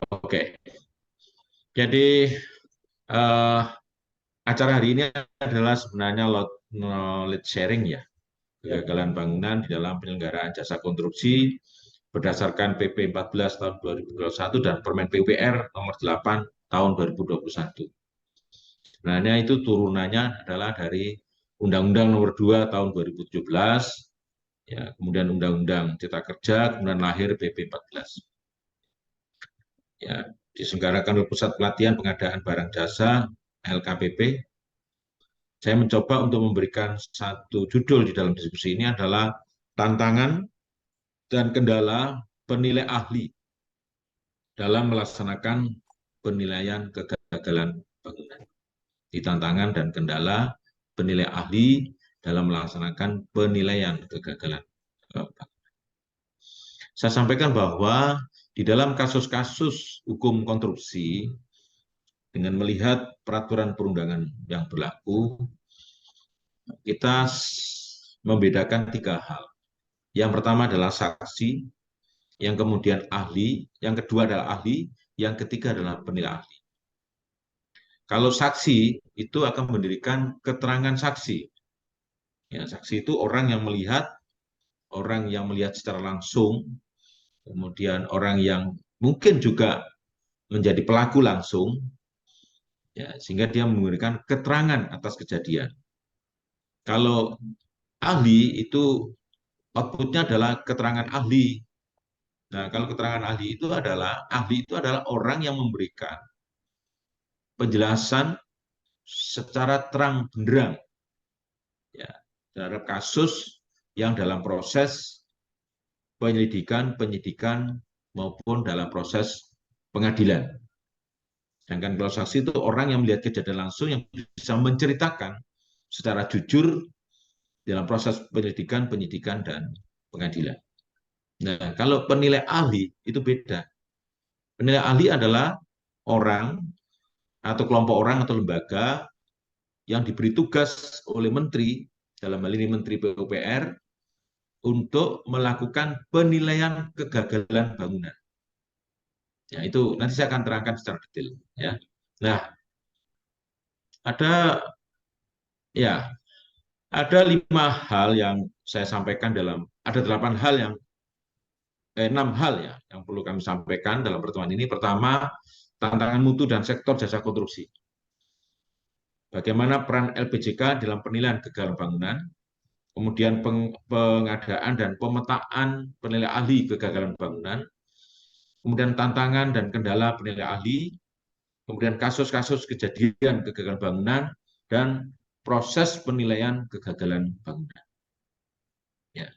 Oke, jadi eh, acara hari ini adalah sebenarnya knowledge sharing ya, kegagalan bangunan di dalam penyelenggaraan jasa konstruksi berdasarkan PP 14 tahun 2021 dan Permen PUPR nomor 8 tahun 2021. Sebenarnya itu turunannya adalah dari Undang-Undang nomor 2 tahun 2017, ya, kemudian Undang-Undang Cipta Kerja, kemudian lahir PP 14. Ya, diselenggarakan oleh Pusat Pelatihan Pengadaan Barang Jasa LKPP. Saya mencoba untuk memberikan satu judul di dalam diskusi ini adalah tantangan dan kendala penilai ahli dalam melaksanakan penilaian kegagalan bangunan. Di tantangan dan kendala penilai ahli dalam melaksanakan penilaian kegagalan bangunan. Saya sampaikan bahwa di dalam kasus-kasus hukum konstruksi, dengan melihat peraturan perundangan yang berlaku, kita membedakan tiga hal. Yang pertama adalah saksi, yang kemudian ahli, yang kedua adalah ahli, yang ketiga adalah penilai ahli. Kalau saksi itu akan mendirikan keterangan saksi. Ya, saksi itu orang yang melihat secara langsung, kemudian orang yang mungkin juga menjadi pelaku langsung, ya, sehingga dia memberikan keterangan atas kejadian. Kalau ahli itu outputnya adalah keterangan ahli. Nah, kalau keterangan ahli itu adalah orang yang memberikan penjelasan secara terang benderang, ya, terhadap kasus yang dalam proses penyelidikan, penyidikan maupun dalam proses pengadilan. Sedangkan kalau saksi itu orang yang melihat kejadian langsung yang bisa menceritakan secara jujur dalam proses penyelidikan, penyidikan, dan pengadilan. Nah, kalau penilai ahli itu beda. Penilai ahli adalah orang atau kelompok orang atau lembaga yang diberi tugas oleh menteri, dalam hal ini Menteri PUPR, untuk melakukan penilaian kegagalan bangunan. Ya, itu nanti saya akan terangkan secara detail. Ya. Nah, ada ya ada 5 hal yang saya sampaikan ada 8 hal yang 6 hal ya yang perlu kami sampaikan dalam pertemuan ini. Pertama, tantangan mutu dan sektor jasa konstruksi. Bagaimana peran LPJK dalam penilaian kegagalan bangunan, kemudian pengadaan dan pemetaan penilai ahli kegagalan bangunan, kemudian tantangan dan kendala penilai ahli, kemudian kasus-kasus kejadian kegagalan bangunan, dan proses penilaian kegagalan bangunan. Ya.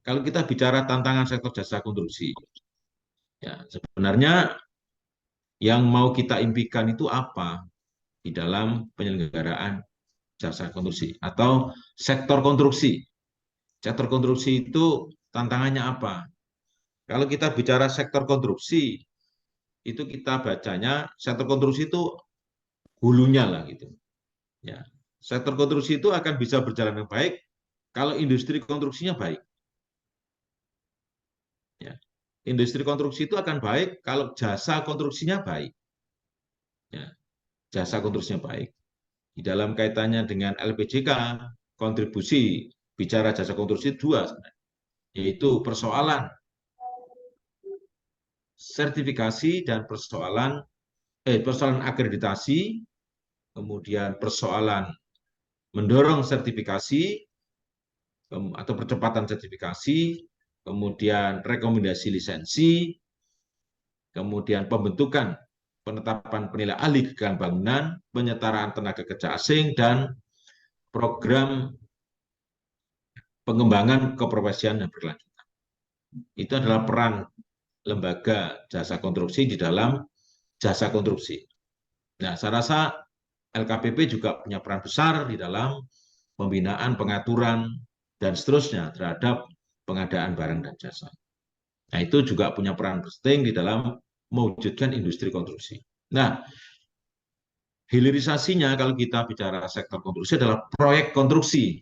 Kalau kita bicara tantangan sektor jasa konstruksi, ya, sebenarnya yang mau kita impikan itu apa di dalam penyelenggaraan jasa konstruksi atau sektor konstruksi. Sektor konstruksi itu tantangannya apa? Kalau kita bicara sektor konstruksi, itu kita bacanya sektor konstruksi itu hulunya lah gitu. Ya. Sektor konstruksi itu akan bisa berjalan dengan baik kalau industri konstruksinya baik. Ya. Industri konstruksi itu akan baik kalau jasa konstruksinya baik. Ya. Jasa konstruksinya baik. Di dalam kaitannya dengan LPJK, kontribusi bicara jasa konstruksi dua, yaitu persoalan sertifikasi dan persoalan akreditasi, kemudian persoalan mendorong sertifikasi atau percepatan sertifikasi, kemudian rekomendasi lisensi, kemudian pembentukan penetapan penilai ahli kegagalan bangunan, penyetaraan tenaga kerja asing, dan program pengembangan keprofesian yang berkelanjutan. Itu adalah peran lembaga jasa konstruksi di dalam jasa konstruksi. Nah, saya rasa LKPP juga punya peran besar di dalam pembinaan, pengaturan, dan seterusnya terhadap pengadaan barang dan jasa. Nah, itu juga punya peran penting di dalam mewujudkan industri konstruksi. Nah, hilirisasinya kalau kita bicara sektor konstruksi adalah proyek konstruksi.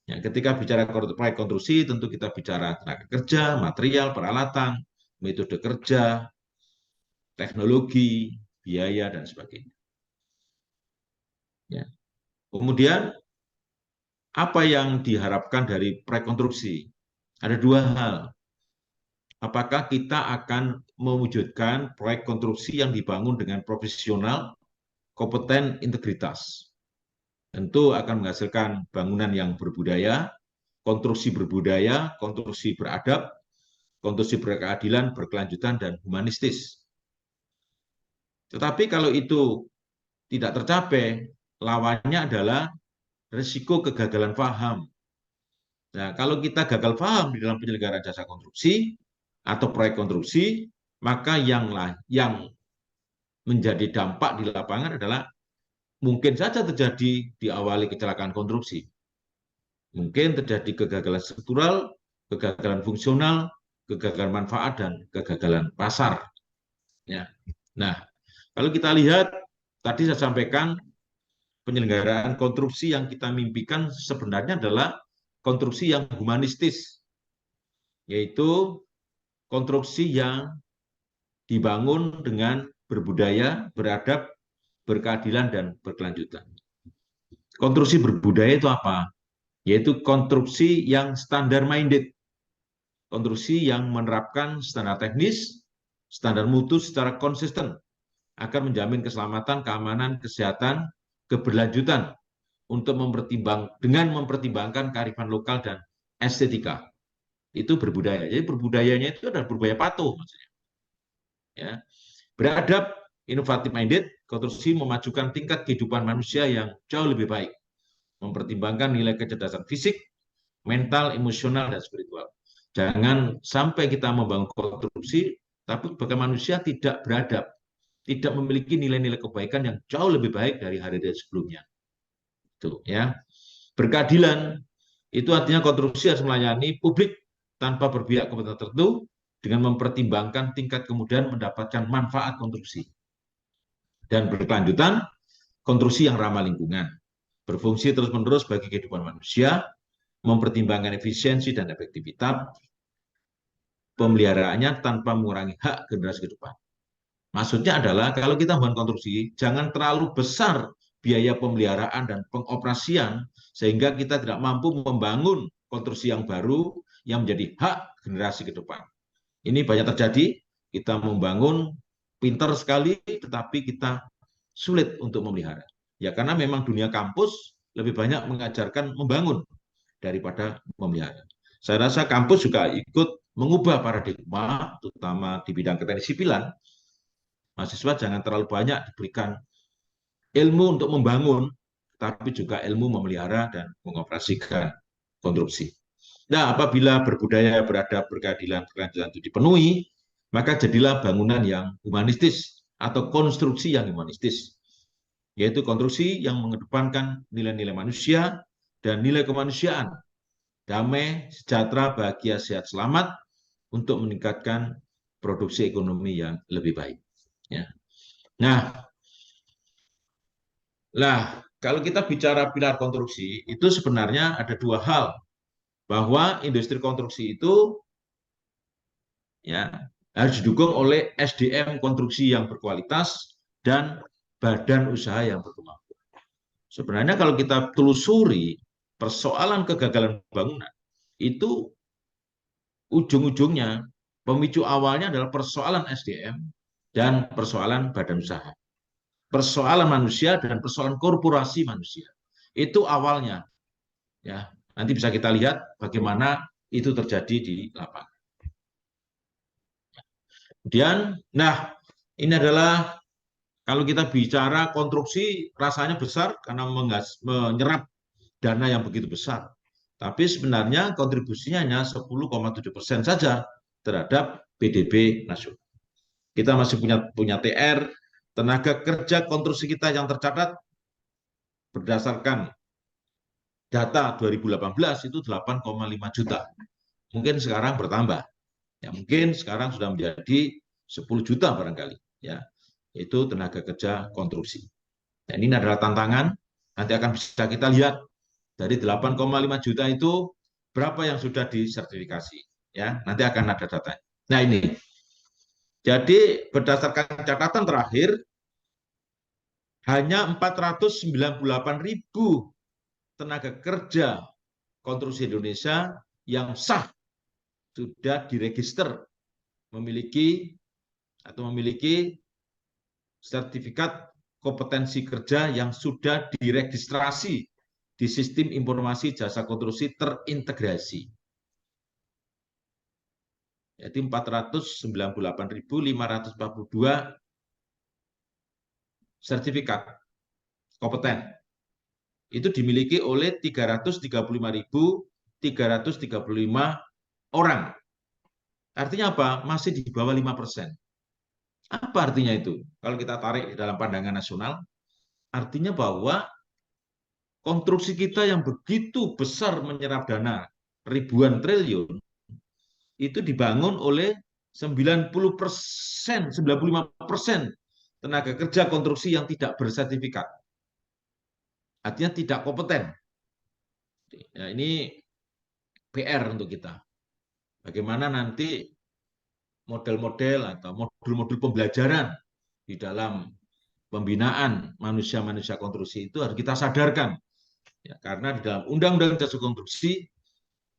Ya, ketika bicara proyek konstruksi, tentu kita bicara tenaga kerja, material, peralatan, metode kerja, teknologi, biaya, dan sebagainya. Ya. Kemudian, apa yang diharapkan dari prekonstruksi? Ada dua hal. Apakah kita akan mewujudkan proyek konstruksi yang dibangun dengan profesional, kompeten, integritas? Tentu akan menghasilkan bangunan yang berbudaya, konstruksi beradab, konstruksi berkeadilan, berkelanjutan, dan humanistis. Tetapi kalau itu tidak tercapai, lawannya adalah risiko kegagalan paham. Nah, kalau kita gagal paham di dalam penyelenggaraan jasa konstruksi atau proyek konstruksi, maka yang menjadi dampak di lapangan adalah mungkin saja terjadi diawali kecelakaan konstruksi. Mungkin terjadi kegagalan struktural, kegagalan fungsional, kegagalan manfaat, dan kegagalan pasar. Ya. Nah, kalau kita lihat, tadi saya sampaikan penyelenggaraan konstruksi yang kita mimpikan sebenarnya adalah konstruksi yang humanistis, yaitu konstruksi yang dibangun dengan berbudaya, beradab, berkeadilan, dan berkelanjutan. Konstruksi berbudaya itu apa? Yaitu konstruksi yang standar minded, konstruksi yang menerapkan standar teknis, standar mutu secara konsisten, akan menjamin keselamatan, keamanan, kesehatan, keberlanjutan untuk mempertimbangkan kearifan lokal dan estetika. Itu berbudaya. Jadi berbudayanya itu adalah berbudaya patuh maksudnya. Ya. Beradab, inovatif minded, konstruksi memajukan tingkat kehidupan manusia yang jauh lebih baik, mempertimbangkan nilai kecerdasan fisik, mental, emosional, dan spiritual. Jangan sampai kita membangun konstruksi, tapi sebagai manusia tidak beradab, tidak memiliki nilai-nilai kebaikan yang jauh lebih baik dari hari-hari sebelumnya. Itu, ya. Berkeadilan itu artinya konstruksi harus melayani publik tanpa berpihak kepada tertentu dengan mempertimbangkan tingkat kemudahan mendapatkan manfaat konstruksi. Dan berkelanjutan, konstruksi yang ramah lingkungan, berfungsi terus-menerus bagi kehidupan manusia, mempertimbangkan efisiensi dan efektivitas pemeliharaannya tanpa mengurangi hak generasi ke depan. Maksudnya adalah kalau kita membangun konstruksi, jangan terlalu besar biaya pemeliharaan dan pengoperasian sehingga kita tidak mampu membangun konstruksi yang baru yang menjadi hak generasi ke depan. Ini banyak terjadi, kita membangun pintar sekali, tetapi kita sulit untuk memelihara. Ya karena memang dunia kampus lebih banyak mengajarkan membangun daripada memelihara. Saya rasa kampus juga ikut mengubah paradigma, terutama di bidang keteknik sipilan. Mahasiswa jangan terlalu banyak diberikan ilmu untuk membangun, tapi juga ilmu memelihara dan mengoperasikan konstruksi. Nah, apabila berbudaya, beradab, berkeadilan, berkelanjutan itu dipenuhi, maka jadilah bangunan yang humanistis atau konstruksi yang humanistis, yaitu konstruksi yang mengedepankan nilai-nilai manusia dan nilai kemanusiaan, damai, sejahtera, bahagia, sehat, selamat, untuk meningkatkan produksi ekonomi yang lebih baik. Ya. Nah, kalau kita bicara pilar konstruksi, itu sebenarnya ada dua hal, bahwa industri konstruksi itu ya harus didukung oleh SDM konstruksi yang berkualitas dan badan usaha yang berkemampuan. Sebenarnya kalau kita telusuri persoalan kegagalan bangunan, itu ujung-ujungnya pemicu awalnya adalah persoalan SDM dan persoalan badan usaha. Persoalan manusia dan persoalan korporasi manusia. Itu awalnya. Ya, nanti bisa kita lihat bagaimana itu terjadi di lapangan. Kemudian, ini adalah kalau kita bicara konstruksi rasanya besar karena menyerap dana yang begitu besar. Tapi sebenarnya kontribusinya hanya 10,7% saja terhadap PDB nasional. Kita masih punya TR, tenaga kerja konstruksi kita yang tercatat berdasarkan data 2018 itu 8,5 juta. Mungkin sekarang bertambah. Ya, mungkin sekarang sudah menjadi 10 juta barangkali. Ya, itu tenaga kerja konstruksi. Dan ini adalah tantangan. Nanti akan bisa kita lihat dari 8,5 juta itu berapa yang sudah disertifikasi. Ya, nanti akan ada data. Nah ini Jadi berdasarkan catatan terakhir, hanya 498.000 tenaga kerja konstruksi Indonesia yang sah sudah diregister memiliki sertifikat kompetensi kerja yang sudah diregistrasi di sistem informasi jasa konstruksi terintegrasi. Jadi 498.542 sertifikat kompeten itu dimiliki oleh 335.335 orang. Artinya apa? Masih di bawah 5%. Apa artinya itu? Kalau kita tarik di dalam pandangan nasional, artinya bahwa konstruksi kita yang begitu besar menyerap dana ribuan triliun itu dibangun oleh 90%, 95% tenaga kerja konstruksi yang tidak bersertifikat. Artinya tidak kompeten. Nah, ini PR untuk kita. Bagaimana nanti model-model atau modul-modul pembelajaran di dalam pembinaan manusia-manusia konstruksi itu harus kita sadarkan. Ya, karena di dalam Undang-Undang Jasa Konstruksi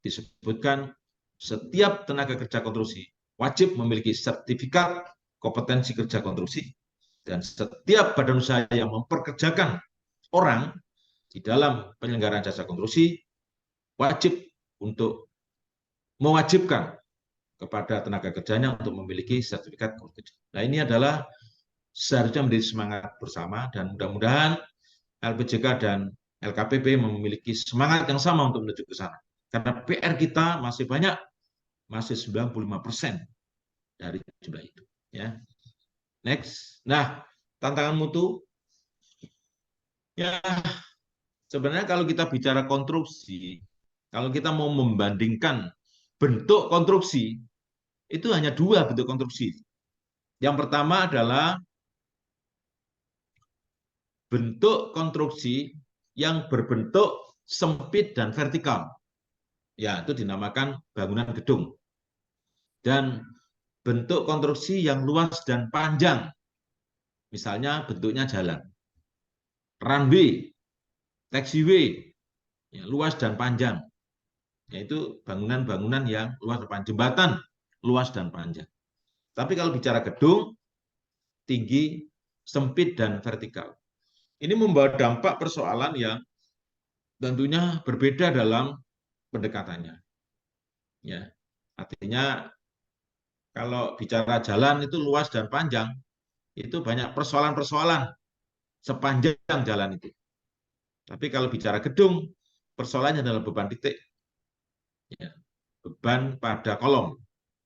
disebutkan setiap tenaga kerja konstruksi wajib memiliki sertifikat kompetensi kerja konstruksi dan setiap badan usaha yang memperkerjakan orang di dalam penyelenggaraan jasa konstruksi wajib untuk mewajibkan kepada tenaga kerjanya untuk memiliki sertifikat konstruksi. Nah, ini adalah seharusnya menjadi semangat bersama dan mudah-mudahan LPJK dan LKPP memiliki semangat yang sama untuk menuju ke sana. Karena PR kita masih banyak, masih 95% dari jumlah itu. Ya. Next. Nah, tantangan mutu. Ya, sebenarnya kalau kita bicara konstruksi, kalau kita mau membandingkan bentuk konstruksi, itu hanya dua bentuk konstruksi. Yang pertama adalah bentuk konstruksi yang berbentuk sempit dan vertikal. Ya, itu dinamakan bangunan gedung. Dan bentuk konstruksi yang luas dan panjang. Misalnya bentuknya jalan. Runway, taxiway, ya, luas dan panjang. Yaitu bangunan-bangunan yang luas dan panjang. Jembatan, luas dan panjang. Tapi kalau bicara gedung, tinggi, sempit, dan vertikal. Ini membawa dampak persoalan yang tentunya berbeda dalam pendekatannya. Ya, artinya kalau bicara jalan itu luas dan panjang, itu banyak persoalan-persoalan sepanjang jalan itu. Tapi kalau bicara gedung, persoalannya adalah beban titik. Ya, beban pada kolom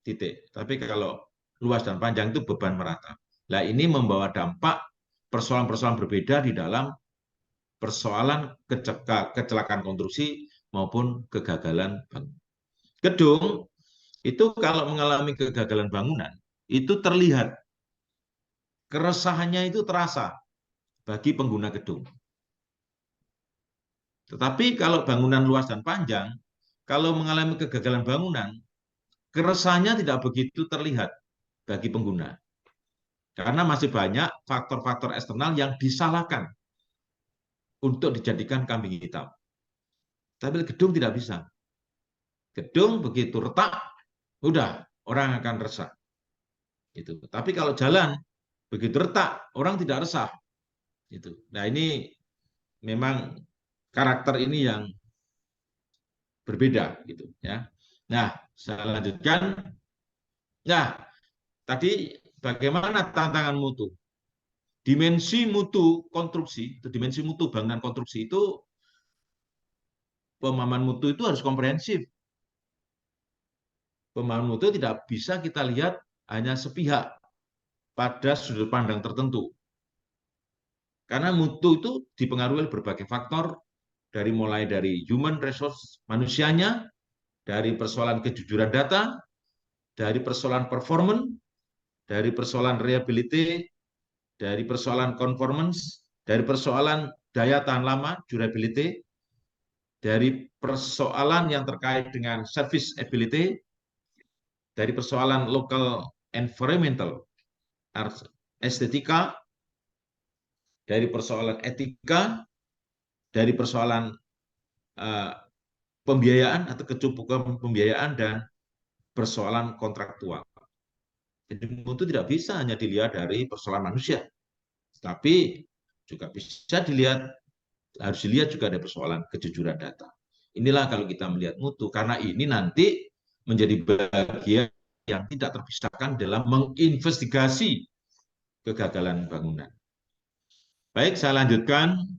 titik. Tapi kalau luas dan panjang itu beban merata. Nah, ini membawa dampak persoalan-persoalan berbeda di dalam persoalan kecelakaan konstruksi maupun kegagalan bangunan. Gedung itu kalau mengalami kegagalan bangunan, itu terlihat, keresahannya itu terasa bagi pengguna gedung. Tetapi kalau bangunan luas dan panjang, kalau mengalami kegagalan bangunan, keresahannya tidak begitu terlihat bagi pengguna. Karena masih banyak faktor-faktor eksternal yang disalahkan untuk dijadikan kambing hitam. Tapi gedung tidak bisa. Gedung begitu retak, udah orang akan resah. Itu. Tapi kalau jalan begitu retak, orang tidak resah. Itu. Nah, ini memang karakter ini yang berbeda gitu ya. Nah, saya lanjutkan. Nah, tadi bagaimana tantangan mutu? Dimensi mutu konstruksi, dimensi mutu bangunan konstruksi itu pemahaman mutu itu harus komprehensif. Pemahaman mutu tidak bisa kita lihat hanya sepihak pada sudut pandang tertentu. Karena mutu itu dipengaruhi oleh berbagai faktor, dari mulai dari human resource manusianya, dari persoalan kejujuran data, dari persoalan performance, dari persoalan reliability, dari persoalan conformance, dari persoalan daya tahan lama, durability, dari persoalan yang terkait dengan service ability, dari persoalan local environmental estetika, dari persoalan etika, dari persoalan uh, pembiayaan atau kecukupan pembiayaan, dan persoalan kontraktual. Jadi mutu tidak bisa hanya dilihat dari persoalan manusia, tapi juga bisa dilihat, harus dilihat juga ada persoalan kejujuran data. Inilah kalau kita melihat mutu, karena ini nanti menjadi bagian yang tidak terpisahkan dalam menginvestigasi kegagalan bangunan. Baik, saya lanjutkan.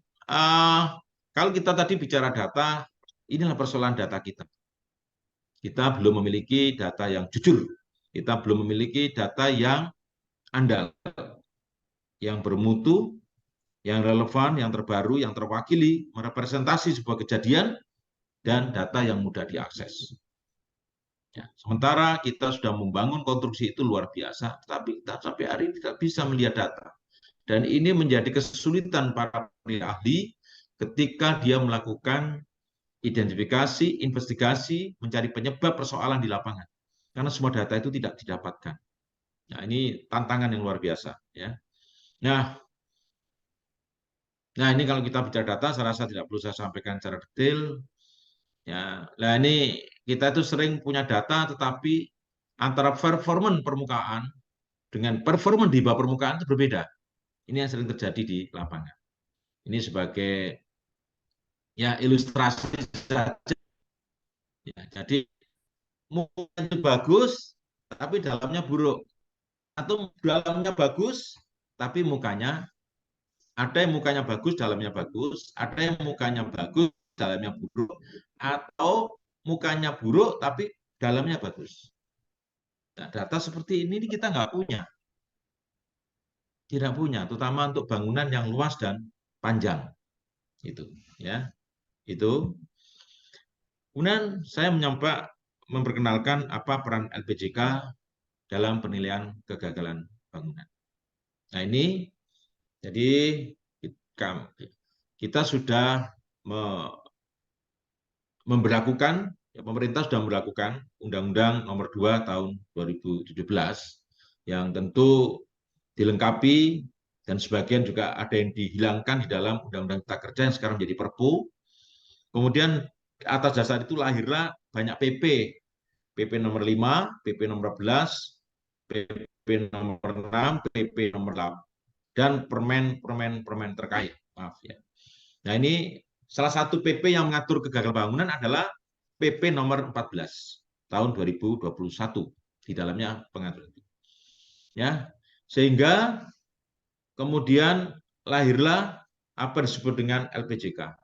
Kalau kita tadi bicara data, inilah persoalan data kita. Kita belum memiliki data yang jujur. Kita belum memiliki data yang andal, yang bermutu, yang relevan, yang terbaru, yang terwakili, merepresentasi sebuah kejadian, dan data yang mudah diakses. Ya, sementara kita sudah membangun konstruksi itu luar biasa, tapi kita sampai hari ini tidak bisa melihat data. Dan ini menjadi kesulitan para ahli ketika dia melakukan identifikasi, investigasi, mencari penyebab persoalan di lapangan. Karena semua data itu tidak didapatkan. Nah, ini tantangan yang luar biasa. Ya. Nah, ini kalau kita bicara data, saya rasa tidak perlu saya sampaikan secara detail. Ya, nah ini kita itu sering punya data, tetapi antara performan permukaan dengan performan di bawah permukaan itu berbeda. Ini yang sering terjadi di lapangan. Ini sebagai ya ilustrasi saja. Ya, jadi mukanya bagus, tapi dalamnya buruk. Atau dalamnya bagus, tapi mukanya ada yang mukanya bagus, dalamnya bagus. Ada yang mukanya bagus, dalamnya buruk. Atau mukanya buruk, tapi dalamnya bagus. Nah, data seperti ini kita nggak punya. Tidak punya, terutama untuk bangunan yang luas dan panjang. Itu, ya. Itu. Kemudian saya memperkenalkan apa peran LPJK dalam penilaian kegagalan bangunan. Nah, ini jadi kita sudah memberlakukan, ya, pemerintah sudah melakukan Undang-Undang Nomor 2 Tahun 2017 yang tentu dilengkapi dan sebagian juga ada yang dihilangkan di dalam Undang-Undang Cipta Kerja yang sekarang menjadi Perpu. Kemudian atas dasar itu lahirlah banyak PP, PP nomor 5, PP nomor 11, PP nomor 6, PP nomor 8, dan permen terkait. Maaf ya. Nah, ini salah satu PP yang mengatur kegagalan bangunan adalah PP nomor 14 tahun 2021. Di dalamnya pengatur itu. Ya. Sehingga kemudian lahirlah apa disebut dengan LPJK,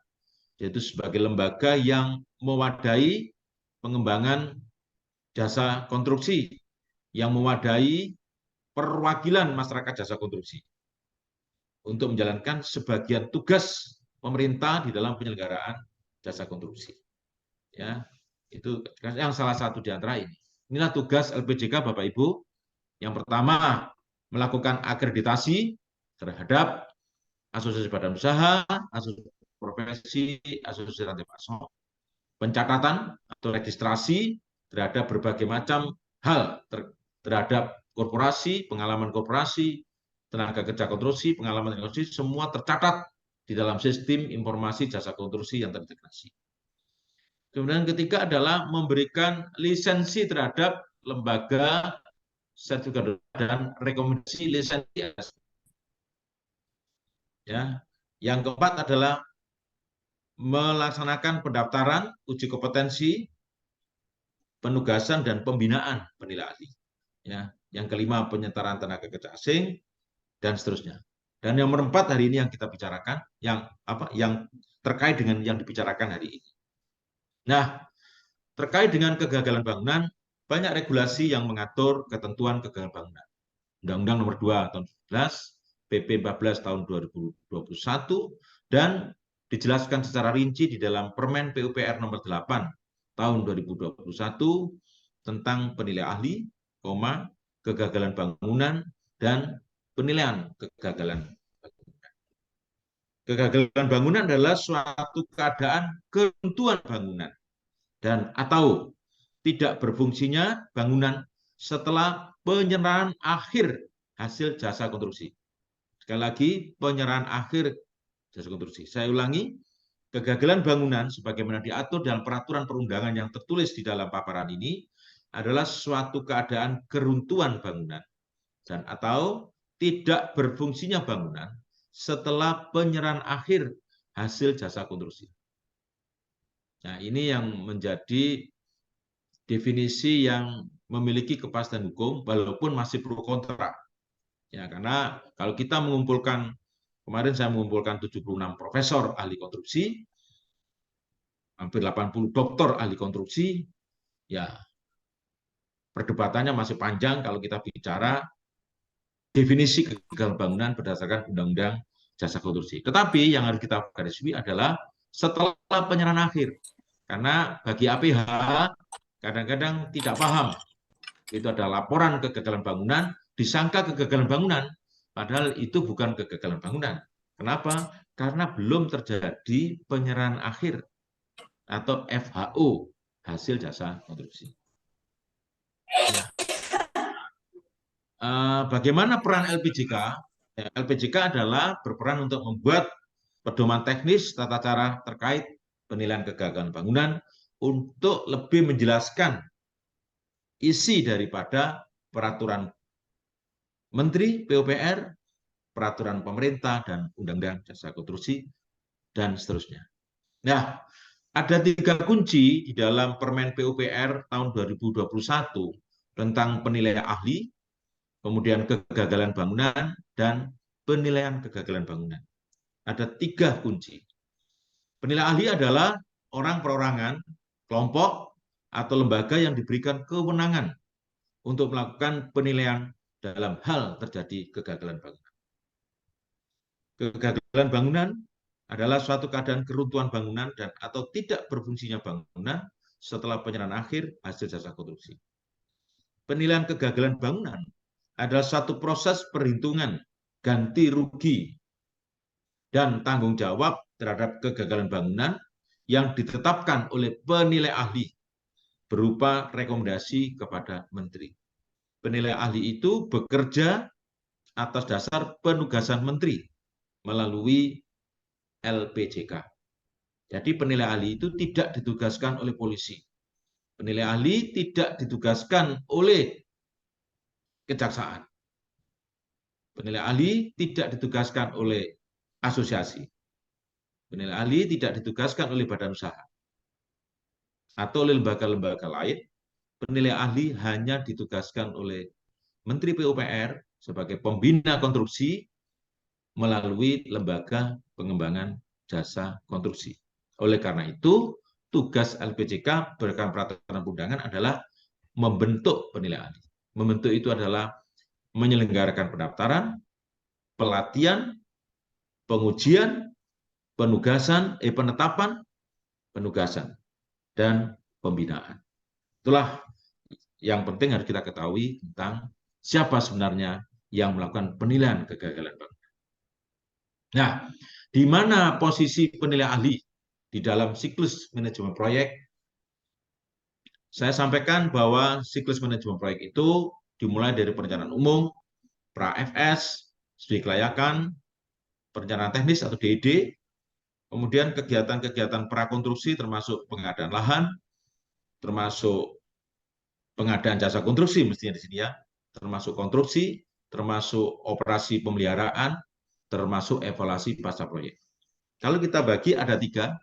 yaitu sebagai lembaga yang mewadahi pengembangan jasa konstruksi, yang mewadahi perwakilan masyarakat jasa konstruksi untuk menjalankan sebagian tugas pemerintah di dalam penyelenggaraan jasa konstruksi. Ya, itu yang salah satu di antara ini. Inilah tugas LPJK, Bapak Ibu. Yang pertama, melakukan akreditasi terhadap asosiasi badan usaha, asosiasi profesi, asosiasi rantai pasok. Pencatatan atau registrasi terhadap berbagai macam hal terhadap korporasi, pengalaman korporasi, tenaga kerja konstruksi, pengalaman konstruksi, semua tercatat di dalam sistem informasi jasa konstruksi yang terintegrasi. Kemudian ketiga adalah memberikan lisensi terhadap lembaga sertifikat dan rekomendasi lisensi. Ya. Yang keempat adalah melaksanakan pendaftaran, uji kompetensi, penugasan dan pembinaan penilai ahli. Ya. Yang kelima, penyetaraan tenaga kerja asing, dan seterusnya. Dan yang keempat hari ini yang kita bicarakan, yang terkait dengan yang dibicarakan hari ini. Nah, terkait dengan kegagalan bangunan, banyak regulasi yang mengatur ketentuan kegagalan bangunan. Undang-Undang Nomor 2 Tahun 11, PP 14 Tahun 2021, dan dijelaskan secara rinci di dalam Permen PUPR Nomor 8 Tahun 2021 tentang penilaian ahli, kegagalan bangunan, dan penilaian kegagalan. Kegagalan bangunan adalah suatu keadaan keruntuhan bangunan dan atau tidak berfungsinya bangunan setelah penyerahan akhir hasil jasa konstruksi. Sekali lagi, penyerahan akhir jasa konstruksi. Saya ulangi, kegagalan bangunan sebagaimana diatur dalam peraturan perundangan yang tertulis di dalam paparan ini adalah suatu keadaan keruntuhan bangunan dan atau tidak berfungsinya bangunan setelah penyerahan akhir hasil jasa konstruksi. Nah, ini yang menjadi definisi yang memiliki kepastian hukum walaupun masih pro kontra. Ya, karena kalau kita mengumpulkan, kemarin saya mengumpulkan 76 profesor ahli konstruksi, hampir 80 doktor ahli konstruksi, ya perdebatannya masih panjang kalau kita bicara definisi kegagalan bangunan berdasarkan Undang-Undang Jasa Konstruksi. Tetapi yang harus kita garis bawahi adalah setelah penyerahan akhir. Karena bagi APH kadang-kadang tidak paham. Itu ada laporan kegagalan bangunan, disangka kegagalan bangunan, padahal itu bukan kegagalan bangunan. Kenapa? Karena belum terjadi penyerahan akhir atau FHO, hasil jasa konstruksi. Ya. Bagaimana peran LPJK? LPJK adalah berperan untuk membuat pedoman teknis tata cara terkait penilaian kegagalan bangunan untuk lebih menjelaskan isi daripada peraturan Menteri PUPR, peraturan pemerintah, dan Undang-Undang Jasa Konstruksi, dan seterusnya. Nah, ada 3 kunci di dalam Permen PUPR tahun 2021 tentang penilaian ahli, kemudian kegagalan bangunan, dan penilaian kegagalan bangunan. Ada 3 kunci. Penilai ahli adalah orang perorangan, kelompok, atau lembaga yang diberikan kewenangan untuk melakukan penilaian dalam hal terjadi kegagalan bangunan. Kegagalan bangunan adalah suatu keadaan keruntuhan bangunan dan atau tidak berfungsinya bangunan setelah penyerahan akhir hasil jasa konstruksi. Penilaian kegagalan bangunan adalah suatu proses perhitungan ganti rugi dan tanggung jawab terhadap kegagalan bangunan yang ditetapkan oleh penilai ahli berupa rekomendasi kepada Menteri. Penilai ahli itu bekerja atas dasar penugasan Menteri melalui LPJK. Jadi penilai ahli itu tidak ditugaskan oleh polisi. Penilai ahli tidak ditugaskan oleh kejaksaan. Penilai ahli tidak ditugaskan oleh asosiasi. Penilai ahli tidak ditugaskan oleh badan usaha atau oleh lembaga-lembaga lain. Penilai ahli hanya ditugaskan oleh Menteri PUPR sebagai pembina konstruksi melalui lembaga pengembangan jasa konstruksi. Oleh karena itu, tugas LPJK berdasarkan peraturan undangan adalah membentuk penilai ahli. Membentuk itu adalah menyelenggarakan pendaftaran, pelatihan, pengujian, penetapan, penugasan, dan pembinaan. Itulah yang penting harus kita ketahui tentang siapa sebenarnya yang melakukan penilaian kegagalan bangunan. Nah, di mana posisi penilai ahli di dalam siklus manajemen proyek? Saya sampaikan bahwa siklus manajemen proyek itu dimulai dari perencanaan umum, pra-FS, studi kelayakan, perencanaan teknis atau DED, kemudian kegiatan-kegiatan prakonstruksi termasuk pengadaan lahan, termasuk pengadaan jasa konstruksi mestinya di sini ya, termasuk konstruksi, termasuk operasi pemeliharaan, termasuk evaluasi pasca proyek. Kalau kita bagi ada 3,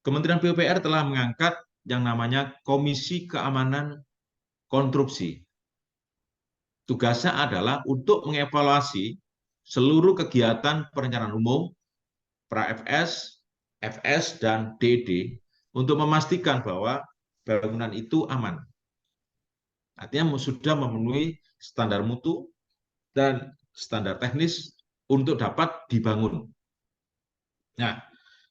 Kementerian PUPR telah mengangkat yang namanya Komisi Keamanan Konstruksi. Tugasnya adalah untuk mengevaluasi seluruh kegiatan perencanaan umum, pra-FS, FS, dan DD untuk memastikan bahwa bangunan itu aman. Artinya sudah memenuhi standar mutu dan standar teknis untuk dapat dibangun. Nah,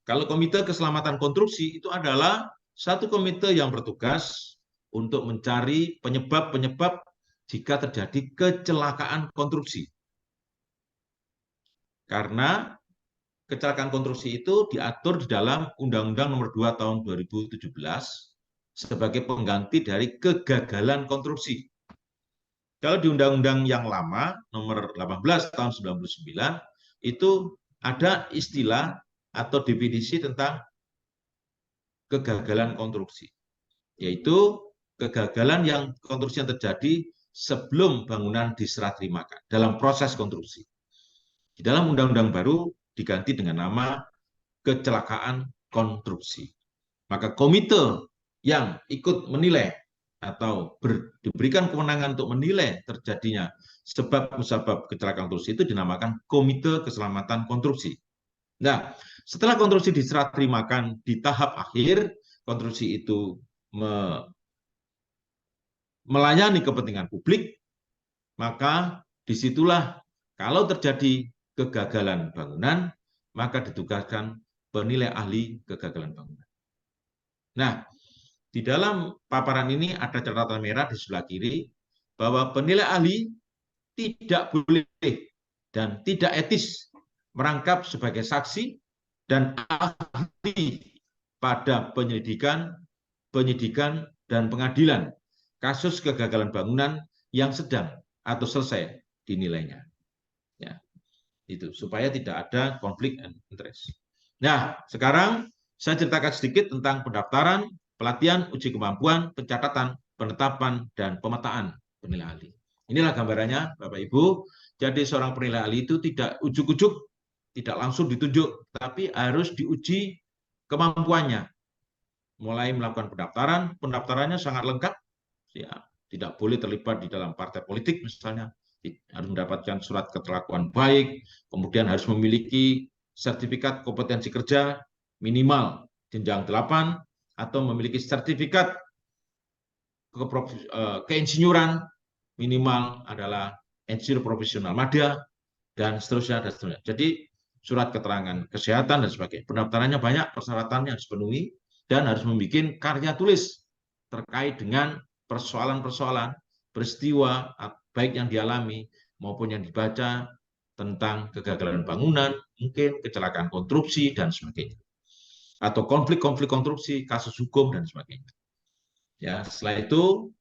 kalau Komite Keselamatan Konstruksi itu adalah satu komite yang bertugas untuk mencari penyebab-penyebab jika terjadi kecelakaan konstruksi. Karena kecelakaan konstruksi itu diatur di dalam Undang-Undang Nomor 2 Tahun 2017 sebagai pengganti dari kegagalan konstruksi. Kalau di undang-undang yang lama, nomor 18 tahun 99, itu ada istilah atau definisi tentang kegagalan konstruksi, yaitu kegagalan konstruksi yang terjadi sebelum bangunan diserah terimakan dalam proses konstruksi. Di dalam undang-undang baru diganti dengan nama kecelakaan konstruksi. Maka komite yang ikut menilai atau diberikan kewenangan untuk menilai terjadinya sebab musabab kecelakaan konstruksi itu dinamakan Komite Keselamatan Konstruksi. Nah, setelah konstruksi diserah terimakan di tahap akhir, konstruksi itu melayani kepentingan publik, maka disitulah kalau terjadi kegagalan bangunan, maka ditugaskan penilai ahli kegagalan bangunan. Nah, di dalam paparan ini ada catatan merah di sebelah kiri bahwa penilai ahli tidak boleh dan tidak etis merangkap sebagai saksi dan ahli pada penyidikan, dan pengadilan kasus kegagalan bangunan yang sedang atau selesai dinilainya. Ya, itu supaya tidak ada konflik interest. Nah, sekarang saya ceritakan sedikit tentang pendaftaran, pelatihan, uji kemampuan, pencatatan, penetapan, dan pemetaan penilai ahli. Inilah gambarannya, Bapak Ibu. Jadi seorang penilai ahli itu tidak ujuk-ujuk, tidak langsung ditunjuk, tapi harus diuji kemampuannya. Mulai melakukan pendaftaran, pendaftarannya sangat lengkap, ya, tidak boleh terlibat di dalam partai politik misalnya, harus mendapatkan surat kelakuan baik, kemudian harus memiliki sertifikat kompetensi kerja minimal jenjang 8 atau memiliki sertifikat keinsinyuran minimal adalah insinyur profesional madya dan seterusnya dan seterusnya. Jadi surat keterangan kesehatan dan sebagainya. Pendaftarannya banyak, persyaratannya harus dipenuhi dan harus membuat karya tulis terkait dengan persoalan-persoalan peristiwa baik yang dialami maupun yang dibaca tentang kegagalan bangunan, mungkin kecelakaan konstruksi dan sebagainya, atau konflik-konflik konstruksi, kasus hukum dan sebagainya. Ya, setelah itu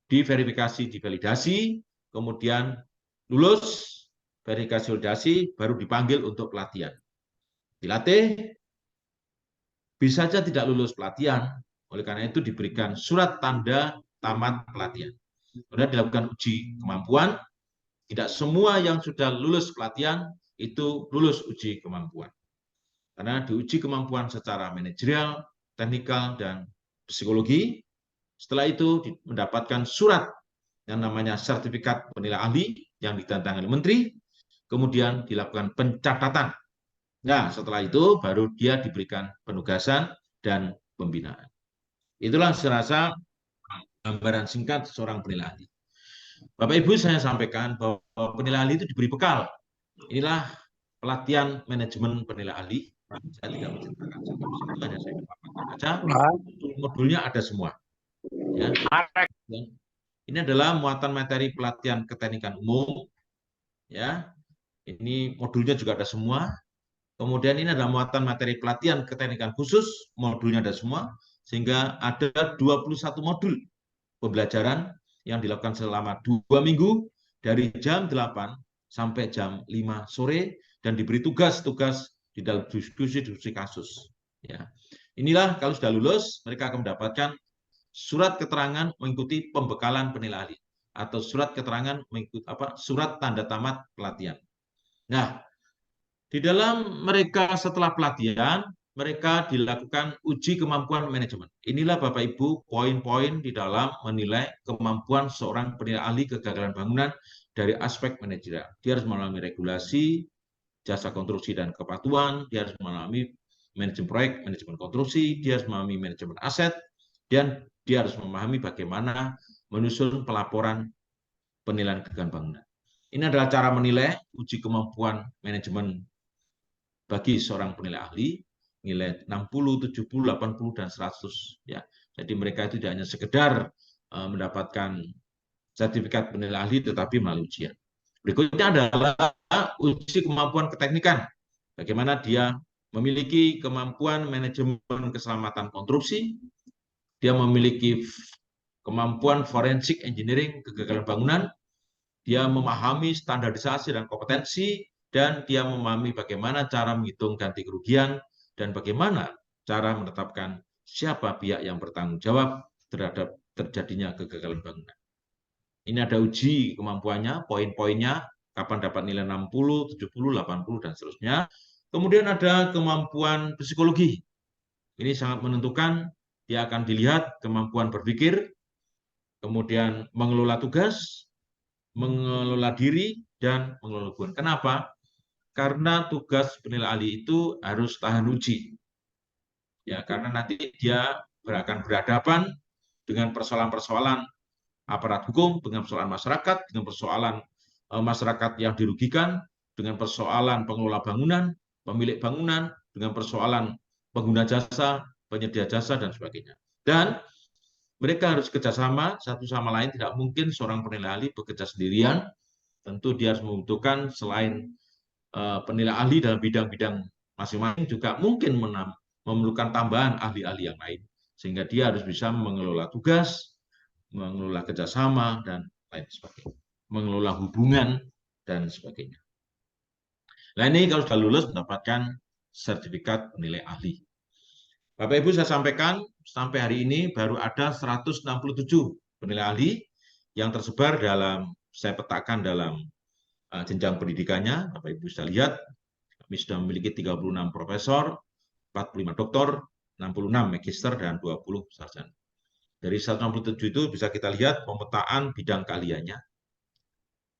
diverifikasi, divalidasi, kemudian lulus verifikasi validasi, baru dipanggil untuk pelatihan. Dilatih, bisa saja tidak lulus pelatihan, oleh karena itu diberikan surat tanda tamat pelatihan. Kemudian dilakukan uji kemampuan, tidak semua yang sudah lulus pelatihan itu lulus uji kemampuan. Karena diuji kemampuan secara manajerial, teknikal, dan psikologi. Setelah itu mendapatkan surat yang namanya sertifikat penilai ahli yang ditandatangani oleh menteri, kemudian dilakukan pencatatan. Nah, setelah itu baru dia diberikan penugasan dan pembinaan. Itulah serasa gambaran singkat seorang penilai ahli. Bapak Ibu, saya sampaikan bahwa penilai ahli itu diberi bekal. Inilah pelatihan manajemen penilai ahli. Saya tidak menceritakan itu, hanya saya paparkan saja. Modulnya ada semua. Ya. Ini adalah muatan materi pelatihan keteknikan umum. Ya, ini modulnya juga ada semua. Kemudian ini adalah muatan materi pelatihan keteknikan khusus, modulnya ada semua, sehingga ada 21 modul pembelajaran yang dilakukan selama 2 minggu dari jam 8 sampai jam 5 sore dan diberi tugas-tugas di dalam diskusi kasus. Ya. Inilah kalau sudah lulus, mereka akan mendapatkan surat keterangan mengikuti pembekalan penilai ahli atau surat keterangan mengikuti surat tanda tamat pelatihan. Nah, di dalam mereka setelah pelatihan, mereka dilakukan uji kemampuan manajemen. Inilah Bapak Ibu poin-poin di dalam menilai kemampuan seorang penilai ahli kegagalan bangunan dari aspek manajerial. Dia harus memahami regulasi, jasa konstruksi dan kepatuhan, dia harus memahami manajemen proyek, manajemen konstruksi, dia harus memahami manajemen aset, dan dia harus memahami bagaimana menyusun pelaporan penilaian kegagalan bangunan. Ini adalah cara menilai uji kemampuan manajemen bagi seorang penilai ahli, nilai 60, 70, 80, dan 100. Ya. Jadi mereka itu tidak hanya sekedar mendapatkan sertifikat penilai ahli, tetapi melalui ujian. Berikutnya adalah uji kemampuan keteknikan. Bagaimana dia memiliki kemampuan manajemen keselamatan konstruksi, dia memiliki kemampuan forensik engineering kegagalan bangunan, dia memahami standarisasi dan kompetensi, dan dia memahami bagaimana cara menghitung ganti kerugian, dan bagaimana cara menetapkan siapa pihak yang bertanggung jawab terhadap terjadinya kegagalan bangunan. Ini ada uji kemampuannya, poin-poinnya, kapan dapat nilai 60, 70, 80, dan seterusnya. Kemudian ada kemampuan psikologi. Ini sangat menentukan, dia akan dilihat kemampuan berpikir, kemudian mengelola tugas, mengelola diri, dan mengelola hubungan. Kenapa? Karena tugas penilai ahli itu harus tahan uji. Ya, karena nanti dia akan berhadapan dengan persoalan-persoalan aparat hukum, dengan persoalan masyarakat, dengan persoalan masyarakat yang dirugikan, dengan persoalan pengelola bangunan, pemilik bangunan, dengan persoalan pengguna jasa, penyedia jasa, dan sebagainya. Dan mereka harus kerjasama satu sama lain, tidak mungkin seorang penilai ahli bekerja sendirian. Tentu dia harus membutuhkan selain penilai ahli dalam bidang-bidang masing-masing, juga mungkin memerlukan tambahan ahli-ahli yang lain. Sehingga dia harus bisa mengelola tugas, mengelola kerjasama, dan lain sebagainya. Mengelola hubungan, dan sebagainya. Nah ini kalau sudah lulus mendapatkan sertifikat penilai ahli. Bapak Ibu, saya sampaikan sampai hari ini baru ada 167 penilai ahli yang tersebar dalam, saya petakan dalam jenjang pendidikannya. Bapak Ibu bisa lihat, kami sudah memiliki 36 profesor, 45 doktor, 66 magister, dan 20 sarjana. Dari 167 itu bisa kita lihat pemetaan bidang keahliannya.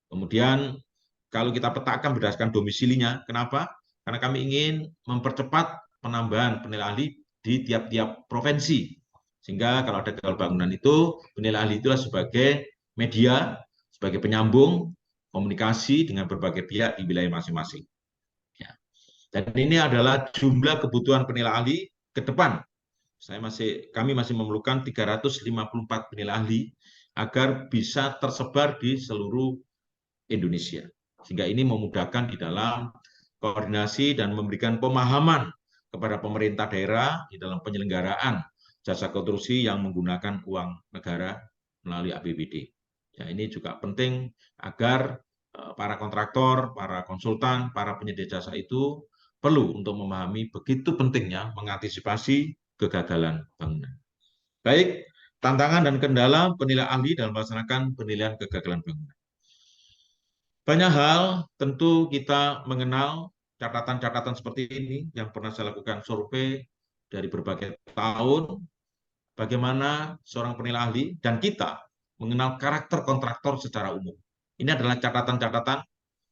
Kemudian kalau kita petakan berdasarkan domisilinya, kenapa? Karena kami ingin mempercepat penambahan penilai ahli di tiap-tiap provinsi. Sehingga kalau ada gagal bangunan itu, penilai ahli itulah sebagai media, sebagai penyambung komunikasi dengan berbagai pihak di wilayah masing-masing. Ya. Dan ini adalah jumlah kebutuhan penilai ahli ke depan. Kami masih memerlukan 354 penilai ahli agar bisa tersebar di seluruh Indonesia. Sehingga ini memudahkan di dalam koordinasi dan memberikan pemahaman kepada pemerintah daerah di dalam penyelenggaraan jasa konstruksi yang menggunakan uang negara melalui APBD. Ya, ini juga penting agar para kontraktor, para konsultan, para penyedia jasa itu perlu untuk memahami begitu pentingnya mengantisipasi kegagalan bangunan. Baik, tantangan dan kendala penilai ahli dalam melaksanakan penilaian kegagalan bangunan. Banyak hal tentu kita mengenal catatan-catatan seperti ini yang pernah saya lakukan survei dari berbagai tahun, bagaimana seorang penilai ahli dan kita mengenal karakter kontraktor secara umum. Ini adalah catatan-catatan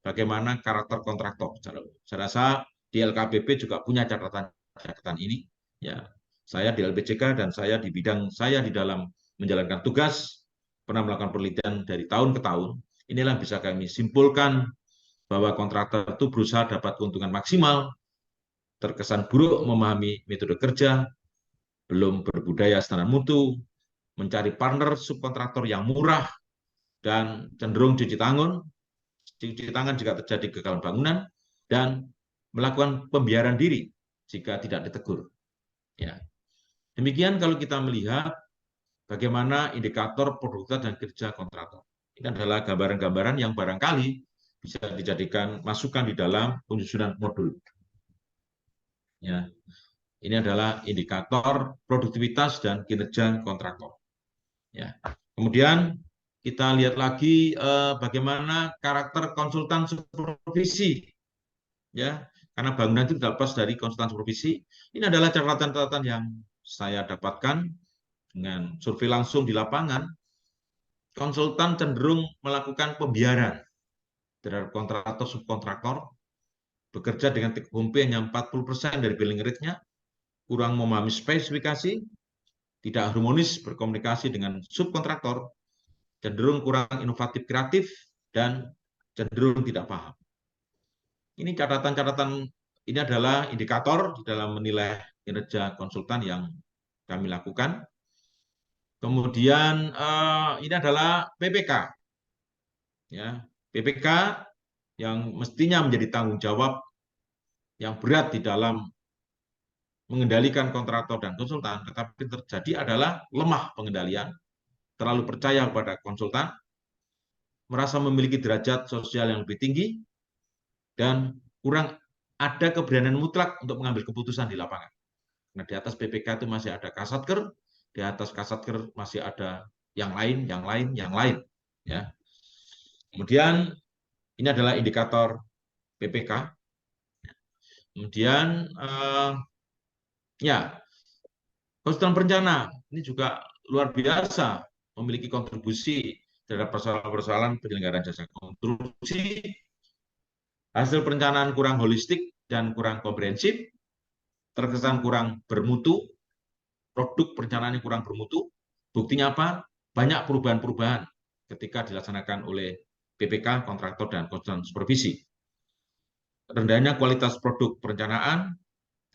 bagaimana karakter kontraktor secara umum. Saya rasa di LKPP juga punya catatan-catatan ini. Ya, saya di LPJK dan saya di bidang saya di dalam menjalankan tugas pernah melakukan penelitian dari tahun ke tahun. Inilah bisa kami simpulkan bahwa kontraktor itu berusaha dapat keuntungan maksimal, terkesan buruk memahami metode kerja, belum berbudaya standar mutu, mencari partner subkontraktor yang murah, dan cenderung cuci tangan jika terjadi kegagalan bangunan, dan melakukan pembiaran diri jika tidak ditegur. Ya. Demikian kalau kita melihat bagaimana indikator produktivitas dan kerja kontraktor. Ini adalah gambaran-gambaran yang barangkali bisa dijadikan masukan di dalam penyusunan modul. Ya, ini adalah indikator produktivitas dan kinerja kontraktor. Ya. Kemudian kita lihat lagi bagaimana karakter konsultan supervisi. Ya, karena bangunan itu dapat dari konsultan supervisi. Ini adalah catatan-catatan yang saya dapatkan dengan survei langsung di lapangan. Konsultan cenderung melakukan pembiaran terhadap kontraktor subkontraktor, bekerja dengan take home pay hanya 40% dari billing rate-nya, kurang memahami spesifikasi, tidak harmonis berkomunikasi dengan subkontraktor, cenderung kurang inovatif kreatif, dan cenderung tidak paham. Ini catatan-catatan, ini adalah indikator di dalam menilai kinerja konsultan yang kami lakukan. Kemudian ini adalah PPK. Ya, PPK yang mestinya menjadi tanggung jawab yang berat di dalam mengendalikan kontraktor dan konsultan, tetapi terjadi adalah lemah pengendalian, terlalu percaya pada konsultan, merasa memiliki derajat sosial yang lebih tinggi, dan kurang ada keberanian mutlak untuk mengambil keputusan di lapangan. Nah, di atas PPK itu masih ada Kasatker, di atas Kasatker masih ada yang lain, yang lain, yang lain. Ya. Kemudian ini adalah indikator PPK. Kemudian ya, konsultan perencana ini juga luar biasa memiliki kontribusi terhadap persoalan-persoalan penyelenggaraan jasa konstruksi. Hasil perencanaan kurang holistik dan kurang komprehensif, terkesan kurang bermutu, produk perencanaan yang kurang bermutu. Buktinya apa? Banyak perubahan-perubahan ketika dilaksanakan oleh PPK, kontraktor, dan konsultan supervisi. Rendahnya kualitas produk perencanaan,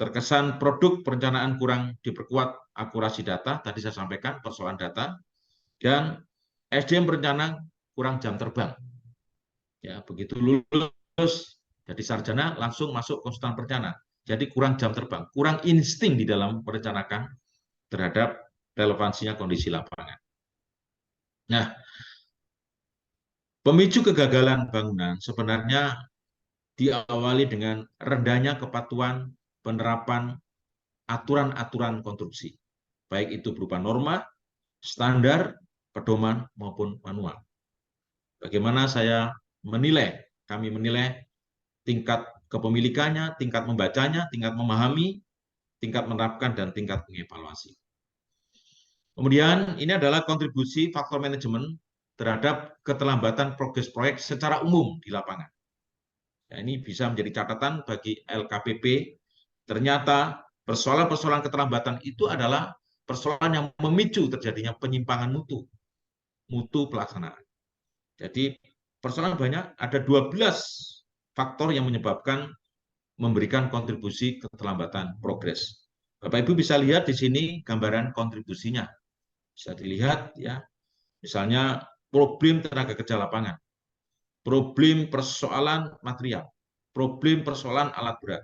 terkesan produk perencanaan kurang diperkuat akurasi data, tadi saya sampaikan persoalan data, dan SDM perencana kurang jam terbang. Ya, begitu lulus jadi sarjana langsung masuk konsultan perencana. Jadi kurang jam terbang, kurang insting di dalam merencanakan terhadap relevansinya kondisi lapangan. Nah, pemicu kegagalan bangunan sebenarnya diawali dengan rendahnya kepatuhan penerapan aturan-aturan konstruksi, baik itu berupa norma, standar, pedoman, maupun manual. Bagaimana kami menilai tingkat kepemilikannya, tingkat membacanya, tingkat memahami, tingkat menerapkan, dan tingkat mengevaluasi. Kemudian ini adalah kontribusi faktor manajemen terhadap keterlambatan progres proyek secara umum di lapangan. Ya, ini bisa menjadi catatan bagi LKPP. Ternyata persoalan-persoalan keterlambatan itu adalah persoalan yang memicu terjadinya penyimpangan mutu pelaksanaan. Jadi persoalan banyak, ada 12 faktor yang menyebabkan memberikan kontribusi keterlambatan progres. Bapak Ibu bisa lihat di sini gambaran kontribusinya. Bisa dilihat ya, misalnya problem tenaga kerja lapangan, problem persoalan material, problem persoalan alat berat,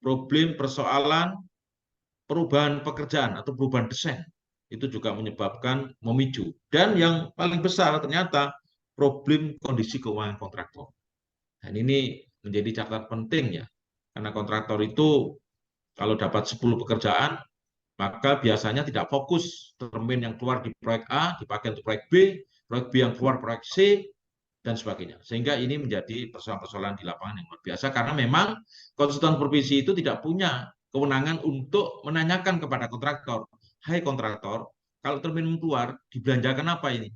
problem persoalan perubahan pekerjaan atau perubahan desain, itu juga menyebabkan memicu. Dan yang paling besar ternyata problem kondisi keuangan kontraktor. Dan ini menjadi catatan penting ya, karena kontraktor itu kalau dapat 10 pekerjaan, maka biasanya tidak fokus termin yang keluar di proyek A dipakai untuk proyek B yang keluar proyek C, dan sebagainya. Sehingga ini menjadi persoalan-persoalan di lapangan yang luar biasa, karena memang konsultan supervisi itu tidak punya kewenangan untuk menanyakan kepada kontraktor, hai kontraktor, kalau termin keluar, dibelanjakan apa ini?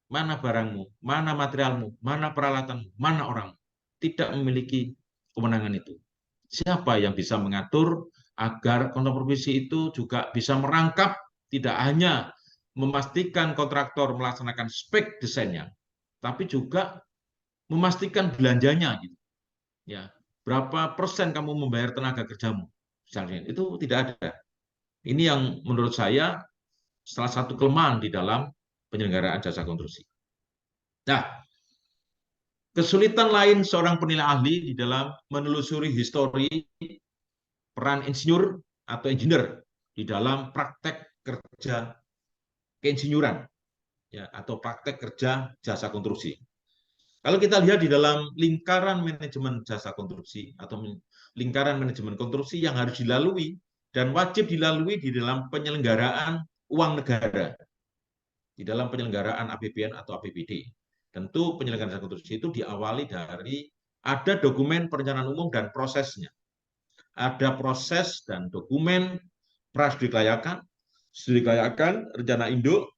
Mana barangmu, mana materialmu, mana peralatanmu, mana orangmu? Tidak memiliki kewenangan itu. Siapa yang bisa mengatur agar kontraktor supervisi itu juga bisa merangkap, tidak hanya memastikan kontraktor melaksanakan spek desainnya, tapi juga memastikan belanjanya, gitu. Ya, berapa persen kamu membayar tenaga kerjamu, misalnya itu tidak ada. Ini yang menurut saya salah satu kelemahan di dalam penyelenggaraan jasa konstruksi. Nah, kesulitan lain seorang penilai ahli di dalam menelusuri histori peran insinyur atau engineer di dalam praktek kerja keinsinyuran, ya, atau praktek kerja jasa konstruksi. Kalau kita lihat di dalam lingkaran manajemen jasa konstruksi atau lingkaran manajemen konstruksi yang harus dilalui dan wajib dilalui di dalam penyelenggaraan uang negara, di dalam penyelenggaraan APBN atau APBD. Tentu penyelenggaraan jasa konstruksi itu diawali dari ada dokumen perencanaan umum dan prosesnya. Ada proses dan dokumen studi kelayakan, rencana induk,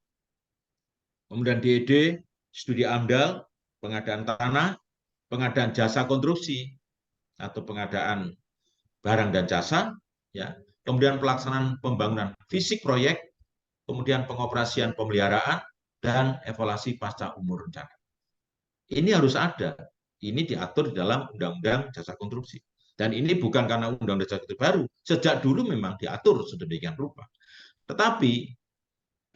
kemudian DED, studi AMDAL, pengadaan tanah, pengadaan jasa konstruksi atau pengadaan barang dan jasa, ya, kemudian pelaksanaan pembangunan fisik proyek, kemudian pengoperasian pemeliharaan, dan evaluasi pasca umur rencana. Ini harus ada. Ini diatur di dalam Undang-Undang Jasa Konstruksi. Dan ini bukan karena Undang-Undang Jasa Konstruksi baru. Sejak dulu memang diatur sedemikian rupa. Tetapi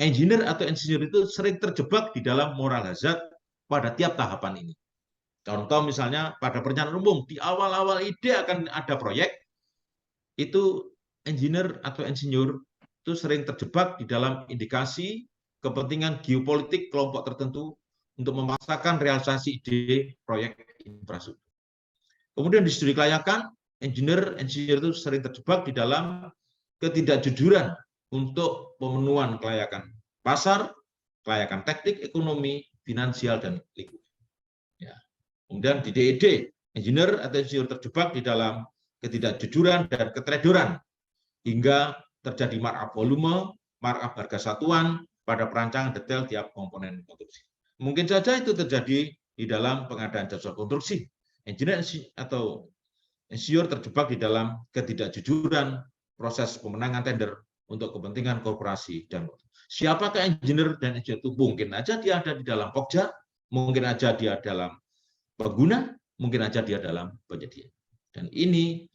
engineer atau insinyur itu sering terjebak di dalam moral hazard pada tiap tahapan ini. Contoh misalnya pada perencanaan umum, di awal-awal ide akan ada proyek, itu engineer atau insinyur itu sering terjebak di dalam indikasi kepentingan geopolitik kelompok tertentu untuk memaksakan realisasi ide proyek infrastruktur. Kemudian di studi kelayakan, engineer itu sering terjebak di dalam ketidakjujuran untuk pemenuhan kelayakan pasar, kelayakan teknik, ekonomi, finansial, dan lingkungan. Ya. Kemudian di DED, engineer terjebak di dalam ketidakjujuran dan ketredoran hingga terjadi markup volume, markup harga satuan pada perancangan detail tiap komponen konstruksi. Mungkin saja itu terjadi di dalam pengadaan jasa konstruksi. Engineer atau insinyur terjebak di dalam ketidakjujuran proses pemenangan tender untuk kepentingan korporasi dan siapakah engineer dan insinyur itu? Mungkin aja dia ada di dalam Pokja, mungkin aja dia dalam pengguna, mungkin aja dia dalam penyedia. Dan ini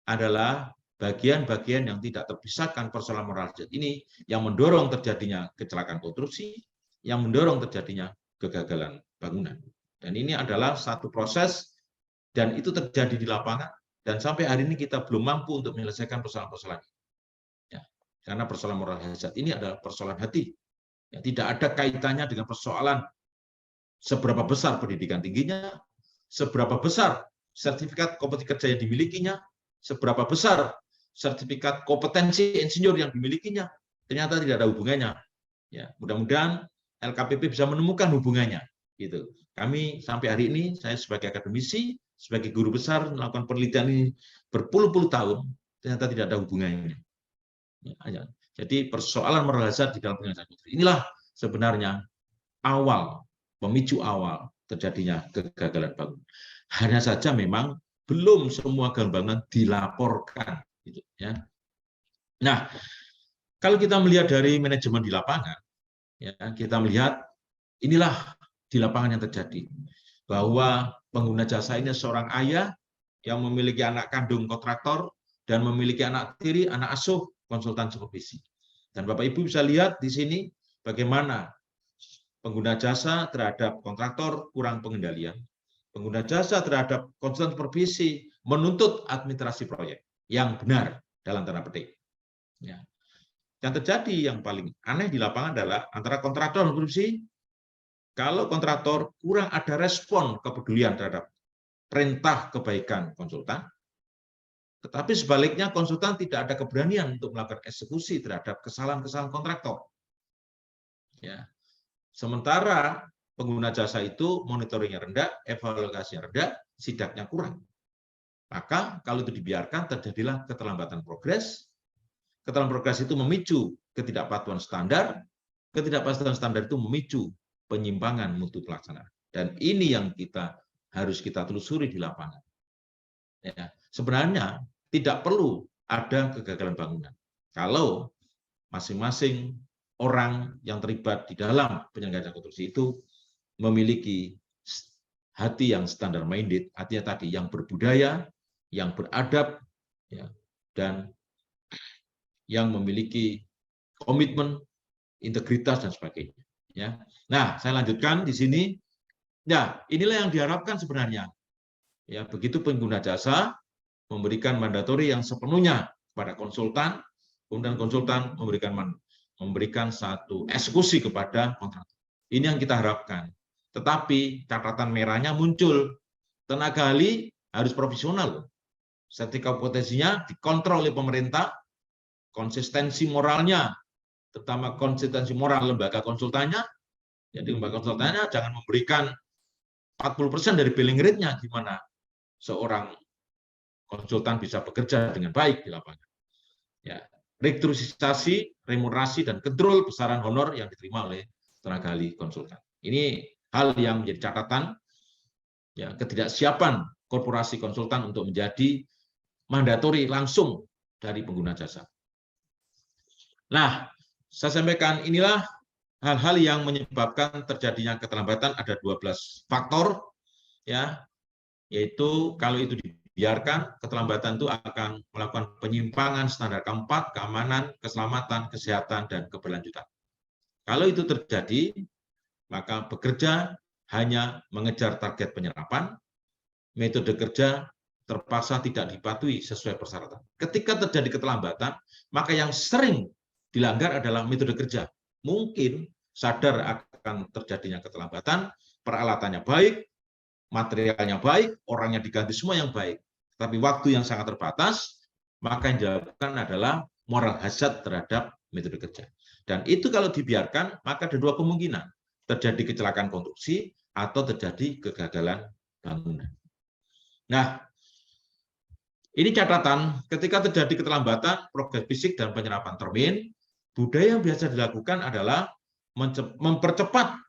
adalah bagian-bagian yang tidak terpisahkan persoalan moral hazard ini yang mendorong terjadinya kecelakaan konstruksi, yang mendorong terjadinya kegagalan bangunan. Dan ini adalah satu proses dan itu terjadi di lapangan dan sampai hari ini kita belum mampu untuk menyelesaikan persoalan-persoalan ini. Ya, karena persoalan moral hazard ini adalah persoalan hati. Ya, tidak ada kaitannya dengan persoalan seberapa besar pendidikan tingginya, seberapa besar sertifikat kompetensi kerja yang dimilikinya, seberapa besar sertifikat kompetensi insinyur yang dimilikinya, ternyata tidak ada hubungannya. Ya, mudah-mudahan LKPP bisa menemukan hubungannya. Gitu. Kami sampai hari ini, saya sebagai akademisi, sebagai guru besar melakukan penelitian ini berpuluh-puluh tahun, ternyata tidak ada hubungannya. Ya, jadi persoalan moral hazard di dalam penyelesaian konstruksi inilah sebenarnya awal, pemicu awal terjadinya kegagalan bangunan. Hanya saja memang belum semua kegagalan bangunan dilaporkan. Gitu, ya. Nah, kalau kita melihat dari manajemen di lapangan, ya, kita melihat inilah di lapangan yang terjadi, bahwa pengguna jasa ini seorang ayah yang memiliki anak kandung kontraktor dan memiliki anak tiri, anak asuh konsultan supervisi. Dan Bapak Ibu bisa lihat di sini bagaimana pengguna jasa terhadap kontraktor kurang pengendalian, pengguna jasa terhadap konsultan supervisi menuntut administrasi proyek yang benar dalam tanda petik. Ya. Yang terjadi yang paling aneh di lapangan adalah antara kontraktor dan supervisi, kalau kontraktor kurang ada respon kepedulian terhadap perintah kebaikan konsultan, tetapi sebaliknya konsultan tidak ada keberanian untuk melakukan eksekusi terhadap kesalahan-kesalahan kontraktor. Ya. Sementara pengguna jasa itu monitoringnya rendah, evaluasinya rendah, sidaknya kurang. Maka kalau itu dibiarkan terjadilah keterlambatan progres. Keterlambatan progres itu memicu ketidakpatuhan standar. Ketidakpatuhan standar itu memicu penyimpangan mutu pelaksanaan. Dan ini yang harus kita telusuri di lapangan. Ya, sebenarnya tidak perlu ada kegagalan bangunan. Kalau masing-masing orang yang terlibat di dalam penyelenggaraan konstruksi itu memiliki hati yang standar minded, artinya tadi yang berbudaya, yang beradab, ya, dan yang memiliki komitmen, integritas dan sebagainya. Ya. Nah, saya lanjutkan di sini. Ya, inilah yang diharapkan sebenarnya. Ya, begitu pengguna jasa memberikan mandatori yang sepenuhnya kepada konsultan, kemudian konsultan memberikan satu eksekusi kepada kontraktor. Ini yang kita harapkan. Tetapi catatan merahnya muncul. Tenaga ahli harus profesional. Sertifikat kompetensinya dikontrol oleh pemerintah, konsistensi moralnya, terutama konsistensi moral lembaga konsultannya. Jadi lembaga konsultannya jangan memberikan 40% dari billing rate-nya, gimana seorang konsultan bisa bekerja dengan baik di lapangan. Ya, restrukturisasi, remunerasi, dan kontrol besaran honor yang diterima oleh tenaga ahli konsultan. Ini hal yang menjadi catatan, ya, ketidaksiapan korporasi konsultan untuk menjadi mandatori langsung dari pengguna jasa. Nah, saya sampaikan inilah hal-hal yang menyebabkan terjadinya keterlambatan. Ada 12 faktor, ya, yaitu kalau itu dibiarkan, keterlambatan itu akan melakukan penyimpangan standar keempat, keamanan, keselamatan, kesehatan, dan keberlanjutan. Kalau itu terjadi, maka bekerja hanya mengejar target penyerapan, metode kerja terpaksa tidak dipatuhi sesuai persyaratan. Ketika terjadi keterlambatan, maka yang sering dilanggar adalah metode kerja. Mungkin sadar akan terjadinya keterlambatan, peralatannya baik, materialnya baik, orangnya diganti semua yang baik, tapi waktu yang sangat terbatas, maka yang dilakukan adalah moral hazard terhadap metode kerja. Dan itu kalau dibiarkan, maka ada dua kemungkinan. Terjadi kecelakaan konstruksi atau terjadi kegagalan bangunan. Nah, ini catatan, ketika terjadi keterlambatan, progres fisik dan penyerapan termin, budaya yang biasa dilakukan adalah mempercepat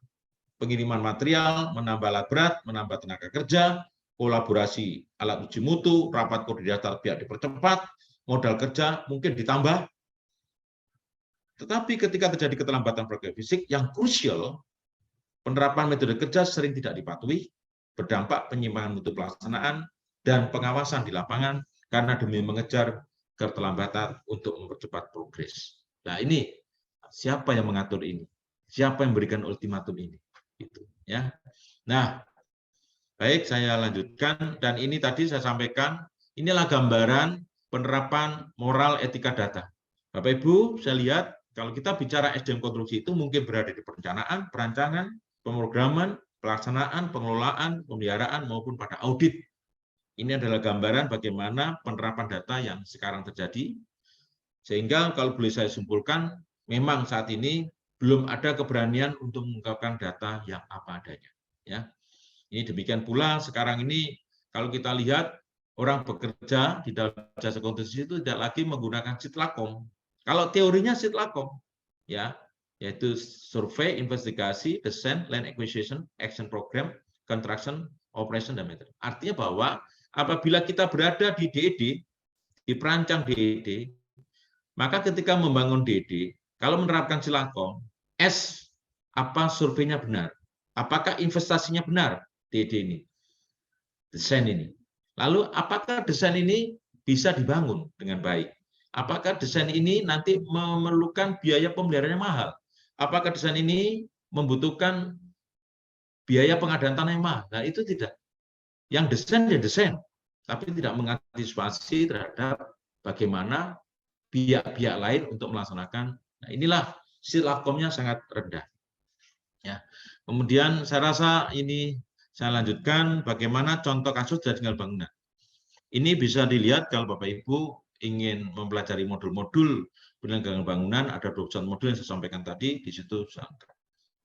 pengiriman material, menambah alat berat, menambah tenaga kerja, kolaborasi alat uji mutu, rapat koordinator pihak dipercepat, modal kerja mungkin ditambah. Tetapi ketika terjadi keterlambatan progres fisik yang krusial, penerapan metode kerja sering tidak dipatuhi, berdampak penyimpangan mutu pelaksanaan dan pengawasan di lapangan karena demi mengejar keterlambatan untuk mempercepat progres. Nah, ini siapa yang mengatur ini? Siapa yang memberikan ultimatum ini? Itu, ya. Nah, baik, saya lanjutkan, dan ini tadi saya sampaikan, inilah gambaran penerapan moral etika data. Bapak Ibu, saya lihat kalau kita bicara SDM konstruksi itu mungkin berada di perencanaan, perancangan, pemrograman, pelaksanaan, pengelolaan, pemeliharaan maupun pada audit. Ini adalah gambaran bagaimana penerapan data yang sekarang terjadi. Sehingga kalau boleh saya simpulkan, memang saat ini belum ada keberanian untuk mengungkapkan data yang apa adanya. Ya, ini demikian pula sekarang ini kalau kita lihat orang bekerja di dalam jasa konstruksi itu tidak lagi menggunakan Sitlakom. Kalau teorinya Sitlakom, ya, yaitu survei, investigasi, desain, land acquisition, action program, construction, operation, dan maintenance. Artinya bahwa apabila kita berada di DED, di perancang DED, maka ketika membangun DED, kalau menerapkan Sitlakom, S, apa surveinya benar? Apakah investasinya benar DED ini? Desain ini. Lalu apakah desain ini bisa dibangun dengan baik? Apakah desain ini nanti memerlukan biaya pemeliharaannya mahal? Apakah desain ini membutuhkan biaya pengadaan tanah yang mahal? Nah, itu tidak. Yang desain ya desain, tapi tidak mengantisipasi terhadap bagaimana pihak-pihak lain untuk melaksanakan. Nah, inilah Sitlakomnya sangat rendah. Ya. Kemudian saya rasa ini saya lanjutkan bagaimana contoh kasus dari tinggal bangunan. Ini bisa dilihat kalau Bapak Ibu ingin mempelajari modul-modul penyelenggaraan bangunan, ada 21 modul yang saya sampaikan tadi, di situ.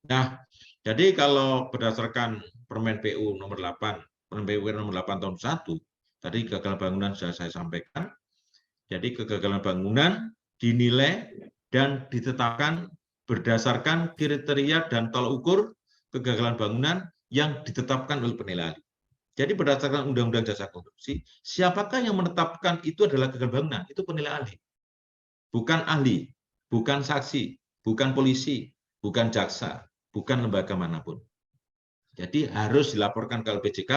Nah, jadi kalau berdasarkan Permen PU nomor 8, Permen PU nomor 8 tahun 1, tadi kegagalan bangunan sudah saya sampaikan. Jadi kegagalan bangunan dinilai dan ditetapkan berdasarkan kriteria dan tolak ukur kegagalan bangunan yang ditetapkan oleh penilai ahli. Jadi berdasarkan Undang-Undang Jasa Konstruksi, siapakah yang menetapkan itu adalah kegagalan bangunan? Itu penilai ahli. Bukan ahli, bukan saksi, bukan polisi, bukan jaksa, bukan lembaga manapun. Jadi harus dilaporkan ke LPJK,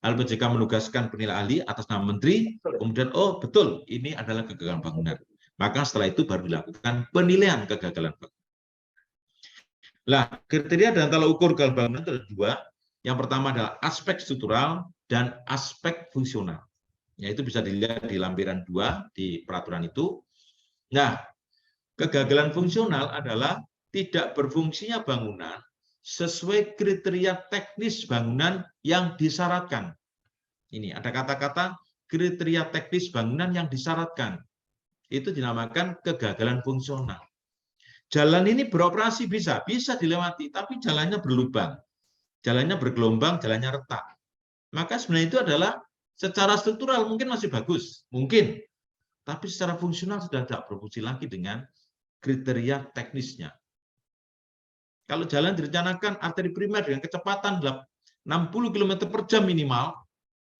LPJK menugaskan penilai ahli atas nama menteri, kemudian oh betul ini adalah kegagalan bangunan. Maka setelah itu baru dilakukan penilaian kegagalan bangunan. Nah, kriteria dan tolak ukur kegagalan bangunan itu ada dua. Yang pertama adalah aspek struktural dan aspek fungsional. Yaitu bisa dilihat di lampiran 2 di peraturan itu. Nah, kegagalan fungsional adalah tidak berfungsinya bangunan sesuai kriteria teknis bangunan yang disyaratkan. Ini ada kata-kata kriteria teknis bangunan yang disyaratkan. Itu dinamakan kegagalan fungsional. Jalan ini beroperasi bisa dilewati, tapi jalannya berlubang, jalannya bergelombang, jalannya retak. Maka sebenarnya itu adalah secara struktural mungkin masih bagus, mungkin, tapi secara fungsional sudah tidak berfungsi lagi dengan kriteria teknisnya. Kalau jalan direncanakan arteri primer dengan kecepatan 60 km per jam minimal,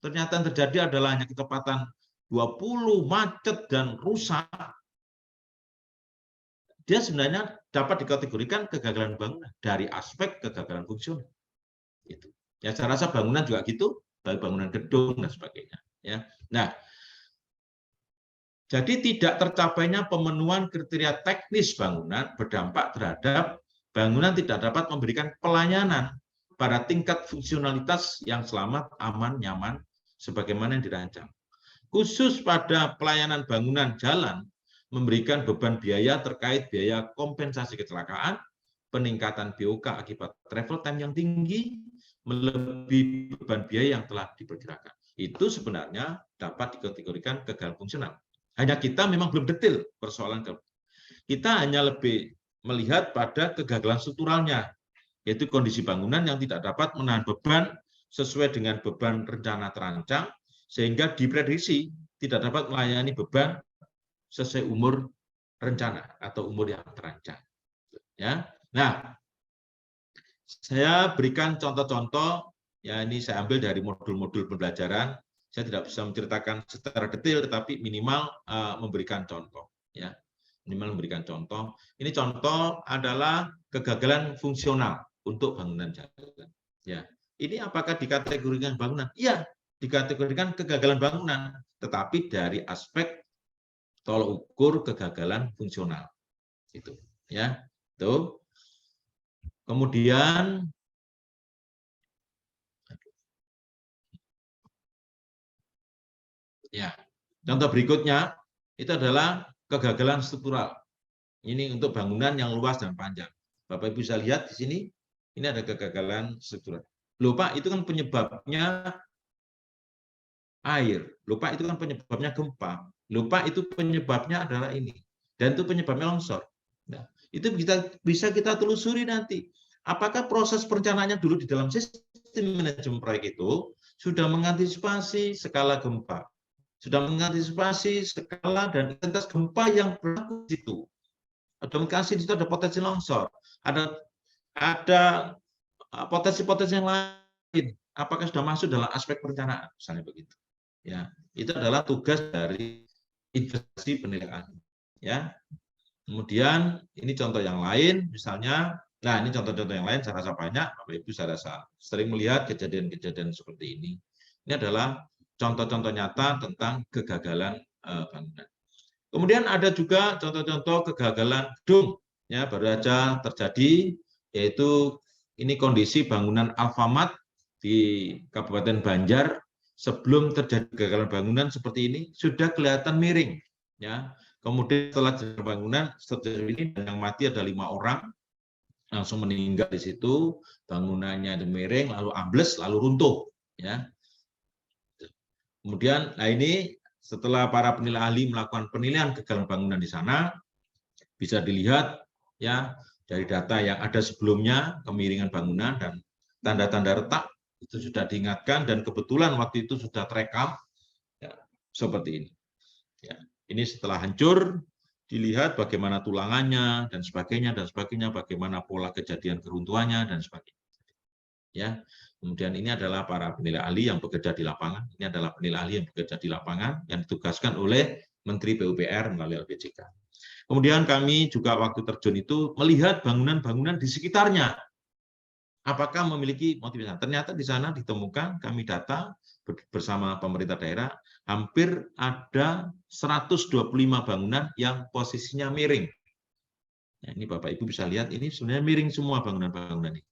ternyata yang terjadi adalah hanya kecepatan 20, macet dan rusak, dia sebenarnya dapat dikategorikan kegagalan bangunan dari aspek kegagalan fungsional. Itu. Ya, saya rasa bangunan juga gitu, baik bangunan gedung dan sebagainya. Ya. Nah, jadi tidak tercapainya pemenuhan kriteria teknis bangunan berdampak terhadap bangunan tidak dapat memberikan pelayanan pada tingkat fungsionalitas yang selamat, aman, nyaman, sebagaimana yang dirancang. Khusus pada pelayanan bangunan jalan, memberikan beban biaya terkait biaya kompensasi kecelakaan, peningkatan BOK akibat travel time yang tinggi, melebihi beban biaya yang telah diperkirakan. Itu sebenarnya dapat dikategorikan kegagalan fungsional. Hanya kita memang belum detail persoalan. Kita hanya lebih melihat pada kegagalan strukturalnya, yaitu kondisi bangunan yang tidak dapat menahan beban sesuai dengan beban rencana terancang, sehingga diprediksi tidak dapat melayani beban sesuai umur rencana atau umur yang terancang. Ya, nah, saya berikan contoh-contoh. Ya, ini saya ambil dari modul-modul pembelajaran. Saya tidak bisa menceritakan secara detail, tetapi minimal memberikan contoh. Ya, minimal memberikan contoh. Ini contoh adalah kegagalan fungsional untuk bangunan jalan. Ya, ini apakah dikategorikan bangunan? Iya, dikategorikan kegagalan bangunan, tetapi dari aspek tolok ukur kegagalan fungsional. Itu, ya, tuh. Kemudian ya, contoh berikutnya itu adalah kegagalan struktural. Ini untuk bangunan yang luas dan panjang. Bapak Ibu bisa lihat di sini, ini ada kegagalan struktural. Loh Pak, itu kan penyebabnya air. Loh Pak, itu kan penyebabnya gempa. Loh Pak, itu penyebabnya adalah ini. Dan itu penyebabnya longsor. Nah, itu bisa kita telusuri nanti. Apakah proses perencanaannya dulu di dalam sistem manajemen proyek itu sudah mengantisipasi skala gempa, sudah mengantisipasi skala dan intensitas gempa yang berlaku di situ. Ada mengkasih di situ ada potensi longsor, ada potensi-potensi yang lain. Apakah sudah masuk dalam aspek perencanaan, misalnya begitu. Ya, itu adalah tugas dari investigasi penilaian. Ya, kemudian ini contoh yang lain, misalnya, nah ini contoh-contoh yang lain saya rasa banyak, Bapak Ibu saya rasa sering melihat kejadian-kejadian seperti ini. Ini adalah contoh-contoh nyata tentang kegagalan bangunan. Kemudian ada juga contoh-contoh kegagalan gedung, ya baru saja terjadi, yaitu ini kondisi bangunan Alfamart di Kabupaten Banjar. Sebelum terjadi kegagalan bangunan seperti ini sudah kelihatan miring, ya. Kemudian setelah bangunan seperti ini yang mati ada 5 orang, langsung meninggal di situ, bangunannya miring, lalu ambles, lalu runtuh, ya. Kemudian, nah ini setelah para penilai ahli melakukan penilaian kegagalan bangunan di sana, bisa dilihat ya dari data yang ada sebelumnya kemiringan bangunan dan tanda-tanda retak itu sudah diingatkan dan kebetulan waktu itu sudah terekam ya, seperti ini. Ya, ini setelah hancur dilihat bagaimana tulangannya dan sebagainya, bagaimana pola kejadian keruntuhannya dan sebagainya. Ya, kemudian ini adalah para penilai ahli yang bekerja di lapangan. Ini adalah penilai ahli yang bekerja di lapangan yang ditugaskan oleh Menteri PUPR melalui LPJK. Kemudian kami juga waktu terjun itu melihat bangunan-bangunan di sekitarnya. Apakah memiliki motivasi? Ternyata di sana ditemukan, kami data bersama pemerintah daerah, hampir ada 125 bangunan yang posisinya miring. Nah, ini Bapak Ibu bisa lihat, ini sebenarnya miring semua bangunan-bangunan ini.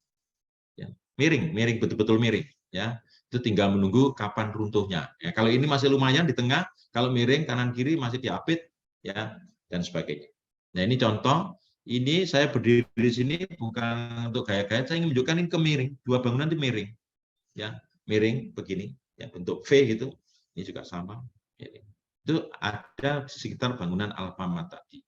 Ya, miring betul-betul miring. Ya, itu tinggal menunggu kapan runtuhnya. Ya, kalau ini masih lumayan di tengah, kalau miring kanan kiri masih diapit, ya dan sebagainya. Nah ini contoh. Ini saya berdiri di sini bukan untuk gaya-gaya, saya ingin menunjukkan ini ke miring. Dua bangunan itu miring, ya miring begini, ya bentuk V gitu. Ini juga sama. Itu ada di sekitar bangunan Alfamart tadi.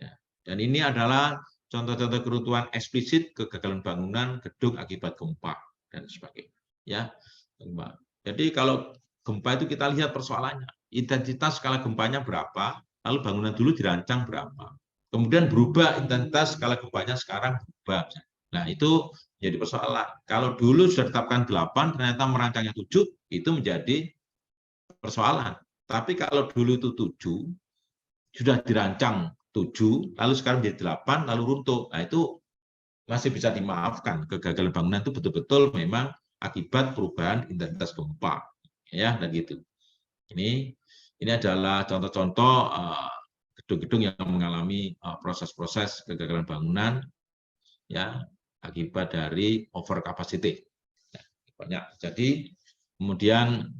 Ya. Dan ini adalah contoh-contoh keruntuhan eksplisit kegagalan bangunan gedung akibat gempa dan sebagainya. Ya, gempa. Jadi kalau gempa itu kita lihat persoalannya, intensitas skala gempanya berapa, lalu bangunan dulu dirancang berapa. Kemudian berubah intensitas skala gempanya sekarang berubah. Nah, itu jadi persoalan. Kalau dulu sudah ditetapkan 8, ternyata merancangnya 7, itu menjadi persoalan. Tapi kalau dulu itu 7, sudah dirancang 7, lalu sekarang menjadi 8, lalu runtuh. Nah, itu masih bisa dimaafkan. Kegagalan bangunan itu betul-betul memang akibat perubahan intensitas gempa. Ya, dan gitu. Ini adalah contoh-contoh gedung-gedung yang mengalami proses-proses kegagalan bangunan ya akibat dari over capacity. Ya, banyak. Jadi kemudian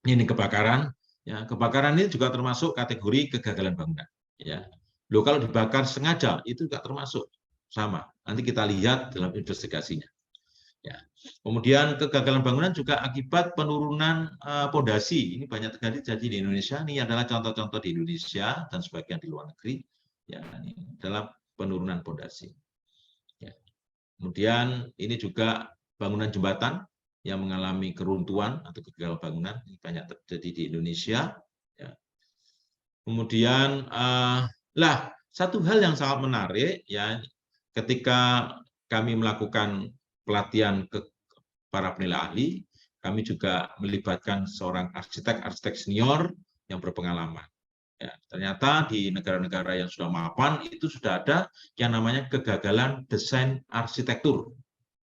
ini kebakaran, ya kebakaran ini juga termasuk kategori kegagalan bangunan. Ya, loh kalau dibakar sengaja itu juga termasuk. sama. Nanti kita lihat dalam investigasinya. Ya. Kemudian kegagalan bangunan juga akibat penurunan pondasi. Ini banyak terjadi di Indonesia. Ini adalah contoh-contoh di Indonesia dan sebagian di luar negeri. Ya, ini adalah penurunan pondasi. Ya. Kemudian ini juga bangunan jembatan yang mengalami keruntuhan atau kegagalan bangunan. Ini banyak terjadi di Indonesia. Ya. Kemudian satu hal yang sangat menarik ya, ketika kami melakukan pelatihan ke para penilai ahli, kami juga melibatkan seorang arsitek senior yang berpengalaman. Ya, ternyata di negara-negara yang sudah mapan itu sudah ada yang namanya kegagalan desain arsitektur.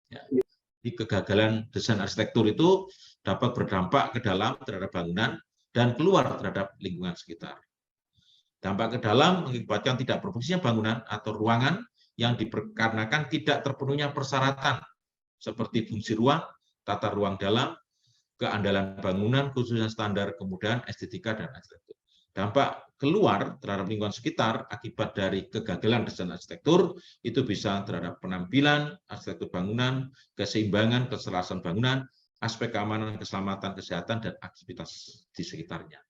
Ya, di kegagalan desain arsitektur itu dapat berdampak ke dalam terhadap bangunan dan keluar terhadap lingkungan sekitar. Dampak ke dalam mengakibatkan tidak berfungsinya bangunan atau ruangan yang dikarenakan tidak terpenuhnya persyaratan seperti fungsi ruang, tata ruang dalam, keandalan bangunan, khususnya standar kemudahan, estetika, dan arsitektur. Dampak keluar terhadap lingkungan sekitar akibat dari kegagalan desain arsitektur itu bisa terhadap penampilan, arsitektur bangunan, keseimbangan, keselarasan bangunan, aspek keamanan, keselamatan, kesehatan, dan aktivitas di sekitarnya.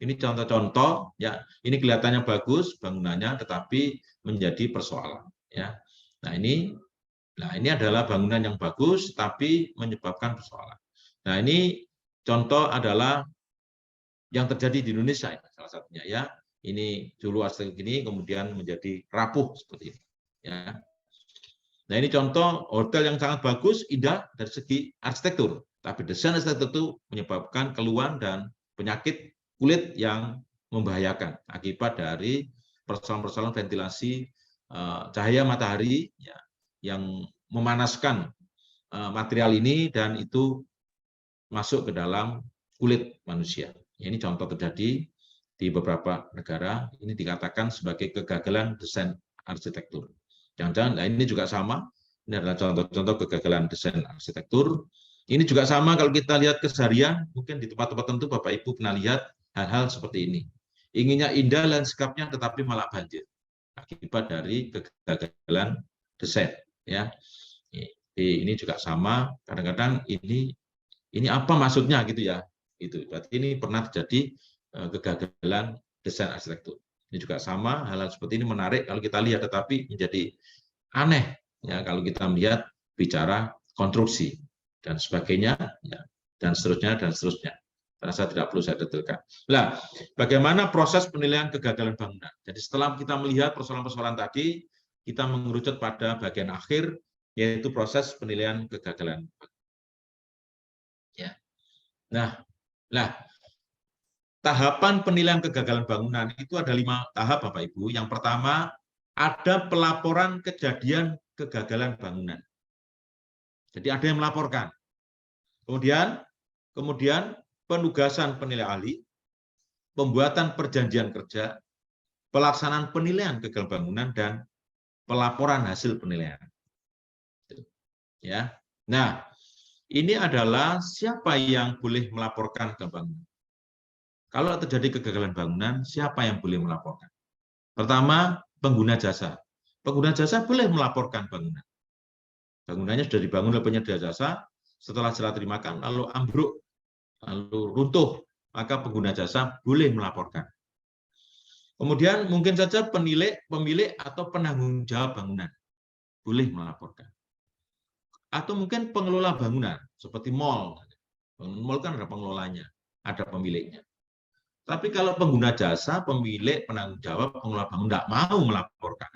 Ini contoh-contoh, ya. Ini kelihatannya bagus bangunannya, tetapi menjadi persoalan, ya. Nah ini adalah bangunan yang bagus, tapi menyebabkan persoalan. Nah ini contoh adalah yang terjadi di Indonesia, salah satunya, ya. Ini dulu arsitektur ini kemudian menjadi rapuh seperti ini, ya. Nah ini contoh hotel yang sangat bagus, indah dari segi arsitektur, tapi desain arsitektur itu menyebabkan keluhan dan penyakit kulit yang membahayakan akibat dari persoalan-persoalan ventilasi cahaya matahari ya, yang memanaskan material ini dan itu masuk ke dalam kulit manusia. Ini contoh terjadi di beberapa negara. Ini dikatakan sebagai kegagalan desain arsitektur. Jangan-jangan, nah ini juga sama. Ini adalah contoh-contoh kegagalan desain arsitektur. Ini juga sama kalau kita lihat keseharian, mungkin di tempat-tempat tertentu Bapak Ibu pernah lihat hal-hal seperti ini. Inginnya indah lanskapnya tetapi malah banjir akibat dari kegagalan desain, ya. Ini juga sama, kadang-kadang ini apa maksudnya gitu ya. Itu berarti ini pernah terjadi kegagalan desain arsitektur. Ini juga sama, hal-hal seperti ini menarik kalau kita lihat, tetapi menjadi aneh ya kalau kita melihat bicara konstruksi dan sebagainya, ya, dan seterusnya dan seterusnya. Saya tidak perlu saya detailkan. Nah, bagaimana proses penilaian kegagalan bangunan? Jadi setelah kita melihat persoalan-persoalan tadi, kita mengerucut pada bagian akhir, yaitu proses penilaian kegagalan. Ya. Nah, tahapan penilaian kegagalan bangunan itu ada 5 tahap, Bapak Ibu. Yang pertama, ada pelaporan kejadian kegagalan bangunan. Jadi ada yang melaporkan. Kemudian penugasan penilai ahli, pembuatan perjanjian kerja, pelaksanaan penilaian kegagalan bangunan, dan pelaporan hasil penilaian. Ya. Nah, ini adalah siapa yang boleh melaporkan ke bangunan. Kalau terjadi kegagalan bangunan, siapa yang boleh melaporkan? Pertama, pengguna jasa. Pengguna jasa boleh melaporkan bangunan. Bangunannya sudah dibangun oleh penyedia jasa, setelah serah terimakan, lalu ambruk, lalu runtuh, maka pengguna jasa boleh melaporkan. Kemudian mungkin saja pemilik atau penanggung jawab bangunan boleh melaporkan. Atau mungkin pengelola bangunan, seperti mal. Mal kan ada pengelolanya, ada pemiliknya. Tapi kalau pengguna jasa, pemilik, penanggung jawab, pengelola bangunan tidak mau melaporkan,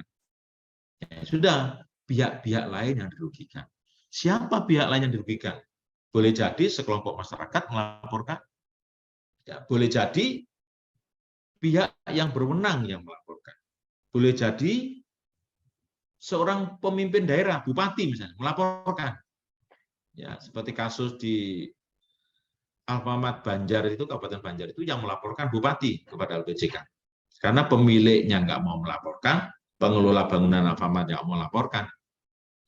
ya sudah, pihak-pihak lain yang dirugikan. Siapa pihak lain yang dirugikan? Boleh jadi sekelompok masyarakat melaporkan, ya, boleh jadi pihak yang berwenang yang melaporkan, boleh jadi seorang pemimpin daerah, bupati misalnya, melaporkan. Ya, seperti kasus di Alfamart Banjar itu, Kabupaten Banjar itu yang melaporkan bupati kepada LPJK. Karena pemiliknya nggak mau melaporkan, pengelola bangunan Alfamart nggak mau melaporkan.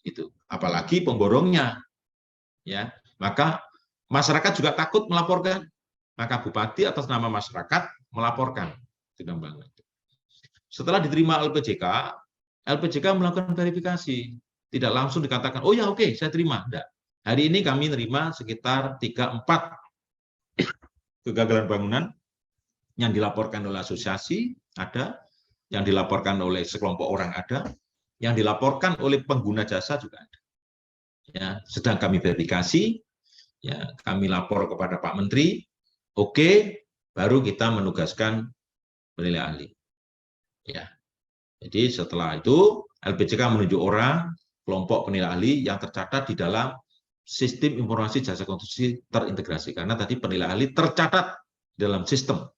Itu. Apalagi pemborongnya. Ya, maka masyarakat juga takut melaporkan. Maka bupati atas nama masyarakat melaporkan. Setelah diterima LPJK, LPJK melakukan verifikasi, tidak langsung dikatakan, oh ya oke, saya terima. Enggak. Hari ini kami menerima sekitar 3-4 kegagalan bangunan yang dilaporkan oleh asosiasi, ada, yang dilaporkan oleh sekelompok orang ada, yang dilaporkan oleh pengguna jasa juga ada. Ya, sedang kami verifikasi, ya, kami lapor kepada Pak Menteri, oke, baru kita menugaskan penilai ahli. Ya, jadi setelah itu LPJK menunjuk orang, kelompok penilai ahli yang tercatat di dalam sistem informasi jasa konstruksi terintegrasi. Karena tadi penilai ahli tercatat dalam sistem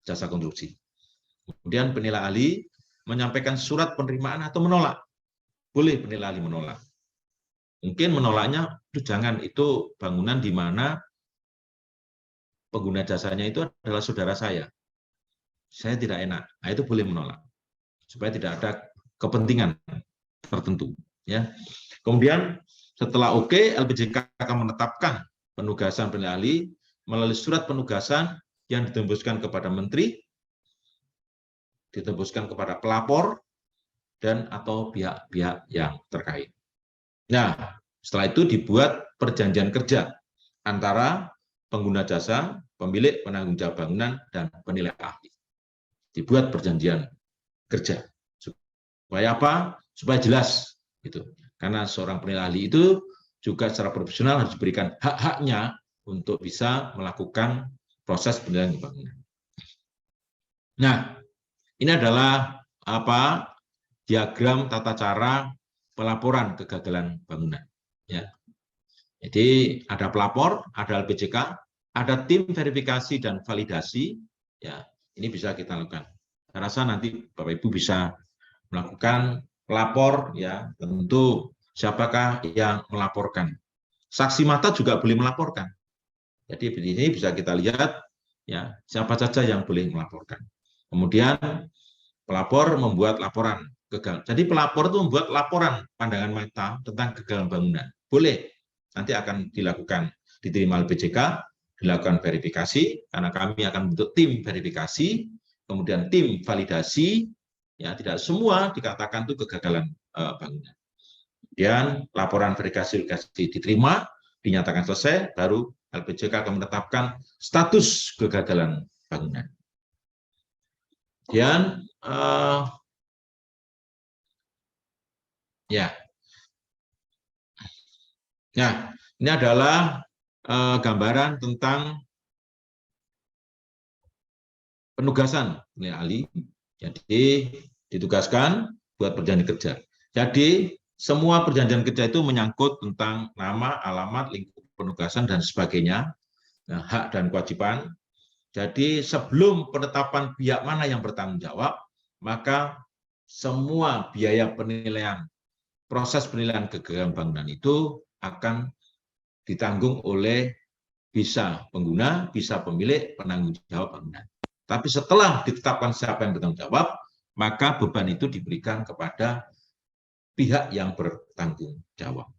jasa konstruksi. Kemudian penilai ahli menyampaikan surat penerimaan atau menolak. Boleh penilai ahli menolak. Mungkin menolaknya, jangan, itu bangunan di mana pengguna jasanya itu adalah saudara saya tidak enak. Nah, itu boleh menolak. Supaya tidak ada kepentingan tertentu. Ya. Kemudian setelah oke, LPJK akan menetapkan penugasan penilai ahli melalui surat penugasan yang ditembuskan kepada Menteri, ditembuskan kepada pelapor, dan atau pihak-pihak yang terkait. Nah, setelah itu dibuat perjanjian kerja antara pengguna jasa, pemilik penanggung jawab bangunan, dan penilai ahli. Dibuat perjanjian kerja. Supaya apa? Supaya jelas. Gitu. Karena seorang penilai ahli itu juga secara profesional harus diberikan hak-haknya untuk bisa melakukan proses penilaian bangunan. Nah, ini adalah diagram tata cara pelaporan kegagalan bangunan. Ya. Jadi ada pelapor, ada LPJK, ada tim verifikasi dan validasi. Ya, ini bisa kita lakukan. Saya rasa nanti Bapak Ibu bisa melakukan pelapor, ya tentu siapakah yang melaporkan. Saksi mata juga boleh melaporkan. Jadi ini bisa kita lihat, ya siapa saja yang boleh melaporkan. Kemudian pelapor membuat laporan gagal. Jadi pelapor itu membuat laporan pandangan mata tentang kegagalan bangunan. Boleh, nanti akan dilakukan, diterima LPJK, dilakukan verifikasi, karena kami akan membentuk tim verifikasi, kemudian tim validasi, ya tidak semua dikatakan itu kegagalan bangunan. Kemudian laporan verifikasi diterima, dinyatakan selesai, baru LPJK akan menetapkan status kegagalan bangunan. Kemudian ya, nah ini adalah gambaran tentang penugasan penilai ahli. Jadi ditugaskan buat perjanjian kerja. Jadi semua perjanjian kerja itu menyangkut tentang nama, alamat, lingkup penugasan dan sebagainya, hak dan kewajiban. Jadi sebelum penetapan pihak mana yang bertanggung jawab, maka semua biaya penilaian, proses penilaian kegagalan bangunan itu akan ditanggung oleh bisa pengguna, bisa pemilik, penanggung jawab bangunan. Tapi setelah ditetapkan siapa yang bertanggung jawab, maka beban itu diberikan kepada pihak yang bertanggung jawab.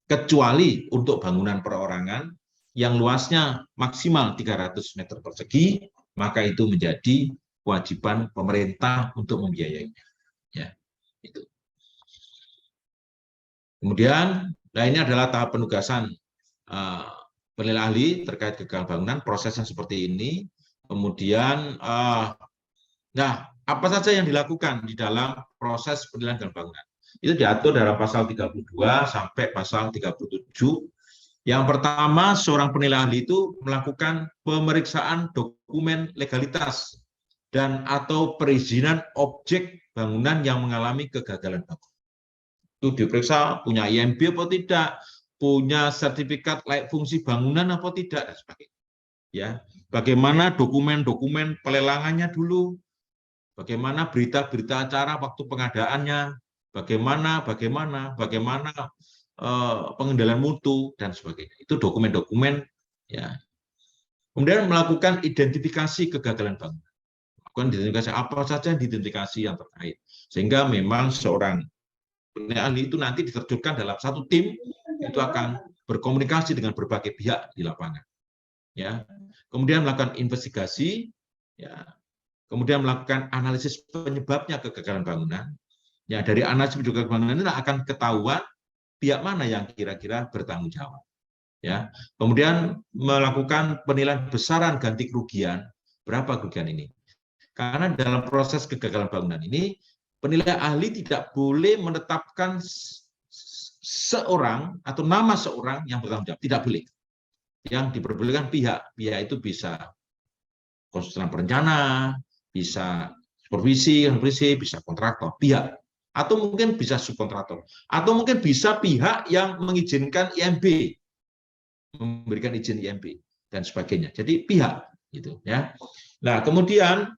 Kecuali untuk bangunan perorangan yang luasnya maksimal 300 meter persegi, maka itu menjadi kewajiban pemerintah untuk membiayainya. Ya, itu. Kemudian, nah ini adalah tahap penugasan penilai ahli terkait kegagalan bangunan, prosesnya seperti ini. Kemudian, nah apa saja yang dilakukan di dalam proses penilaian kegagalan bangunan? Itu diatur dalam pasal 32 sampai pasal 37. Yang pertama, seorang penilai ahli itu melakukan pemeriksaan dokumen legalitas dan atau perizinan objek bangunan yang mengalami kegagalan bangunan. Itu diperiksa punya IMB atau tidak, punya sertifikat layak fungsi bangunan atau tidak, dan sebagainya. Ya, bagaimana dokumen-dokumen pelelangannya dulu, bagaimana berita-berita acara waktu pengadaannya, bagaimana pengendalian mutu dan sebagainya. Itu dokumen-dokumen, ya. Kemudian melakukan identifikasi kegagalan bangunan. Melakukan identifikasi apa saja yang diidentifikasi yang terkait. Sehingga memang seorang penilai ahli itu nanti diterjunkan dalam satu tim, itu akan berkomunikasi dengan berbagai pihak di lapangan. Ya. Kemudian melakukan investigasi, ya. Kemudian melakukan analisis penyebabnya kegagalan bangunan, Ya, dari analisis juga bangunan ini akan ketahuan pihak mana yang kira-kira bertanggung jawab. Ya, kemudian melakukan penilaian besaran ganti kerugian, berapa kerugian ini? Karena dalam proses kegagalan bangunan ini, penilai ahli tidak boleh menetapkan seorang atau nama seorang yang bertanggung jawab, tidak boleh. Yang diperbolehkan pihak itu bisa konsultan perencana, bisa supervisi, bisa kontraktor, pihak, atau mungkin bisa subkontraktor, atau mungkin bisa pihak yang mengizinkan IMB, memberikan izin IMB dan sebagainya. Jadi pihak gitu ya. Nah, kemudian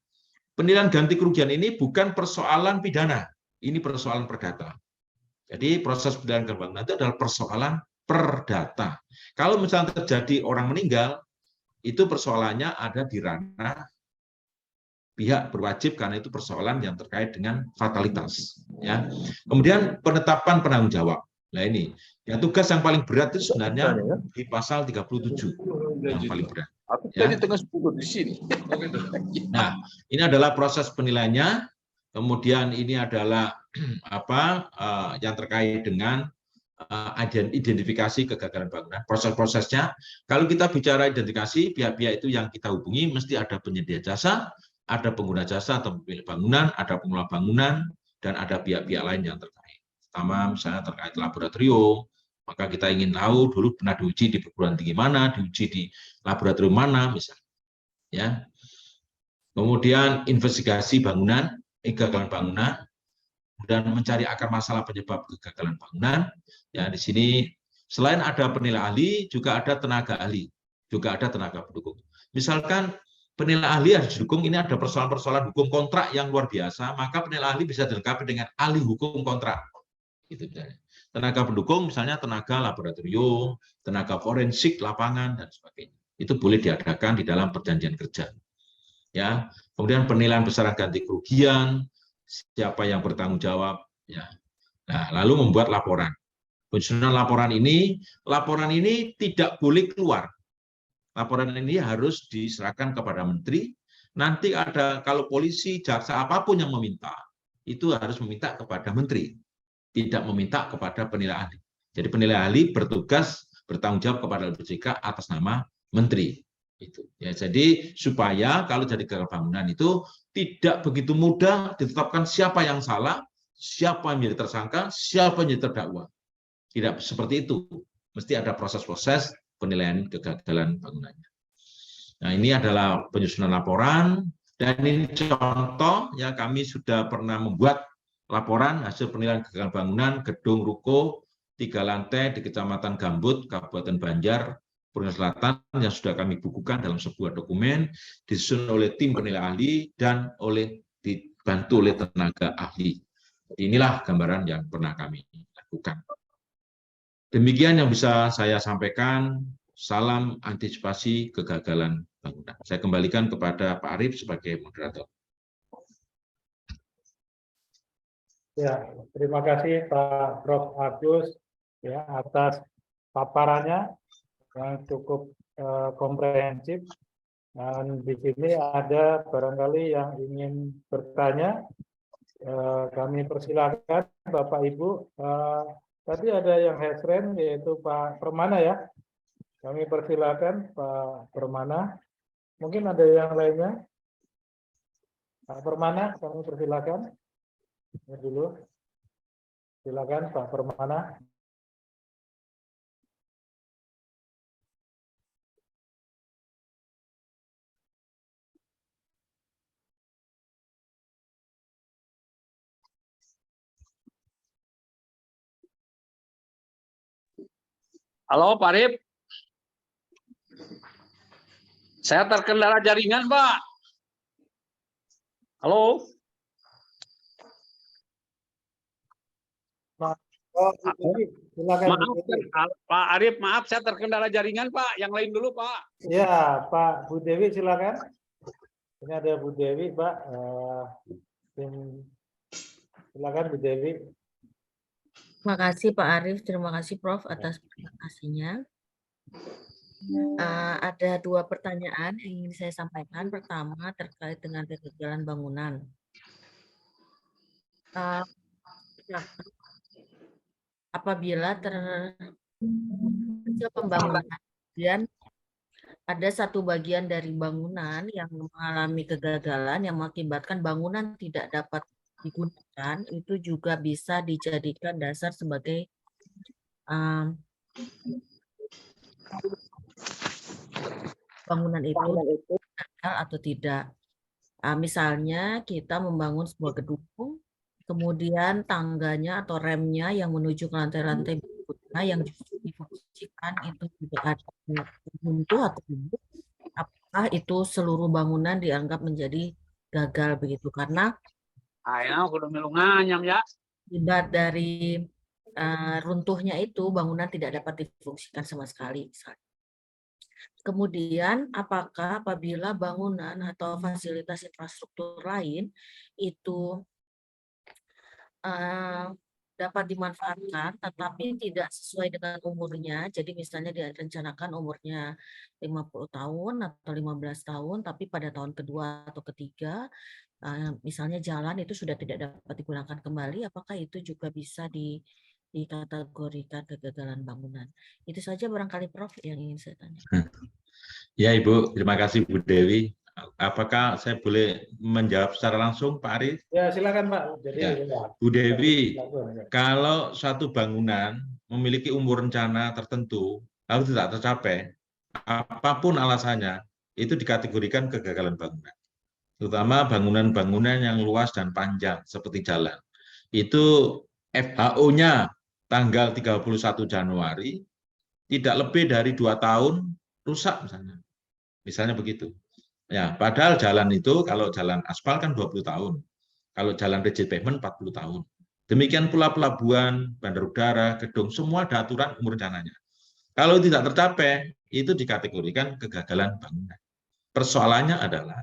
penilaian ganti kerugian ini bukan persoalan pidana, ini persoalan perdata. Jadi proses penilaian bangunan itu adalah persoalan perdata. Kalau misalnya terjadi orang meninggal, itu persoalannya ada di ranah pihak berwajib karena itu persoalan yang terkait dengan fatalitas. Ya. Kemudian penetapan penanggung jawab. Nah ini, ya tugas yang paling berat itu sebenarnya di pasal 37 yang paling berat. Ya. Di tengah 10 di sini. Nah, ini adalah proses penilaiannya. Kemudian ini adalah apa yang terkait dengan identifikasi kegagalan bangunan, proses-prosesnya. Kalau kita bicara identifikasi, pihak-pihak itu yang kita hubungi mesti ada penyedia jasa, ada pengguna jasa atau pemilik bangunan, ada pengelola bangunan, dan ada pihak-pihak lain yang terkait. Pertama, misalnya terkait laboratorium, maka kita ingin tahu dulu pernah diuji di perguruan tinggi mana, diuji di laboratorium mana, misalnya. Ya. Kemudian investigasi bangunan, kegagalan bangunan, dan mencari akar masalah penyebab kegagalan bangunan. Ya, di sini selain ada penilai ahli, juga ada tenaga ahli, juga ada tenaga pendukung. Misalkan penilai ahli harus didukung, ini ada persoalan-persoalan hukum kontrak yang luar biasa, maka penilai ahli bisa dilengkapi dengan ahli hukum kontrak. Gitu, misalnya. Tenaga pendukung, misalnya tenaga laboratorium, tenaga forensik lapangan, dan sebagainya. Itu boleh diadakan di dalam perjanjian kerja. Ya, kemudian penilaian besaran ganti kerugian, siapa yang bertanggung jawab, ya. Nah, lalu membuat laporan. Penyusunan laporan ini tidak boleh keluar. Laporan ini harus diserahkan kepada menteri. Nanti ada kalau polisi, jaksa apapun yang meminta, itu harus meminta kepada menteri, tidak meminta kepada penilai ahli. Jadi penilai ahli bertugas bertanggung jawab kepada LPJK atas nama menteri. Itu ya, jadi supaya kalau jadi gagal bangunan itu tidak begitu mudah ditetapkan siapa yang salah, siapa yang menjadi tersangka, siapa yang menjadi terdakwa. Tidak seperti itu. Mesti ada proses-proses penilaian kegagalan bangunannya. Nah, ini adalah penyusunan laporan dan ini contoh ya, kami sudah pernah membuat laporan hasil penilaian kegagalan bangunan gedung ruko 3 lantai di Kecamatan Gambut, Kabupaten Banjar, Borneo Selatan yang sudah kami bukukan dalam sebuah dokumen, disusun oleh tim penilai ahli dan dibantu oleh tenaga ahli. Inilah gambaran yang pernah kami lakukan. Demikian yang bisa saya sampaikan. Salam antisipasi kegagalan bangunan. Saya kembalikan kepada Pak Arief sebagai moderator. Ya, terima kasih Pak Prof. Agus ya atas paparannya yang cukup komprehensif. Dan di sini ada barangkali yang ingin bertanya, kami persilakan Bapak Ibu. Tadi ada yang hasren yaitu Pak Permana ya. Kami persilakan Pak Permana. Mungkin ada yang lainnya. Pak Permana, kami persilakan. Ya, dulu. Silakan Pak Permana. Halo Pak Arif. Saya terkendala jaringan, Pak. Halo. Oh, silakan. Maaf, Pak Arif, maaf saya terkendala jaringan, Pak. Yang lain dulu, Pak. Ya, Pak Bu Dewi silakan. Ini ada Bu Dewi, Pak. Silakan Bu Dewi. Terima kasih Pak Arief, terima kasih Prof atas presentasinya. Ada 2 pertanyaan yang ingin saya sampaikan. Pertama terkait dengan kegagalan bangunan. apabila terjadi pembangunan, kemudian ada satu bagian dari bangunan yang mengalami kegagalan yang mengakibatkan bangunan tidak dapat digunakan, itu juga bisa dijadikan dasar sebagai bangunan itu gagal atau tidak. Misalnya kita membangun sebuah gedung, kemudian tangganya atau remnya yang menuju ke lantai-lantai berikutnya yang justru difungsikan itu tidak ada runtuh atau tidak, apakah itu seluruh bangunan dianggap menjadi gagal begitu? Karena Kudu melunganyam ya. akibat dari runtuhnya itu bangunan tidak dapat difungsikan sama sekali. Misalnya. Kemudian, apakah apabila bangunan atau fasilitas infrastruktur lain itu dapat dimanfaatkan, tetapi tidak sesuai dengan umurnya, jadi misalnya direncanakan umurnya 50 tahun atau 15 tahun, tapi pada tahun kedua atau ketiga, misalnya jalan itu sudah tidak dapat digunakan kembali, apakah itu juga bisa dikategorikan kegagalan bangunan? Itu saja barangkali Prof yang ingin saya tanya. Ya Ibu, terima kasih Bu Dewi. Apakah saya boleh menjawab secara langsung Pak Arief? Ya silakan Pak. Jadi ya. Bu Dewi, kalau suatu bangunan memiliki umur rencana tertentu lalu tidak tercapai, apapun alasannya, itu dikategorikan kegagalan bangunan. Terutama bangunan-bangunan yang luas dan panjang seperti jalan. Itu FHO-nya tanggal 31 Januari, tidak lebih dari 2 tahun rusak misalnya. Misalnya begitu. Ya, padahal jalan itu kalau jalan aspal kan 20 tahun. Kalau jalan rigid pavement 40 tahun. Demikian pula pelabuhan, bandar udara, gedung, semua ada aturan umur rencananya. Kalau tidak tercapai, itu dikategorikan kegagalan bangunan. Persoalannya adalah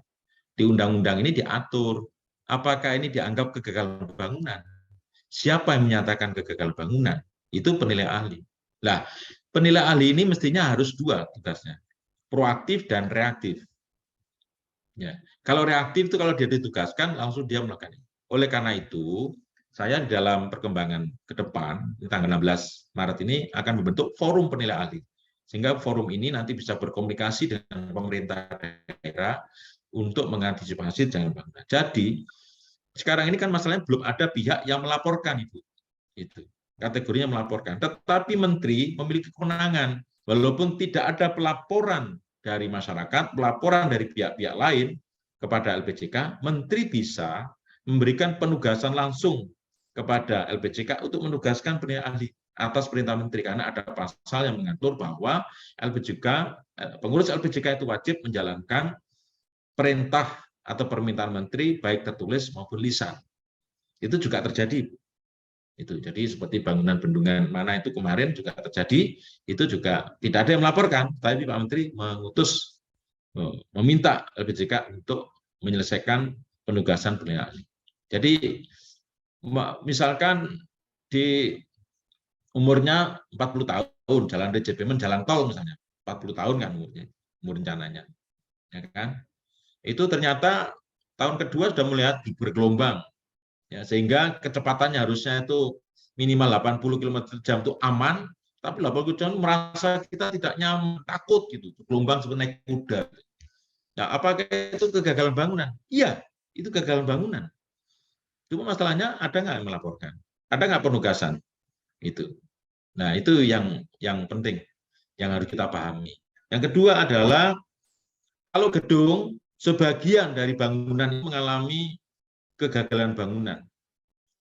di undang-undang ini diatur apakah ini dianggap kegagalan bangunan. Siapa yang menyatakan kegagalan bangunan? Itu penilai ahli. Nah, penilai ahli ini mestinya harus dua tugasnya, proaktif dan reaktif. Ya, kalau reaktif itu kalau dia ditugaskan langsung dia melakukan. Oleh karena itu, saya di dalam perkembangan ke depan, di tanggal 16 Maret ini akan membentuk forum penilai ahli. Sehingga forum ini nanti bisa berkomunikasi dengan pemerintah daerah untuk mengantisipasi jangan bangunan. Jadi, sekarang ini kan masalahnya belum ada pihak yang melaporkan Ibu. Itu. Kategorinya melaporkan. Tetapi menteri memiliki kewenangan. Walaupun tidak ada pelaporan dari masyarakat, pelaporan dari pihak-pihak lain kepada LPJK, menteri bisa memberikan penugasan langsung kepada LPJK untuk menugaskan penilai ahli atas perintah menteri, karena ada pasal yang mengatur bahwa LPJK, pengurus LPJK itu wajib menjalankan perintah atau permintaan menteri baik tertulis maupun lisan. Itu juga terjadi. Itu jadi seperti bangunan bendungan mana itu kemarin juga terjadi, itu juga tidak ada yang melaporkan, tapi Pak Menteri mengutus, meminta LPJK untuk menyelesaikan penugasan penilai ahli. Jadi misalkan di umurnya 40 tahun jalan rigid pavement, jalan tol misalnya 40 tahun kan umurnya, umur rencananya, ya kan? Itu ternyata tahun kedua sudah melihat bergelombang. Ya, sehingga kecepatannya harusnya itu minimal 80 km/jam itu aman, tapi 80 km merasa kita tidak nyaman, takut gitu, gelombang seperti naik kuda. Nah, apakah itu kegagalan bangunan? Iya, itu kegagalan bangunan. Cuma masalahnya ada nggak yang melaporkan? Ada nggak penugasan? Itu. Nah, itu yang penting, yang harus kita pahami. Yang kedua adalah kalau gedung sebagian dari bangunan mengalami kegagalan bangunan.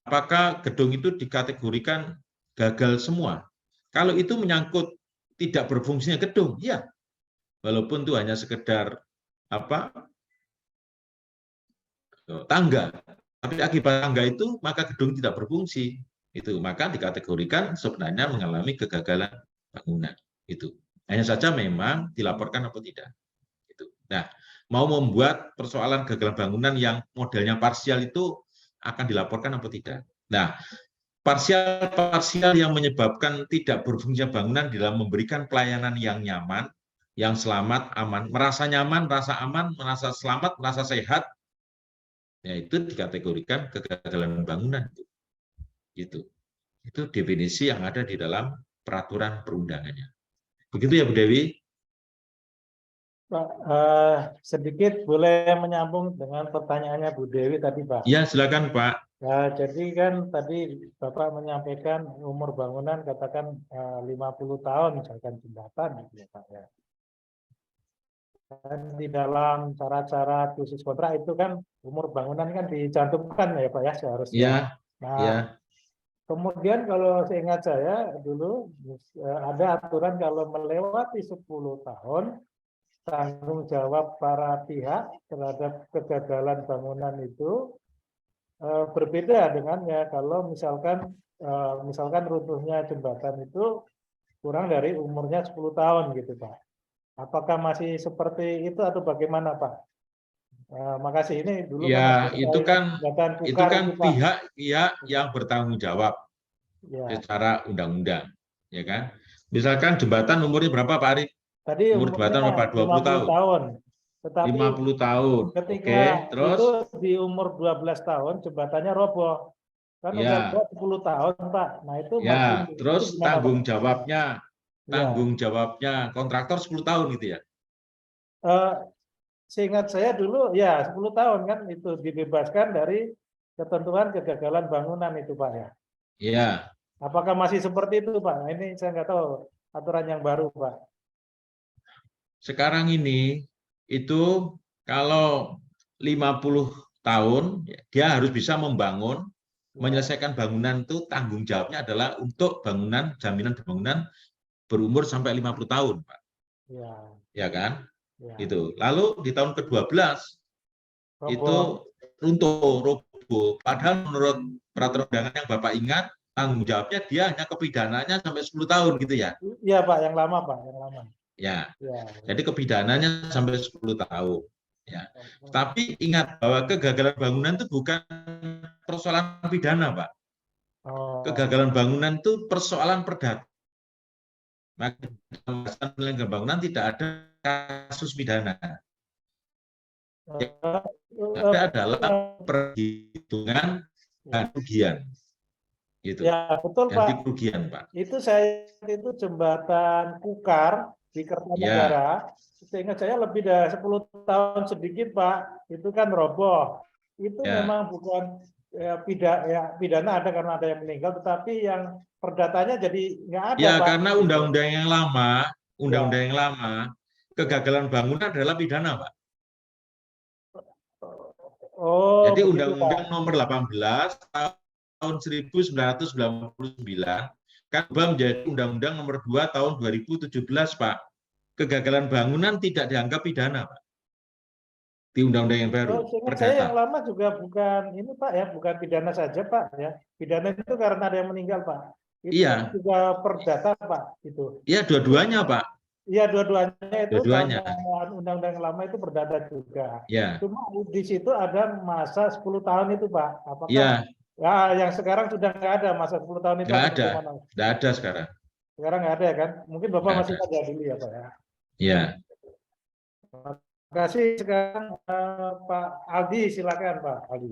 Apakah gedung itu dikategorikan gagal semua? Kalau itu menyangkut tidak berfungsinya gedung, ya. Walaupun itu hanya sekedar tangga, tapi akibat tangga itu maka gedung tidak berfungsi. Itu maka dikategorikan sebenarnya mengalami kegagalan bangunan. Itu. Hanya saja memang dilaporkan atau tidak. Itu. Nah, mau membuat persoalan kegagalan bangunan yang modelnya parsial itu akan dilaporkan atau tidak. Nah, parsial yang menyebabkan tidak berfungsinya bangunan dalam memberikan pelayanan yang nyaman, yang selamat, aman, merasa nyaman, merasa aman, merasa selamat, merasa sehat, ya itu dikategorikan kegagalan bangunan. Gitu. Itu definisi yang ada di dalam peraturan perundangannya. Begitu ya Bu Dewi? Pak, sedikit boleh menyambung dengan pertanyaannya Bu Dewi tadi, Pak. Ya, silakan Pak. Nah, jadi kan tadi Bapak menyampaikan umur bangunan katakan 50 tahun misalkan jembatan gitu ya, Pak ya. Dan di dalam cara-cara khusus kontrak itu kan umur bangunan kan dicantumkan ya Pak ya seharusnya. Ya, Nah, ya. kemudian kalau seingat saya dulu ada aturan kalau melewati 10 tahun tanggung jawab para pihak terhadap kegagalan bangunan itu berbeda dengannya kalau misalkan runtuhnya jembatan itu kurang dari umurnya 10 tahun gitu Pak. Apakah masih seperti itu atau bagaimana Pak? Makasih, ini dulu Ya, itu kan Pak. pihak yang bertanggung jawab Ya. secara undang-undang, ya kan? Misalkan jembatan umurnya berapa Pak Arif? Tadi Umur jembatan berapa? 20 tahun. Tetapi 50 tahun. ketika Oke, terus itu di umur 12 tahun jembatannya roboh. Kan udah ya, 10 tahun, Pak. Nah, itu ya, masih terus itu gimana, Pak? tanggung jawabnya kontraktor 10 tahun gitu ya. Seingat saya dulu ya 10 tahun kan itu dibebaskan dari ketentuan kegagalan bangunan itu, Pak ya. Iya. Apakah masih seperti itu, Pak? Nah, ini saya nggak tahu aturan yang baru, Pak. Sekarang ini itu kalau 50 tahun dia harus bisa membangun, menyelesaikan bangunan itu tanggung jawabnya adalah untuk bangunan, jaminan bangunan berumur sampai 50 tahun, Pak. Ya. Ya kan? Ya. Itu. Lalu di tahun ke-12 itu roboh. Padahal menurut peraturan undangan yang Bapak ingat, tanggung jawabnya dia hanya kepidananya sampai 10 tahun gitu ya. Iya, Pak, yang lama, Pak, yang lama. Ya. Ya. Jadi kepidananya sampai 10 tahun. Ya. Tapi ingat bahwa kegagalan bangunan itu bukan persoalan pidana, Pak. Kegagalan bangunan itu persoalan perdata. Maka dalam pelanggaran bangunan tidak ada kasus pidana. Yang ada adalah perhitungan kerugian. Gitu. Ya, betul, ganti Pak. kerugian, Pak. Itu jembatan Kukar di Kertanegara. Seingat saya lebih dari 10 tahun sedikit, Pak. Itu kan roboh. Itu memang bukan pidana ada karena ada yang meninggal, tetapi yang perdatanya jadi nggak ada, ya, Pak. Karena undang-undang yang lama, kegagalan bangunan adalah pidana, Pak. Jadi Undang-Undang Nomor 18 tahun 1999 kan berubah menjadi Undang-Undang Nomor 2 tahun 2017, Pak. Kegagalan bangunan tidak dianggap pidana, Pak. Di undang-undang yang baru. Saya yang lama juga bukan ini, Pak ya, bukan pidana saja, Pak ya. Pidana itu karena ada yang meninggal, Pak. Itu juga perdata, Pak, itu. Iya, dua-duanya, Pak. Iya, dua-duanya itu dua-duanya. Undang-undang lama itu perdata juga. Ya. Cuma di situ ada masa 10 tahun itu, Pak. Apakah ya, yang sekarang sudah nggak ada masa 10 tahun itu? Nggak ada sekarang. Sekarang nggak ada ya kan? Mungkin Bapak masih ada dulu ya, Pak ya. Iya. Terima kasih. Sekarang Pak Aldi, silakan Pak Aldi.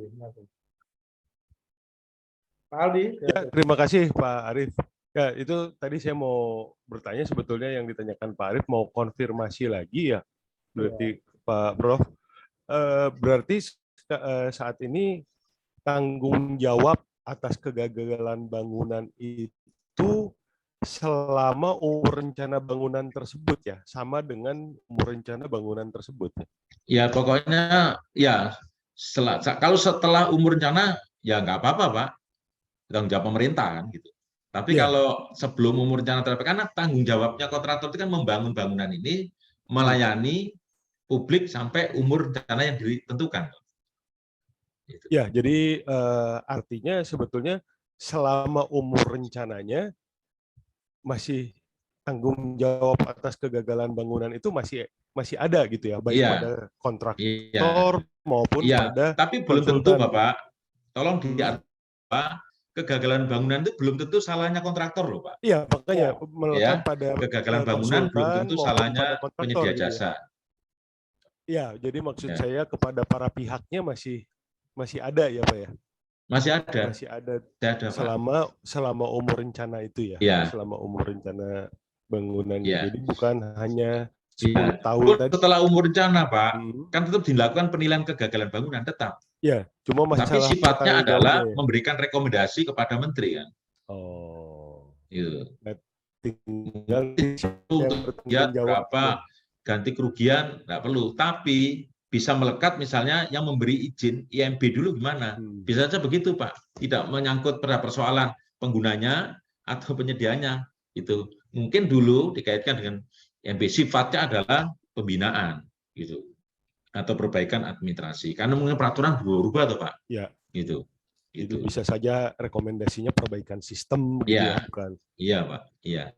Pak Aldi. Ya, terima kasih Pak Arif. Ya, itu tadi saya mau bertanya sebetulnya yang ditanyakan Pak Arif, mau konfirmasi lagi ya. Berarti Pak Prof. Berarti saat ini tanggung jawab atas kegagalan bangunan itu selama umur rencana bangunan tersebut ya, sama dengan umur rencana bangunan tersebut. Ya, pokoknya ya kalau setelah umur rencana ya nggak apa-apa, Pak. Tanggung jawab pemerintah kan gitu. Tapi kalau sebelum umur rencana tercapai, karena tanggung jawabnya kontraktor itu kan membangun bangunan ini melayani publik sampai umur rencana yang ditentukan. Gitu. Ya, jadi artinya sebetulnya selama umur rencananya masih tanggung jawab atas kegagalan bangunan itu masih ada gitu ya, baik pada kontraktor maupun pada tapi belum tentu, Bapak. Tolong diartikan, kegagalan bangunan itu belum tentu salahnya kontraktor loh, Pak. Iya, makanya melekat pada kegagalan bangunan belum tentu salahnya penyedia jasa. Iya, jadi maksud saya kepada para pihaknya masih ada ya, Pak ya. Masih ada, Masih ada Pak. selama umur rencana itu ya. Ya, Selama umur rencana bangunannya. ya, Jadi bukan hanya 10 ya. tahun tadi. Setelah umur rencana, Pak, Hmm. kan tetap dilakukan penilaian kegagalan bangunan tetap. Ya, cuma Tapi masalah sifatnya tanggung jawabnya adalah ya. memberikan rekomendasi kepada menteri kan. Oh. Gitu. Nah, tinggal yang Untuk bertanggung ya jawab. berapa ganti kerugian nggak perlu, tapi bisa melekat misalnya yang memberi izin IMB dulu gimana, bisa saja begitu Pak, tidak menyangkut pada persoalan penggunanya atau penyediaannya, itu mungkin dulu dikaitkan dengan IMB, sifatnya adalah pembinaan gitu atau perbaikan administrasi, karena mungkin peraturan berubah tuh Pak, Ya. gitu. Itu bisa saja rekomendasinya perbaikan sistem gitu ya, bukan? Iya Pak, iya.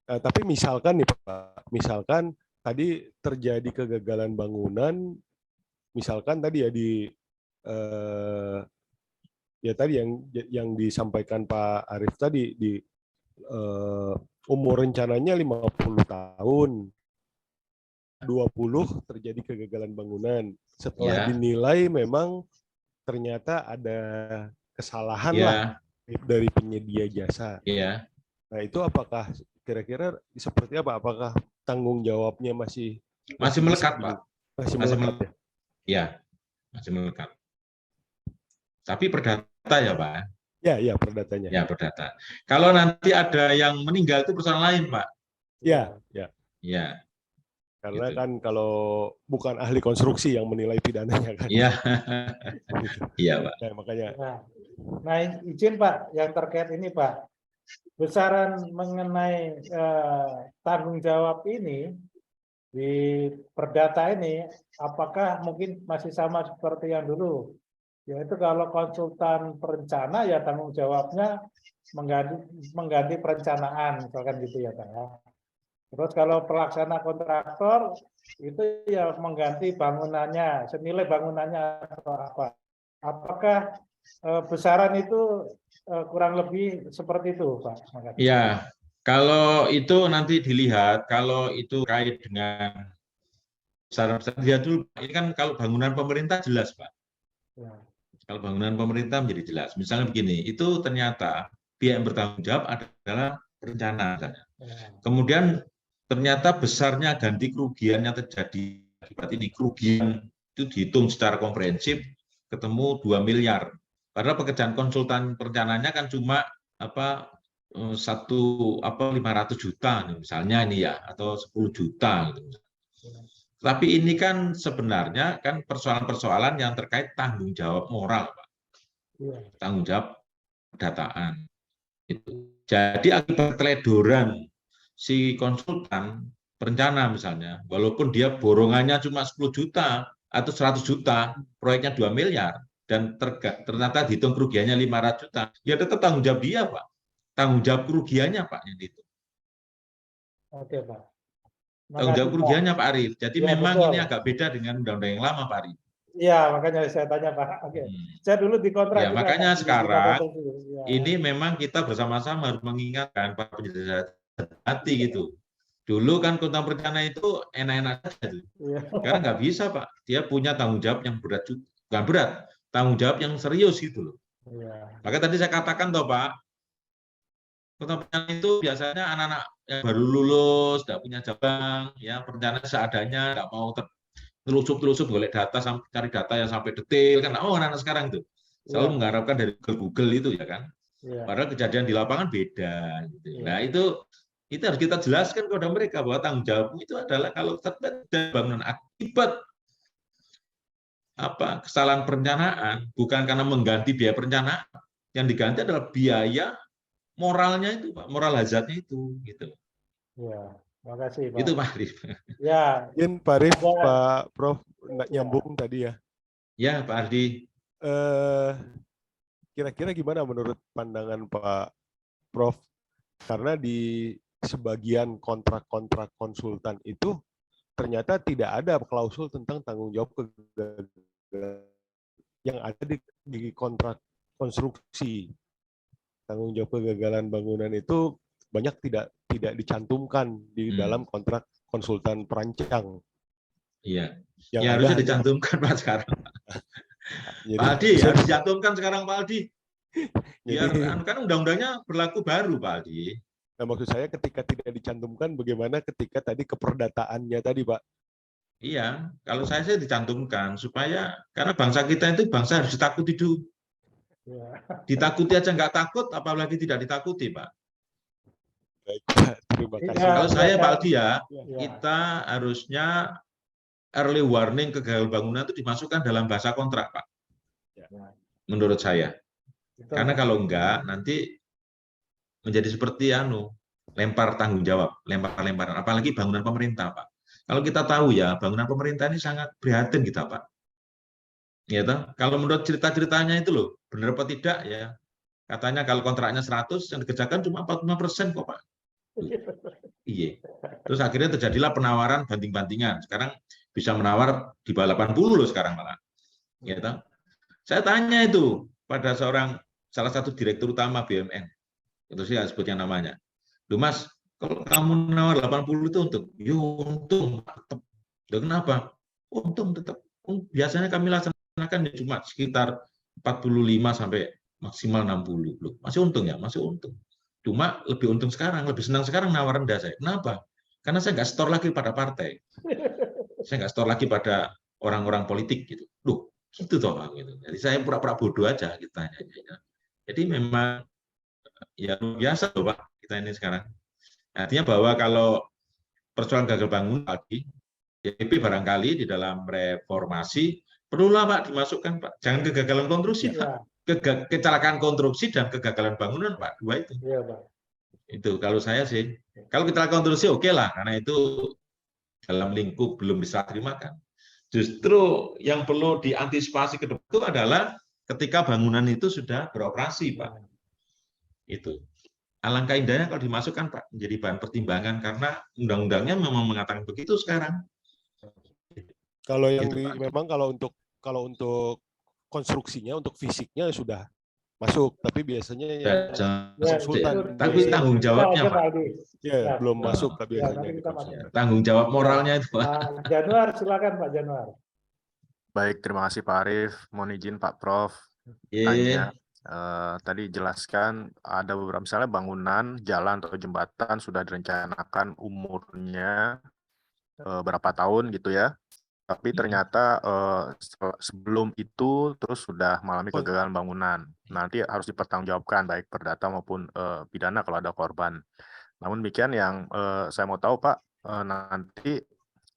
Tapi misalkan nih Pak, misalkan tadi terjadi kegagalan bangunan, misalkan tadi ya ya tadi yang disampaikan Pak Arief tadi di umur rencananya 50 tahun, 20 terjadi kegagalan bangunan. Setelah dinilai memang ternyata ada kesalahan lah dari penyedia jasa. Nah itu apakah kira-kira seperti apa? Apakah tanggung jawabnya masih melekat Pak? Masih melekat ya? Ya, masih melekat. Tapi perdata ya Pak? Ya perdatanya. Ya perdata. Kalau nanti ada yang meninggal itu persoalan lain Pak? Ya. Karena gitu. Kan kalau bukan ahli konstruksi yang menilai pidananya kan. Iya. Iya Pak. Ya, makanya. Nah izin Pak, yang terkait ini Pak, besaran mengenai tanggung jawab ini di perdata ini, apakah mungkin masih sama seperti yang dulu? Yaitu kalau konsultan perencana ya tanggung jawabnya mengganti perencanaan, misalkan gitu ya Pak ya. Terus kalau pelaksana kontraktor itu ya mengganti bangunannya, senilai bangunannya atau apa. Apakah besaran itu kurang lebih seperti itu Pak? Makasih. Ya, kalau itu nanti dilihat, kalau itu kait dengan besaran-besaran, lihat dulu, ini kan kalau bangunan pemerintah jelas Pak. Ya. Kalau bangunan pemerintah menjadi jelas. Misalnya begini, itu ternyata pihak yang bertanggung jawab adalah perencana. Kemudian ternyata besarnya ganti kerugian yang terjadi akibat ini, kerugian itu dihitung secara komprehensif ketemu 2 miliar. Padahal pekerjaan konsultan perencananya kan cuma 500 juta misalnya ini ya, atau 10 juta gitu. Tapi ini kan sebenarnya kan persoalan-persoalan yang terkait tanggung jawab moral, Pak. Tanggung jawab pendataan. Jadi akibat teledoran si konsultan perencana misalnya, walaupun dia borongannya cuma 10 juta atau 100 juta, proyeknya 2 miliar, dan ternyata dihitung kerugiannya 500 juta, ya tetap tanggung jawab dia, Pak. Tanggung jawab kerugiannya, Pak, yang itu. Oke, Pak. Tanggung jawab kerugiannya Pak Arief. Jadi ya, memang betul. ini agak beda dengan undang-undang yang lama Pak Arief. Iya, makanya saya tanya Pak. Oke. Saya dulu dikontrak ya, juga. Makanya Pak, sekarang ini memang kita bersama-sama harus mengingatkan para penyedia hati gitu. Dulu kan kontrak perencana itu enak-enak saja. Sekarang nggak bisa Pak. Dia punya tanggung jawab yang berat juga. Bukan berat, tanggung jawab yang serius gitu loh. Maka tadi saya katakan toh Pak, kontrak perencana itu biasanya anak-anak yang baru lulus, tidak punya cabang, ya perencana seadanya, nggak mau telusup golek data, cari data yang sampai detail kan. Oh anak-anak sekarang itu selalu mengharapkan dari Google itu ya kan. Padahal kejadian di lapangan beda. Gitu. Nah itu harus kita jelaskan kepada mereka bahwa tanggung jawab itu adalah kalau terjadi bangunan akibat kesalahan perencanaan, bukan karena mengganti biaya perencanaan, yang diganti adalah biaya moralnya itu Pak, moral hazardnya itu gitu. Ya, makasih Pak. Itu Pak Arief. Ya. Mungkin Pak Arief, Pak Prof nyambung tadi ya. Ya Pak Ardi. Kira-kira gimana menurut pandangan Pak Prof? Karena di sebagian kontrak-kontrak konsultan itu ternyata tidak ada klausul tentang tanggung jawab kegagalan yang ada di kontrak konstruksi. Tanggung jawab kegagalan bangunan itu banyak tidak dicantumkan di dalam kontrak konsultan perancang. Iya. Ya harusnya dicantumkan Pak sekarang. Jadi, Pak Aldi harus dicantumkan sekarang Pak Aldi. Biar jadi kan undang-undangnya berlaku baru Pak Aldi. nah, maksud saya ketika tidak dicantumkan, bagaimana ketika tadi keperdataannya tadi, Pak? Iya, kalau saya sih dicantumkan supaya karena bangsa kita itu bangsa harus ditakuti dulu. Ya. Ditakuti aja nggak takut, apalagi tidak ditakuti, Pak. Baik, Pak. Terima kasih. Ya, Kalau saya ya, Pak Aldi ya, Ya. kita harusnya early warning kegagalan bangunan itu dimasukkan dalam bahasa kontrak, Pak. Ya. Menurut saya. Betul. Karena kalau enggak, nanti menjadi seperti lempar tanggung jawab, lempar-lemparan. Apalagi bangunan pemerintah, Pak. Kalau kita tahu ya, bangunan pemerintah ini sangat prihatin kita, Pak. Ya, toh? Kalau menurut cerita-ceritanya itu loh, benar apa tidak ya? Katanya kalau kontraknya 100, yang dikerjakan cuma 45% kok, Pak. Iya. Terus akhirnya terjadilah penawaran banting-bantingan. Sekarang bisa menawar di bawah 80 loh sekarang malah. Ya, toh? Saya tanya itu pada salah satu direktur utama BUMN. Itu sih sebutnya namanya. Loh Mas, kalau kamu nawar 80 itu untung. Ya untung, tetap. Loh, kenapa? Untung tetap. Biasanya kami laksanakan cuma sekitar 45 sampai maksimal 60. Loh, masih untung ya? Masih untung. Cuma lebih untung sekarang, lebih senang sekarang nawar rendah saya. Kenapa? Karena saya nggak store lagi pada partai. Saya nggak store lagi pada orang-orang politik gitu. Loh, gitu toh Pak. Gitu. Jadi saya pura-pura bodoh aja kita. Jadi memang ya luar biasa loh Pak kita ini sekarang. Artinya bahwa kalau persoalan gagal bangun lagi, JP barangkali di dalam reformasi perlulah Pak dimasukkan Pak. Jangan kegagalan konstruksi Pak. Kecelakaan konstruksi dan kegagalan bangunan Pak. Dua itu. Iya, Pak. Itu kalau saya sih. Kalau kecelakaan konstruksi oke lah karena itu dalam lingkup belum bisa terimakan. Justru yang perlu diantisipasi ke depan itu adalah ketika bangunan itu sudah beroperasi, Pak. Itu. Alangkah indahnya kalau dimasukkan, Pak, menjadi bahan pertimbangan karena undang-undangnya memang mengatakan begitu sekarang. Kalau yang Gitu, Pak. memang kalau untuk konstruksinya, untuk fisiknya sudah masuk, tapi biasanya yang konsultan, tapi tanggung jawabnya, Pak. Ya, belum masuk Ya, biasanya. nanti kita masuk. Tanggung jawab moralnya itu, Pak. Januar, silakan Pak Januar. Baik, terima kasih Pak Arief. Mohon izin Pak Prof. Iya. Tanya, tadi jelaskan ada beberapa misalnya bangunan, jalan atau jembatan sudah direncanakan umurnya berapa tahun gitu ya. Tapi ternyata sebelum itu terus sudah mengalami kegagalan bangunan. Nanti harus dipertanggungjawabkan baik perdata maupun pidana kalau ada korban. Namun demikian yang saya mau tahu Pak, nanti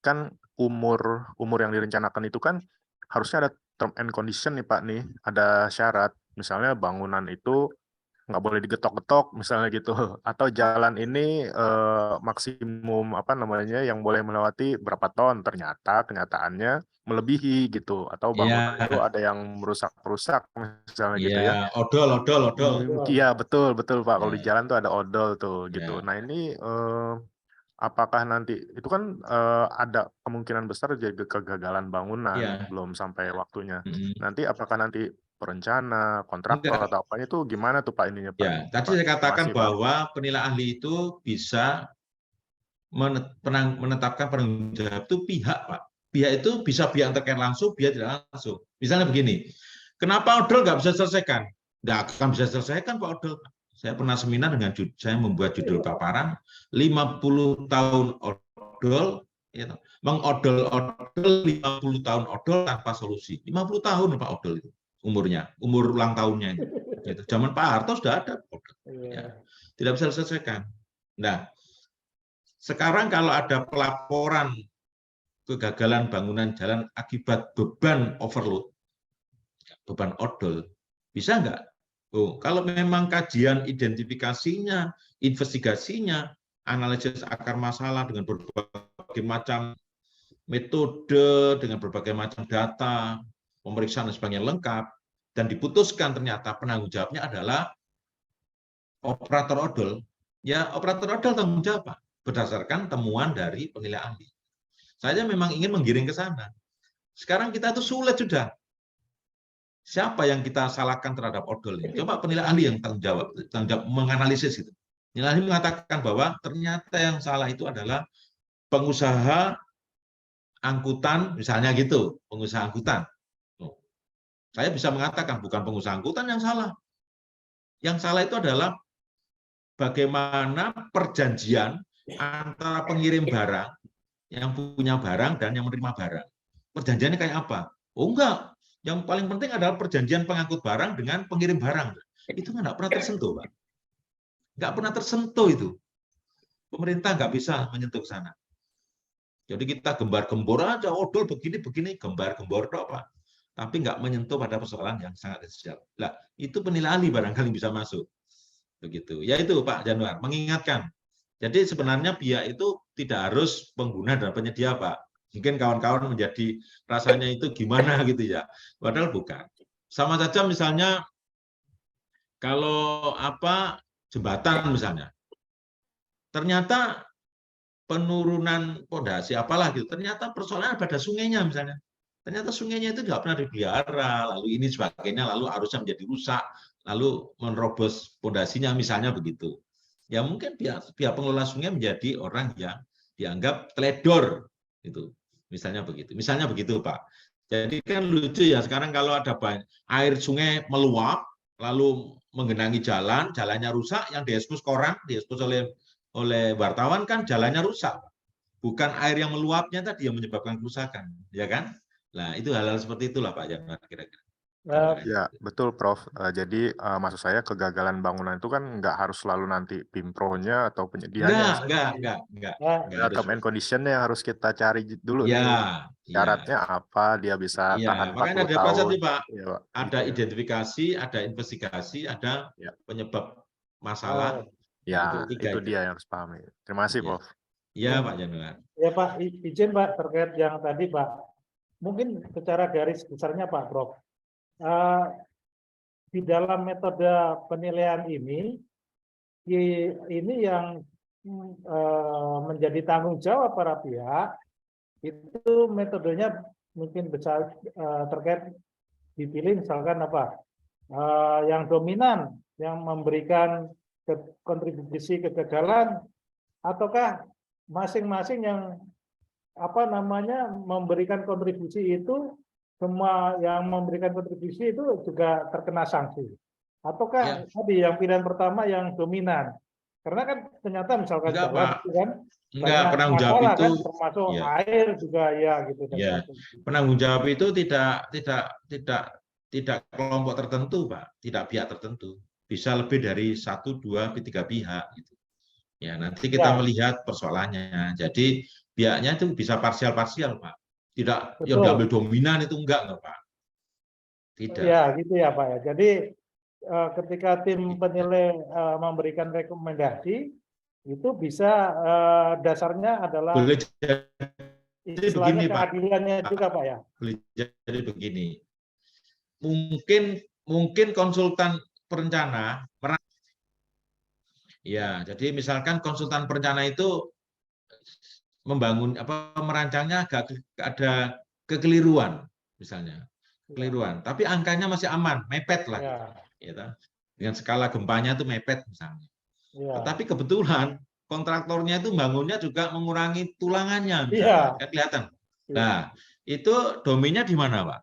kan umur yang direncanakan itu kan harusnya ada term and condition nih Pak nih, ada syarat. Misalnya bangunan itu nggak boleh digetok-getok misalnya gitu, atau jalan ini maksimum apa namanya yang boleh melewati berapa ton, ternyata kenyataannya melebihi gitu, atau bangunan itu ada yang merusak-rusak misalnya gitu ya. Odol. Iya betul Pak, kalau di jalan tuh ada odol tuh gitu. Nah ini apakah nanti itu kan ada kemungkinan besar jadi kegagalan bangunan belum sampai waktunya. Nanti apakah nanti perencana, kontraktor atau apanya itu gimana tuh Pak ininya Pak? Ya, tadi saya katakan bahwa penilai ahli itu bisa menetapkan penanggung jawab itu pihak Pak. Pihak itu bisa pihak terkait langsung, pihak tidak langsung. Misalnya begini, kenapa odol nggak bisa selesaikan? Nggak akan bisa selesaikan Pak odol. Saya pernah seminar dengan saya membuat judul paparan 50 tahun odol, ya, mengodol-odol 50 tahun odol tanpa solusi. 50 tahun Pak odol itu umurnya, umur ulang tahunnya itu. Gitu. Zaman Pak Harto sudah ada odol. Ya. Tidak bisa diselesaikan. Nah, sekarang kalau ada pelaporan kegagalan bangunan jalan akibat beban overload, beban odol, bisa nggak? Kalau memang kajian identifikasinya, investigasinya, analisis akar masalah dengan berbagai macam metode, dengan berbagai macam data, pemeriksaan dan sebagainya lengkap, dan diputuskan ternyata penanggung jawabnya adalah operator odol, ya operator odol tanggung jawab Pak, berdasarkan temuan dari penilai ahli. Saya memang ingin menggiring ke sana. Sekarang kita itu sulit sudah. Siapa yang kita salahkan terhadap odol ini? Coba penilai ahli yang tanggung jawab menganalisis itu. Penilai ahli mengatakan bahwa ternyata yang salah itu adalah pengusaha angkutan, misalnya gitu, pengusaha angkutan. Saya bisa mengatakan bukan pengusaha angkutan yang salah. Yang salah itu adalah bagaimana perjanjian antara pengirim barang, yang punya barang, dan yang menerima barang. Perjanjiannya kayak apa? Oh enggak, yang paling penting adalah perjanjian pengangkut barang dengan pengirim barang. Itu nggak pernah tersentuh, Pak. Nggak pernah tersentuh itu. Pemerintah nggak bisa menyentuh ke sana. Jadi kita gembar-gembor aja, odol begini-begini, gembar-gembor Pak. Tapi nggak menyentuh pada persoalan yang sangat esensial. Nah, itu penilai ahli barangkali bisa masuk. Begitu. Ya itu Pak Januar, mengingatkan. Jadi sebenarnya pihak itu tidak harus pengguna dan penyedia, Pak. Mungkin kawan-kawan menjadi rasanya itu gimana gitu ya. Padahal bukan. Sama saja misalnya kalau jembatan misalnya. Ternyata penurunan pondasi apalah gitu. Ternyata persoalannya pada sungainya misalnya. Ternyata sungainya itu nggak pernah dipelihara, lalu ini sebagainya, lalu arusnya menjadi rusak, lalu menerobos pondasinya misalnya begitu. Ya mungkin pihak pengelola sungai menjadi orang yang dianggap teledor itu. Misalnya begitu Pak. Jadi kan lucu ya sekarang kalau ada air sungai meluap lalu menggenangi jalan, jalannya rusak, yang diekspos koran, diekspos oleh wartawan kan jalannya rusak. Bukan air yang meluapnya tadi yang menyebabkan kerusakan, ya kan? Nah, itu hal-hal seperti itulah Pak Januar kira-kira. Ya, betul Prof. Jadi maksud saya kegagalan bangunan itu kan nggak harus selalu nanti PIMPRO-nya atau penyedianya. Enggak. Term and condition-nya yang harus kita cari dulu nih. Syaratnya apa, dia bisa tahan 40 makanya ada tahun. apa Pak? Ya, ada identifikasi, ada investigasi, ada penyebab masalah. Ya, itu dia yang harus pahami. Terima kasih, Prof. Iya, Pak Januar. Ya Pak, izin Pak terkait yang tadi Pak. Mungkin secara garis besarnya Pak Prof. Di dalam metode penilaian ini yang menjadi tanggung jawab para pihak itu metodenya mungkin besar terkait dipilih misalkan yang dominan yang memberikan kontribusi kegagalan ataukah masing-masing yang memberikan kontribusi itu semua yang memberikan kontribusi itu juga terkena sanksi ataukah tadi yang pilihan pertama yang dominan karena kan ternyata misalkan jalan itu kan enggak, penanggung jawab itu kan, termasuk air juga ya gitu. Ya, penanggung jawab itu tidak kelompok tertentu Pak, tidak pihak tertentu, bisa lebih dari 1, 2, 3 pihak gitu. Ya nanti kita melihat persoalannya. Jadi pihaknya itu bisa parsial Pak. Tidak yang diambil dominan itu enggak Pak. Tidak. Ya gitu ya Pak ya. Jadi ketika tim penilai memberikan rekomendasi itu bisa dasarnya adalah boleh jadi begini keadilannya Pak. Juga Pak ya. Boleh jadi begini. Mungkin konsultan perencana ya, jadi misalkan konsultan perencana itu merancangnya agak ada kekeliruan misalnya. Kekeliruan, tapi angkanya masih aman, mepet lah. Gitu. Dengan skala gempanya itu mepet misalnya. Tetapi kebetulan kontraktornya itu bangunnya juga mengurangi tulangannya misalnya. Kan kelihatan. Nah, itu domainnya di mana, Pak?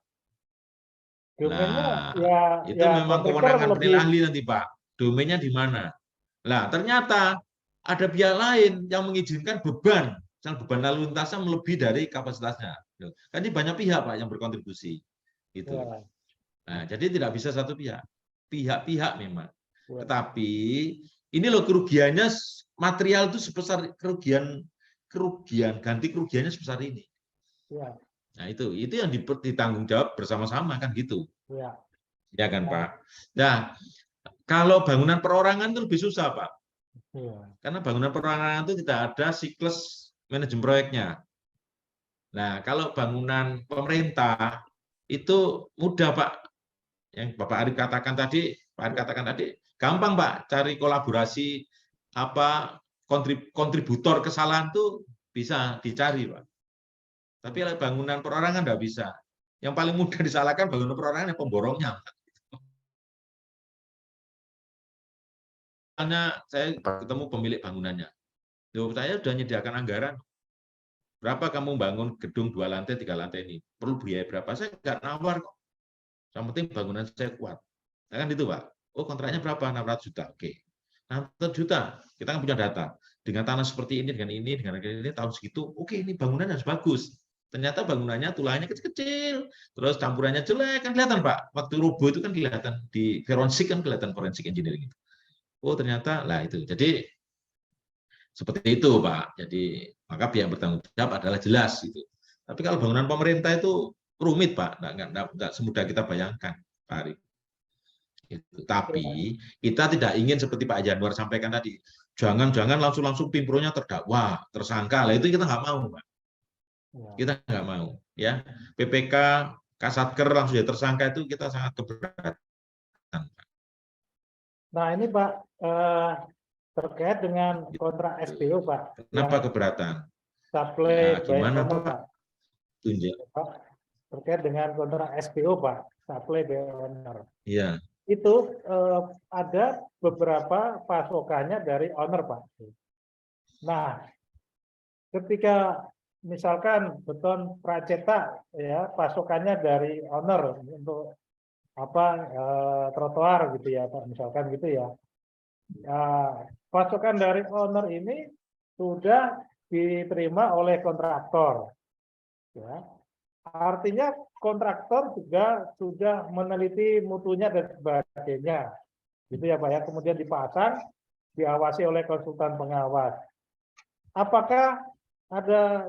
Nah, itu memang kewenangan penilai ahli nanti, Pak. Domainnya di mana? Nah, ternyata ada pihak lain yang mengizinkan beban lalu lintasnya melebihi dari kapasitasnya. Kan ini banyak pihak Pak yang berkontribusi. Gitu. Nah, jadi tidak bisa satu pihak. Pihak-pihak memang. Tetapi ini loh kerugiannya material itu sebesar kerugian ganti kerugiannya sebesar ini. Nah, itu yang ditanggung jawab bersama-sama kan gitu. Ya kan, Pak. Nah, kalau bangunan perorangan itu lebih susah, Pak. Karena bangunan perorangan itu tidak ada siklus manajemen proyeknya. Nah, kalau bangunan pemerintah itu mudah, Pak. Yang Bapak Arif katakan tadi, gampang, Pak, cari kolaborasi kontributor kesalahan itu bisa dicari, Pak. Tapi bangunan perorangan tidak bisa. Yang paling mudah disalahkan bangunan perorangan yang pemborongnya. Hanya saya ketemu pemilik bangunannya. Saya sudah menyediakan anggaran. Berapa kamu bangun gedung 2 lantai, 3 lantai ini? Perlu biaya berapa? Saya nggak nawar kok. Yang penting bangunan saya kuat. Nah, kan itu Pak. Oh kontraknya berapa? 600 juta. Oke. 600 juta. Kita kan punya data. Dengan tanah seperti ini, dengan ini, tahun segitu, oke ini bangunan harus bagus. Ternyata bangunannya tulangnya kecil-kecil, terus campurannya jelek, kan kelihatan Pak. Waktu robo itu kan kelihatan, di forensik kan kelihatan forensik engineering itu. Oh ternyata, lah itu. Jadi seperti itu Pak. Jadi maka pihak bertanggung jawab adalah jelas gitu. Tapi kalau bangunan pemerintah itu rumit Pak, nggak semudah kita bayangkan Pak Arif. Gitu. Tapi kita tidak ingin seperti Pak Januar sampaikan tadi, jangan-jangan langsung Pimpronya terdakwa, tersangka, lah itu kita nggak mau Pak. Kita nggak mau, ya. PPK, Kasatker langsung jadi tersangka itu kita sangat keberatan. Nah ini Pak, terkait dengan kontrak SPO Pak. Kenapa keberatan? Supply gimana by owner, Pak? Tunjuk. Pak. Terkait dengan kontrak SPO Pak, supply by owner. Iya. Itu ada beberapa pasokannya dari owner Pak. Nah, ketika misalkan beton pracetak ya pasokannya dari owner untuk trotoar gitu ya Pak, misalkan gitu ya. Pasokan dari owner ini sudah diterima oleh kontraktor. Ya. Artinya kontraktor juga sudah meneliti mutunya dan sebagainya. Gitu ya Pak ya. Kemudian dipasang, diawasi oleh konsultan pengawas. Apakah ada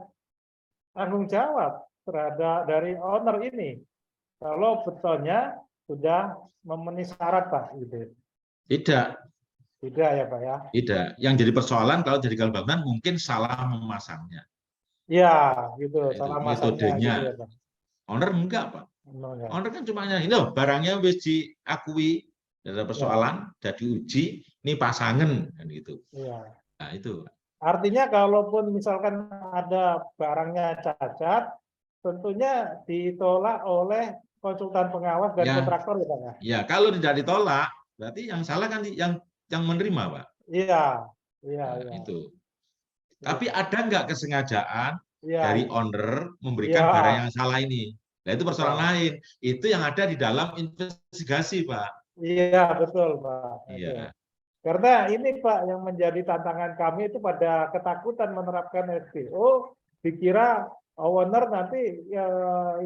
tanggung jawab terhadap dari owner ini kalau betonnya sudah memenuhi syarat Pak gitu? Tidak. Tidak ya Pak ya. Tidak. Yang jadi persoalan kalau jadi bangunan mungkin salah memasangnya. Ya, gitu. Itu Salah metodenya. gitu ya, Pak. Owner enggak Pak. Enggak. Owner kan cuma ini loh, barangnya wis diakui, ada persoalan, sudah diuji, ini pasangan kan gitu. Iya. Nah itu. Artinya kalaupun misalkan ada barangnya cacat, tentunya ditolak oleh konsultan pengawas dan kontraktor ya Pak ya. Ya, kalau tidak ditolak, berarti yang salah kan yang menerima Pak. Iya. Itu. Tapi ada nggak kesengajaan dari owner memberikan Iya. barang yang salah ini? Nah itu persoalan lain. Itu yang ada di dalam investigasi Pak. Iya betul Pak. Iya. Karena ini Pak yang menjadi tantangan kami itu pada ketakutan menerapkan SPO, dikira owner nanti ya,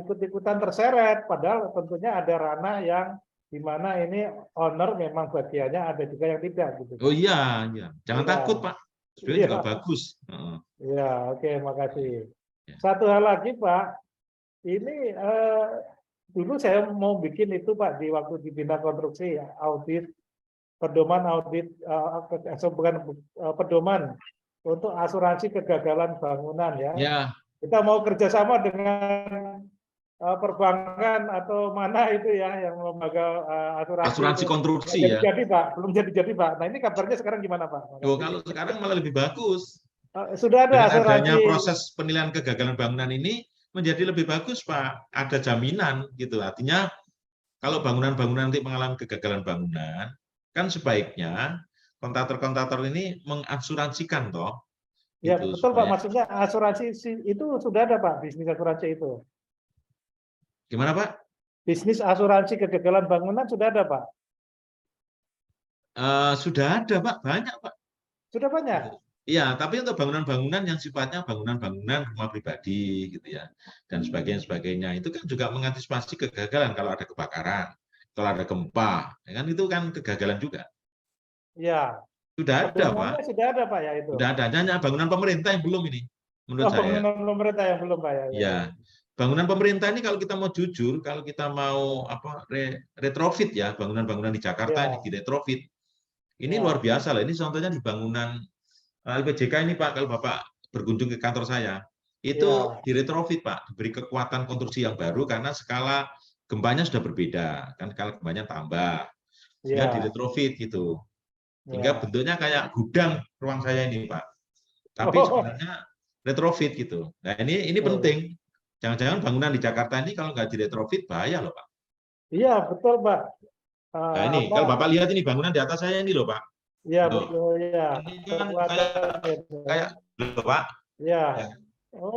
ikut-ikutan terseret, padahal tentunya ada ranah yang di mana ini owner memang bagiannya ada juga yang tidak gitu. Oh iya. Jangan takut Pak. Sebenarnya juga bagus. Iya, oke, makasih. Ya. Satu hal lagi Pak, ini dulu saya mau bikin itu Pak di waktu di bidang konstruksi audit pedoman pedoman untuk asuransi kegagalan bangunan ya. Ya. Kita mau kerjasama dengan perbankan atau mana itu ya yang lembaga asuransi konstruksi ya. Jadi Pak, belum jadi Pak. Nah ini kabarnya sekarang gimana Pak? Oh, kalau sekarang malah lebih bagus. Sudah ada dengan asuransi. Adanya proses penilaian kegagalan bangunan ini menjadi lebih bagus Pak. Ada jaminan gitu. Artinya kalau bangunan-bangunan nanti mengalami kegagalan bangunan, kan sebaiknya kontraktor-kontraktor ini mengasuransikan toh. Ya gitu, betul supaya... Pak, maksudnya asuransi itu sudah ada Pak, bisnis asuransi itu. Gimana Pak? Bisnis asuransi kegagalan bangunan sudah ada Pak? Sudah ada Pak, banyak Pak. Sudah banyak? Iya, tapi untuk bangunan-bangunan yang sifatnya bangunan-bangunan rumah pribadi gitu ya, dan sebagainya itu kan juga mengantisipasi kegagalan kalau ada kebakaran, kalau ada gempa, ya kan itu kan kegagalan juga. Iya. Sudah ada Pak. Sudah ada Pak ya itu. Sudah ada, hanya bangunan pemerintah yang belum ini, menurut saya. Bangunan pemerintah yang belum Pak ya. Iya. Bangunan pemerintah ini kalau kita mau jujur, kalau kita mau retrofit ya, bangunan-bangunan di Jakarta ini di retrofit. Ini luar biasa lah. Ini contohnya di bangunan LPJK ini Pak, kalau Bapak berkunjung ke kantor saya, itu di retrofit Pak, diberi kekuatan konstruksi yang baru karena skala gempanya sudah berbeda, kan skala gempanya tambah. Sehingga di retrofit gitu. Sehingga bentuknya kayak gudang ruang saya ini Pak. Tapi sebenarnya retrofit gitu. Nah, ini penting. Jangan-jangan bangunan di Jakarta ini kalau nggak di retrofit bahaya loh Pak. Iya, betul Pak. Nah ini, kalau Bapak lihat ini bangunan di atas saya ini loh Pak. Iya, betul ya. Ini kan kayak loh Pak. Iya.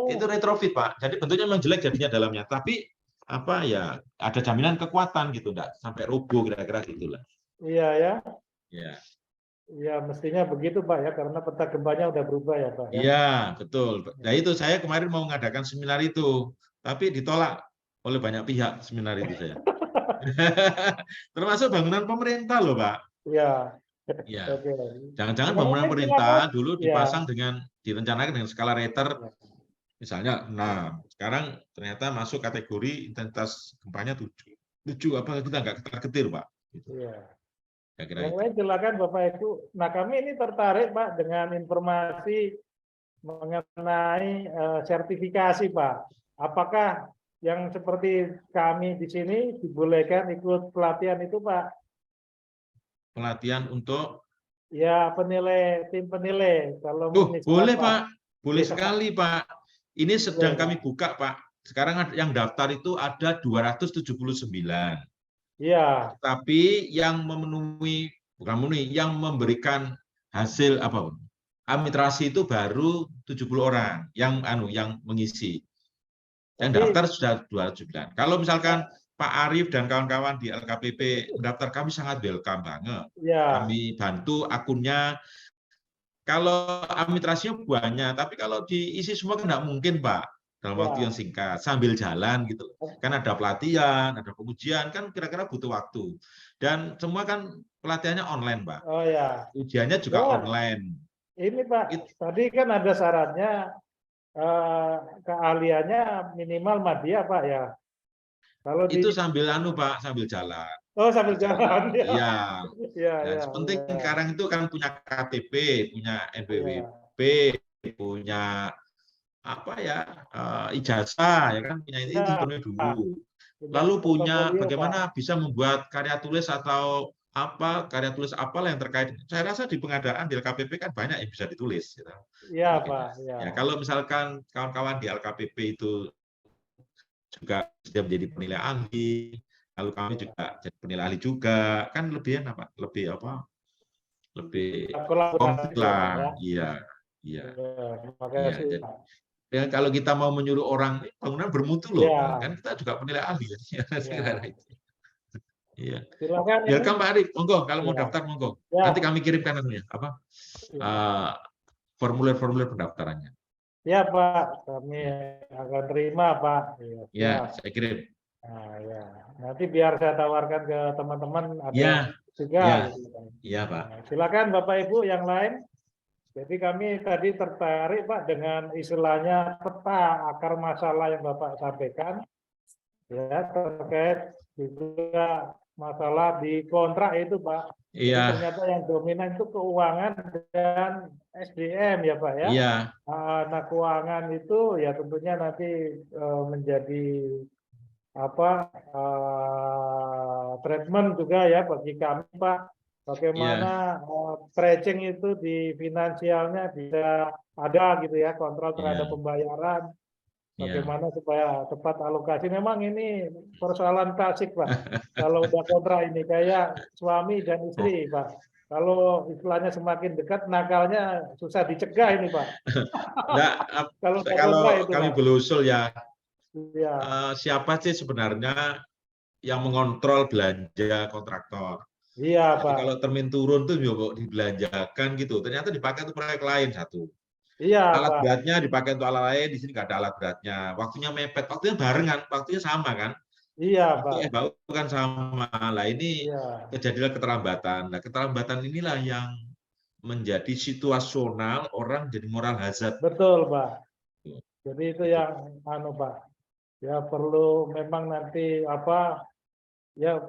Itu retrofit Pak. Jadi bentuknya memang jelek jadinya dalamnya. Tapi apa ya, ada jaminan kekuatan gitu, enggak sampai roboh kira-kira gitulah. Iya ya. Ya. Ya, mestinya begitu Pak ya, karena peta gempanya udah berubah ya Pak ya. Iya, betul. Nah itu saya kemarin mau mengadakan seminar itu, tapi ditolak oleh banyak pihak seminar itu saya. Termasuk bangunan pemerintah loh, Pak. Iya. Ya. Oke. Jangan-jangan Ya, bangunan mungkin pemerintah silakan. dulu Ya. dipasang direncanakan dengan skala Richter misalnya 6. Sekarang ternyata masuk kategori intensitas gempanya 7. 7 apa kita nggak ketar-ketir, Pak. Gitu. Iya. Ya, kira Yang itu. lain silakan Bapak Ibu. Nah, kami ini tertarik Pak dengan informasi mengenai sertifikasi Pak. Apakah yang seperti kami di sini dibolehkan ikut pelatihan itu Pak? Pelatihan untuk Ya, tim penilai. Kalau misal boleh, Pak. Pak. Boleh Ya. sekali, Pak. Ini sedang Boleh, kami buka, Pak. Sekarang yang daftar itu ada 279. Iya. Tapi yang memenuhi, bukan memenuhi, yang memberikan hasil apa? Administrasi itu baru 70 orang yang mengisi. Yang Tapi daftar sudah 209. Kalau misalkan Pak Arief dan kawan-kawan di LKPP mendaftar, kami sangat welcome banget. ya. Kami bantu akunnya. Kalau administrasinya banyak, tapi kalau diisi semua kan tidak mungkin, Pak. Dalam waktu yang singkat, sambil jalan gitu. Kan ada pelatihan, ada pengujian, kan kira-kira butuh waktu. Dan semua kan pelatihannya online, Pak. Oh ya. Ujiannya juga Ya. online. Ini Pak, tadi kan ada syaratnya keahliannya minimal madya Pak ya. Kalau Itu sambil Pak, sambil jalan. Oh, sambil jalan ya. Iya. Ya, Dan ya. penting Ya. sekarang itu kan punya KTP, punya NPWP, punya apa ya, ijazah ya kan, punya itu dipenuhi dulu. Lalu punya bagaimana bisa membuat karya tulis atau apa, karya tulis apalah yang terkait. Saya rasa di pengadaan di LKPP kan banyak yang bisa ditulis. Gitu. Iya, Pak. Ya. Ya, kalau misalkan kawan-kawan di LKPP itu juga sudah menjadi penilai ahli, lalu kami juga jadi penilai ahli juga, kan lebih enak, Pak. Lebih apa? Lebih komplit lah. Iya, iya. Terima Iya, kasih, jadi, Pak. ya, kalau kita mau menyuruh orang bangunan bermutu loh, kan kita juga penilai ahli. Iya. Silakan. Welcome Pak Arif, monggo kalau mau daftar monggo. Nanti kami kirimkan apa formulir-formulir pendaftarannya. Ya Pak, kami akan terima Pak. Ya, saya kirim. Nah, ya. Nanti biar saya tawarkan ke teman-teman ada juga. Iya Pak. Nah, silakan Bapak Ibu yang lain. Jadi kami tadi tertarik Pak dengan istilahnya peta akar masalah yang Bapak sampaikan. Ya, terkait juga masalah di kontrak itu Pak. Iya. Ternyata yang dominan itu keuangan dan SDM ya Pak ya. Iya. Nah keuangan itu ya tentunya nanti menjadi apa treatment juga ya bagi kami Pak. Bagaimana tracing itu di finansialnya bisa ada gitu ya, kontrol terhadap pembayaran. Bagaimana supaya tepat alokasi. Memang ini persoalan klasik Pak. Kalau udah kontrak ini kayak suami dan istri Pak. Kalau istilahnya semakin dekat, nakalnya susah dicegah ini Pak. Nah, kalau kami berusul ya, siapa sih sebenarnya yang mengontrol belanja kontraktor? Iya Pak. Kalau termin turun tuh dibelanjakan gitu, ternyata dipakai untuk proyek lain satu. Iya, alat Pak. beratnya dipakai untuk alat lain, di sini nggak ada alat beratnya. Waktunya mepet, waktunya barengan, waktunya sama kan? Iya, Pak. Bau kan sama. Lah ini kejadian keterlambatan. Nah, keterlambatan inilah yang menjadi situasional, orang jadi moral hazard. Betul, Pak. Jadi itu yang Pak. Ya perlu memang nanti ya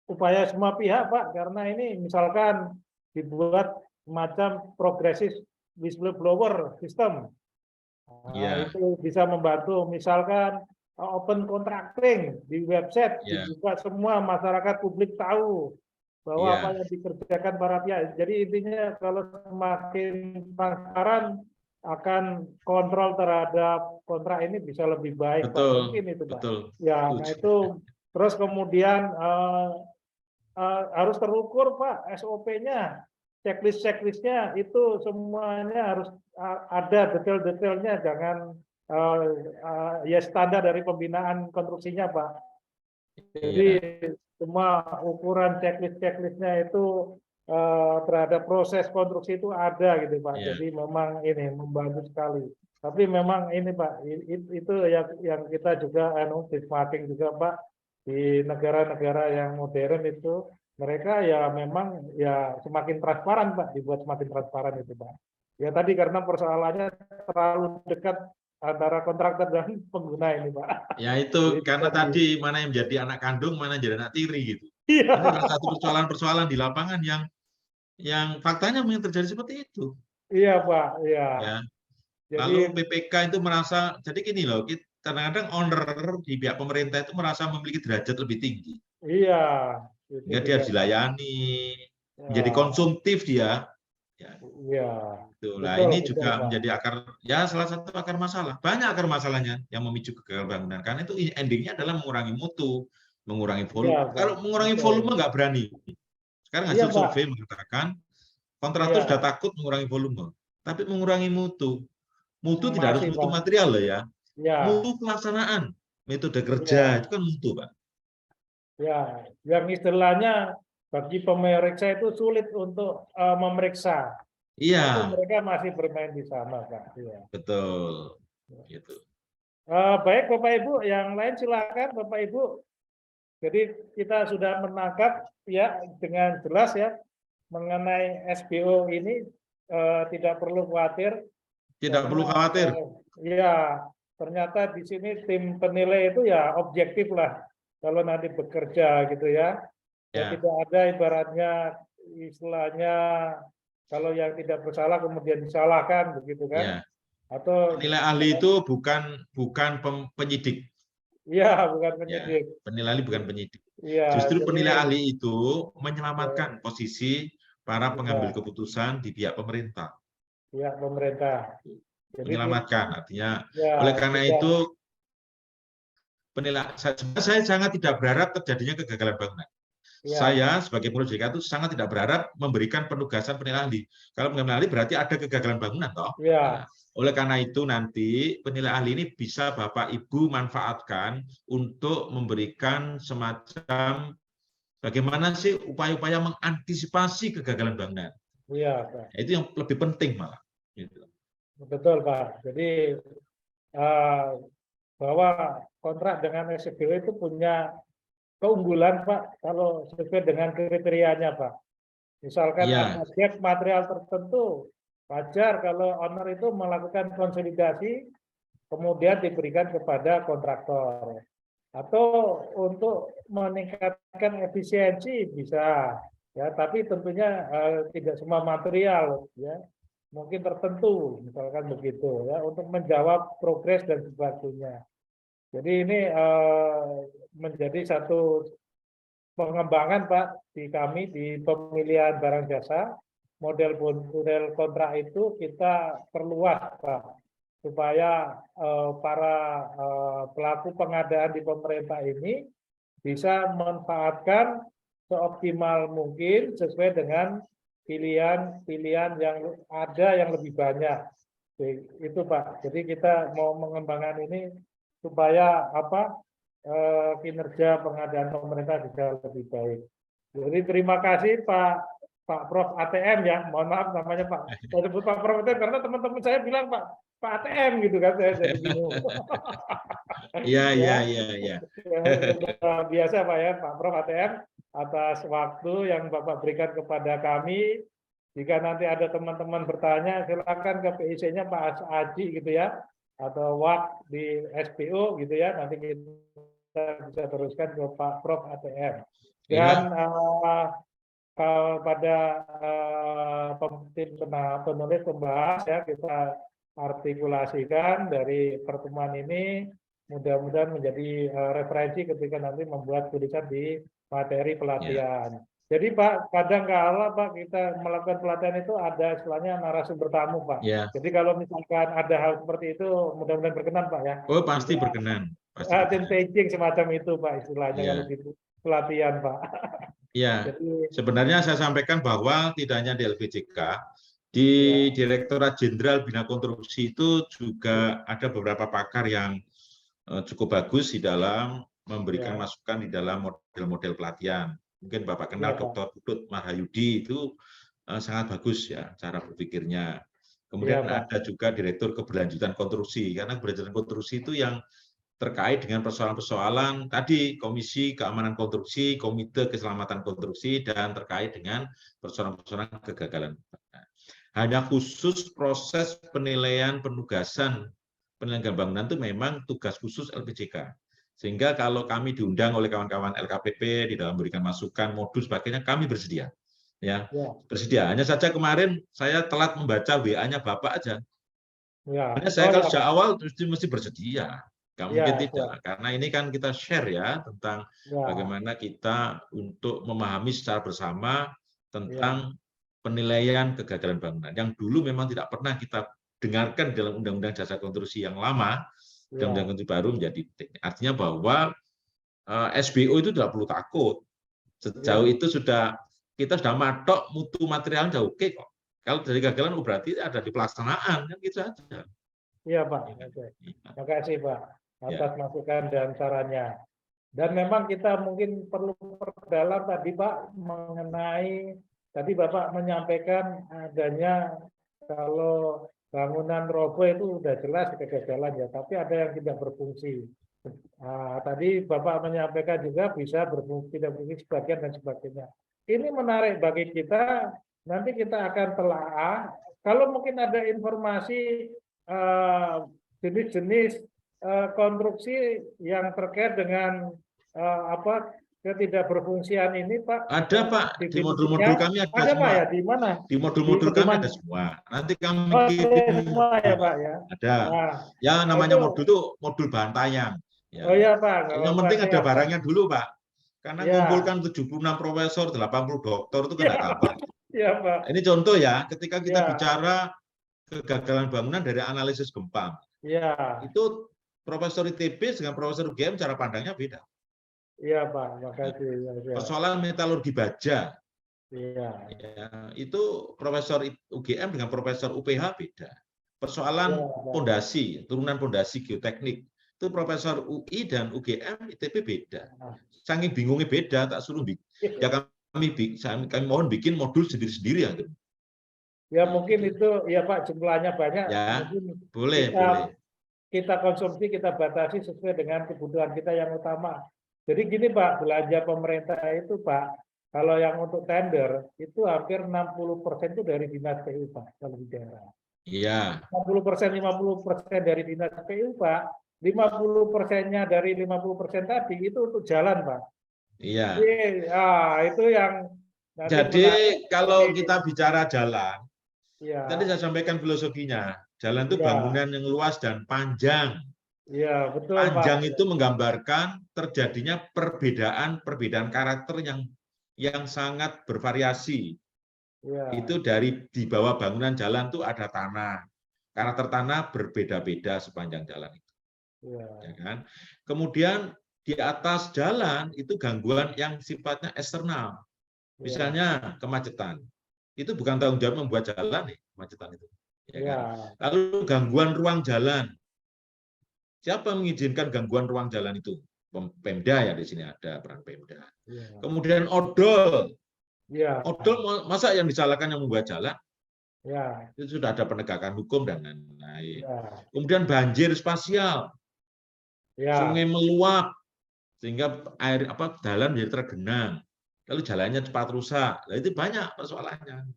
upaya semua pihak Pak, karena ini misalkan dibuat semacam progressive whistleblower system. Itu bisa membantu misalkan open contracting di website dibuka semua, masyarakat publik tahu bahwa apa yang dikerjakan para pihak. Jadi intinya kalau semakin transparan akan kontrol terhadap kontrak ini bisa lebih baik. Betul, Pak. Mungkin itu Pak. Betul. Ya, nah itu terus kemudian harus terukur Pak SOP-nya, checklist-checklistnya itu semuanya harus ada detail-detailnya, jangan ya standar dari pembinaan konstruksinya, Pak. Jadi semua ukuran checklistnya itu terhadap proses konstruksi itu ada gitu, Pak. Iya. Jadi memang ini membantu sekali. Tapi memang ini, Pak, itu yang kita juga benchmarking juga, Pak, di negara-negara yang modern itu mereka ya memang ya semakin transparan, Pak, dibuat semakin transparan itu, Pak. Ya tadi karena persoalannya terlalu dekat antara kontraktor dan pengguna ini, Pak. Ya itu Jadi karena bisa tadi mana yang menjadi anak kandung, mana yang jadi anak tiri gitu. Iya. Ini salah satu persoalan-persoalan di lapangan yang faktanya memang terjadi seperti itu. Iya, Pak. Iya. Ya. Jadi Lalu PPK itu merasa, jadi gini loh, kadang-kadang owner di pihak pemerintah itu merasa memiliki derajat lebih tinggi. iya. Itu Sehingga dia harus juga, Pak. dilayani, menjadi Ya, konsumtif dia. Ya, iya. itulah. Betul, Ini betul, juga Pak. menjadi salah satu akar masalah. Banyak akar masalahnya yang memicu kegagalan bangunan. Karena itu endingnya adalah mengurangi mutu, mengurangi volume. Iya, Pak. Kalau mengurangi Betul. volume nggak berani. Sekarang Iya, hasil Pak. survei mengatakan kontraktor Iya. sudah takut mengurangi volume, tapi mengurangi mutu. Mutu tidak harus Masih, mutu Pak. material loh ya. Iya. Mutu pelaksanaan, metode kerja Iya. itu kan mutu, Pak. Ya, yang istilahnya bagi pemeriksa itu sulit untuk memeriksa. Tapi Iya, mereka masih bermain di sana, Pak. Iya. betul. Gitu. Baik, Bapak Ibu, yang lain silakan, Bapak Ibu. Jadi kita sudah menangkap ya dengan jelas ya mengenai SBO ini, tidak perlu khawatir. Tidak perlu khawatir. Ya, ternyata di sini tim penilai itu ya objektif lah kalau nanti bekerja gitu ya. Ya Ya. tidak ada ibaratnya istilahnya kalau yang tidak bersalah kemudian disalahkan begitu kan? Ya. Atau Penilai ahli itu bukan penyidik. iya, bukan Ya, penyidik. penilai ahli bukan penyidik. Iya, Justru jadi penilai ahli itu menyelamatkan posisi para pengambil keputusan di pihak pemerintah. pihak pemerintah. Jadi Menyelamatkan, artinya ya, oleh karena tidak- itu saya sangat tidak berharap terjadinya kegagalan bangunan. ya, Saya sebagai pengurus JK itu sangat tidak berharap memberikan penugasan penilai ahli. Kalau penilai ahli berarti ada kegagalan bangunan, toh. ya, Nah, oleh karena itu nanti penilai ahli ini bisa Bapak Ibu manfaatkan untuk memberikan semacam bagaimana sih upaya-upaya mengantisipasi kegagalan bangunan. iya, Pak. Itu yang lebih penting malah. Gitu. Betul, Pak. Jadi bahwa kontrak dengan SBO itu punya keunggulan, Pak, kalau sesuai dengan kriterianya, Pak. Misalkan Iya. ada gap material tertentu, wajar kalau owner itu melakukan konsolidasi, kemudian diberikan kepada kontraktor. Atau untuk meningkatkan efisiensi bisa, ya. Tapi tentunya tidak semua material, ya. Mungkin tertentu, misalkan begitu, ya, untuk menjawab progres dan sebagainya. Jadi ini menjadi satu pengembangan, Pak, di kami di pemilihan barang jasa, model kontrak itu kita perluas, Pak, supaya para pelaku pengadaan di pemerintah ini bisa memanfaatkan seoptimal mungkin sesuai dengan pilihan-pilihan yang ada yang lebih banyak. Itu, Pak. Jadi kita mau mengembangkan ini supaya kinerja pengadaan pemerintah bisa lebih baik. Jadi terima kasih Pak Prof ATM ya. Mohon maaf namanya Pak. Saya sebut Pak Prof ATM karena teman-teman saya bilang Pak ATM gitu kan, saya jadi bingung. Iya. Ya, biasa Pak ya, Pak Prof ATM, atas waktu yang Bapak berikan kepada kami. Jika nanti ada teman-teman bertanya, silakan ke PIC-nya Pak Aji gitu ya, atau WAK di SPO gitu ya, nanti kita bisa teruskan ke Pak Prof ATM. Dan pada tim penulis pembahas ya, kita artikulasikan dari pertemuan ini, mudah-mudahan menjadi referensi ketika nanti membuat tulisan di materi pelatihan. Jadi Pak, kadang-kala Pak kita melakukan pelatihan itu ada istilahnya narasumber tamu Pak. Ya. Jadi kalau misalkan ada hal seperti itu, mudah-mudahan berkenan Pak ya. Oh pasti berkenan. Tim staging semacam itu Pak istilahnya kalau di pelatihan Pak. Iya. Jadi, sebenarnya saya sampaikan bahwa tidak hanya di LPJK, Di Direktorat Jenderal Bina Konstruksi itu juga ada beberapa pakar yang cukup bagus di dalam memberikan masukan di dalam model-model pelatihan. Mungkin Bapak kenal Dr. Putut Mahayudi, itu sangat bagus ya cara berpikirnya. Kemudian ada juga Direktur Keberlanjutan Konstruksi, karena keberlanjutan konstruksi itu yang terkait dengan persoalan-persoalan tadi, Komisi Keamanan Konstruksi, Komite Keselamatan Konstruksi, dan terkait dengan persoalan-persoalan kegagalan. Hanya khusus proses penilaian penugasan penyelenggaraan bangunan itu memang tugas khusus LPJK. Sehingga kalau kami diundang oleh kawan-kawan LKPP di dalam memberikan masukan, modul sebagainya, kami bersedia. Ya, bersedia. Hanya saja kemarin saya telat membaca WA-nya Bapak aja. Hanya saya kalau sejak awal mesti bersedia. Nggak mungkin tidak. Karena ini kan kita share ya tentang bagaimana kita untuk memahami secara bersama tentang penilaian kegagalan bangunan. Yang dulu memang tidak pernah kita dengarkan dalam Undang-Undang Jasa Konstruksi yang lama, Undang-Undang Konstruksi baru menjadi penting. Artinya bahwa SBO itu tidak perlu takut. Sejauh itu kita sudah matok mutu material sudah oke kok. Kalau dari kegagalan berarti ada di pelaksanaan, kan gitu saja. Iya Pak. Oke. Terima kasih Pak atas masukan dan sarannya. Dan memang kita mungkin perlu perdalam tadi Pak mengenai tadi Bapak menyampaikan adanya kalau bangunan roboh itu sudah jelas kegagalan ya, tapi ada yang tidak berfungsi. Tadi Bapak menyampaikan juga bisa berfungsi, tidak berfungsi sebagian dan sebagainya. Ini menarik bagi kita. Nanti kita akan telaah. Kalau mungkin ada informasi jenis-jenis konstruksi yang terkait dengan ketidakberfungsian ini, Pak. Ada Pak, di modul-modul kami ada semua. Pak ya, di mana? Di modul-modul kami ada semua. Nanti kami kirim semua ya Pak ya. Ada. Ya namanya modul itu modul bahan tayang. Ya. Oh iya Pak. Yang penting ada barangnya dulu Pak. Karena mengumpulkan 76 profesor, 80 doktor itu kan tidak gampang. Iya Pak. Ini contoh ya, ketika kita bicara kegagalan bangunan dari analisis gempa. Iya. Itu Profesor ITB dengan Profesor UGM cara pandangnya beda. Iya Pak, makasih. Ya. Persoalan metalurgi baja. Iya. Ya, itu Profesor UGM dengan Profesor UPH beda. Persoalan pondasi, turunan pondasi geoteknik. Itu Profesor UI dan UGM ITB beda. Saking bingungnya beda, tak suruh ya kami mohon bikin modul sendiri-sendiri ya. Ya mungkin itu ya Pak jumlahnya banyak. Ya, mungkin boleh. Kita konsumsi, kita batasi sesuai dengan kebutuhan kita yang utama. Jadi gini Pak, belanja pemerintah itu Pak, kalau yang untuk tender itu hampir 60% itu dari dinas PU Pak, kalau di daerah. Iya. 60%, 50% dari dinas PU Pak, 50%-nya dari 50% tadi itu untuk jalan Pak. Iya. Itu yang. Jadi kalau kita bicara jalan, tadi saya sampaikan filosofinya, jalan itu bangunan yang luas dan panjang. Iya, betul panjang Pak. itu menggambarkan terjadinya perbedaan karakter yang sangat bervariasi. Ya. Itu dari di bawah bangunan jalan itu ada tanah. Karakter tanah berbeda-beda sepanjang jalan itu. Ya kan? Kemudian di atas jalan itu gangguan yang sifatnya eksternal. Misalnya kemacetan. Itu bukan tanggung jawab membuat jalan nih, kemacetan itu. Ya kan? Lalu gangguan ruang jalan. Siapa mengizinkan gangguan ruang jalan itu? Pemda ya, di sini ada peran Pemda. Ya. Kemudian odol. Ya. Odol masa yang disalahkan yang membuat jalan? Ya. Itu sudah ada penegakan hukum dan lain-lain. Ya. Kemudian banjir spasial. Ya. Sungai meluap sehingga air jalan menjadi tergenang. Lalu jalannya cepat rusak. Nah, itu banyak persoalannya.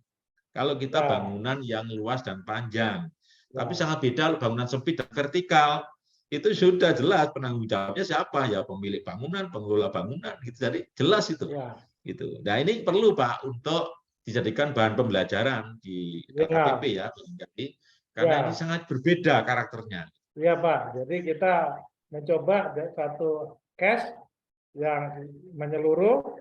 Kalau kita bangunan yang luas dan panjang. Tapi sangat beda bangunan sempit dan vertikal. Itu sudah jelas penanggung jawabnya siapa, ya pemilik bangunan, pengelola bangunan, gitu. Jadi jelas itu. Gitu. Nah ini perlu Pak untuk dijadikan bahan pembelajaran di LKPP ya, karena ini sangat berbeda karakternya. Iya Pak. Jadi kita mencoba satu case yang menyeluruh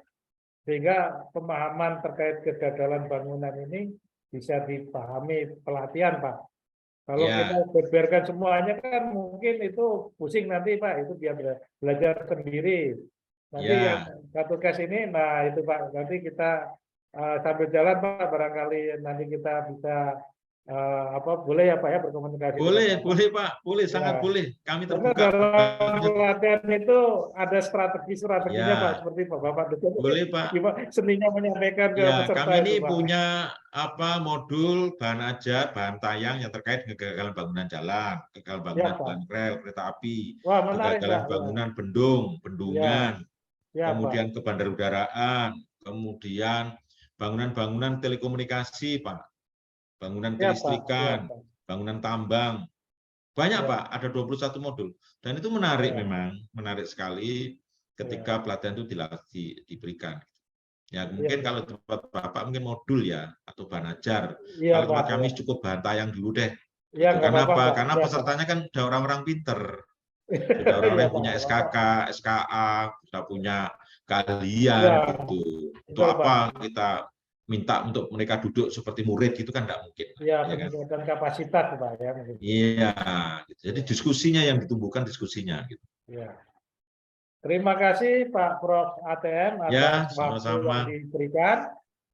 sehingga pemahaman terkait kegagalan bangunan ini bisa dipahami pelatihan Pak. Kalau kita beberkan semuanya kan mungkin itu pusing nanti Pak, itu biar belajar sendiri. Nanti yang satu case ini, nah itu Pak, nanti kita sambil jalan Pak, barangkali nanti kita bisa boleh ya Pak ya berkomunikasi. Boleh, boleh Pak, boleh, sangat Ya. boleh. Kami Karena terbuka. dalam pelatihan itu ada strategi-strateginya Ya. Pak, seperti Bapak Dukun. Boleh Pak. Gimana seninya menyampaikan ke Ya, peserta kami ini itu Pak. punya modul bahan ajar, bahan tayang yang terkait dengan kegagalan bangunan jalan, kegagalan bangunan Pak. jalan rel, kereta api, Wah, menarik kegagalan Pak. bangunan bendungan, Ya, kemudian ke bandar udaraan, kemudian bangunan-bangunan telekomunikasi, Pak, bangunan Ya, Pak. kelistrikan, Ya, Pak. bangunan tambang. Banyak, Ya. Pak, ada 21 modul. Dan itu menarik Ya. memang, menarik sekali ketika pelatihan itu diberikan. Ya, mungkin kalau tempat Bapak mungkin modul ya, atau bahan ajar. Ya, Kalau tempat Pak, kami ya. cukup bahan tayang dulu deh. Ya, Gitu. nggak Karena apa-apa, apa? Pak. Karena Ya, pesertanya kan udah orang-orang pinter. Sudah orang-orang Ya, yang punya Pak. SKK, SKA, sudah punya keahlian Ya. gitu. Untuk Betul, apa Pak. kita minta untuk mereka duduk seperti murid gitu kan enggak mungkin. Ya, Ya kan? peningkatan kapasitas Pak ya. Iya, gitu. Jadi diskusinya yang ditumbuhkan diskusinya gitu. Ya. Terima kasih Pak Prof. ATM Ya, atas waktu sama-sama. yang diberikan.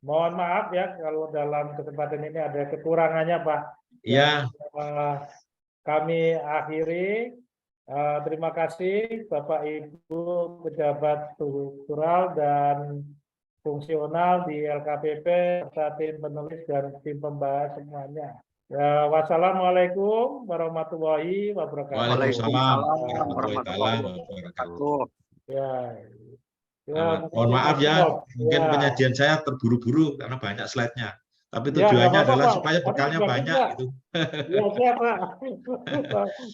Mohon maaf ya kalau dalam kesempatan ini ada kekurangannya Pak. Iya. Kami akhiri. Terima kasih Bapak Ibu pejabat struktural dan fungsional di LKPP serta tim penulis dan tim pembahas semuanya. Ya, wassalamualaikum warahmatullahi wabarakatuh. Waalaikumsalam warahmatullahi wabarakatuh. Ya. Mohon maaf ya, mungkin Ya. penyajian saya terburu-buru karena banyak slide-nya. Tapi Ya, nggak tujuannya apa-apa, adalah Pak. supaya Tapi bekalnya bagus, banyak Pak. gitu. Ya, siap, Pak.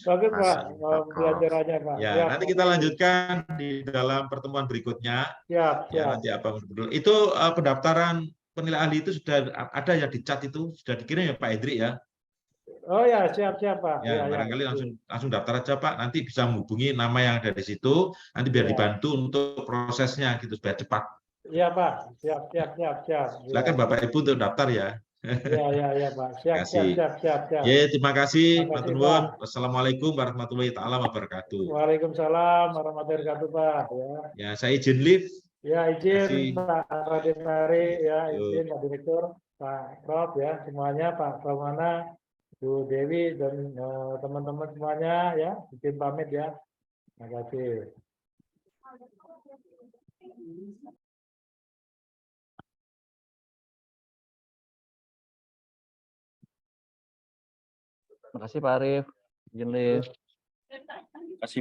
Bagus, Pak. Masih, Belajarannya, Pak. Ya, Siap, nanti Pak. kita lanjutkan di dalam pertemuan berikutnya. Siap, Ya, siap. nanti apa itu pendaftaran penilai ahli itu sudah ada ya di chat itu, sudah dikirim ya Pak Hendrik ya. Oh ya, siap, Pak. Ya, barangkali langsung daftar aja Pak. Nanti bisa menghubungi nama yang ada di situ. Nanti biar dibantu untuk prosesnya gitu supaya cepat. Iya, Pak. Siap. Silakan Bapak Ibu untuk daftar ya. Iya, Pak. Siap. Ya, terima kasih, Terima Pak kasih, Tunun. Pak. Wassalamualaikum warahmatullahi wabarakatuh. Waalaikumsalam warahmatullahi wabarakatuh, Pak. Ya, saya izin live. Ya, izin Kasih. Pak Radinari, ya, Yo. izin Pak Direktur, Pak Prof, ya, semuanya, Pak Pramana, Bu Dewi, dan teman-teman semuanya, ya, izin pamit ya. Terima kasih. Terima kasih Pak Arief. Izin live. Terima kasih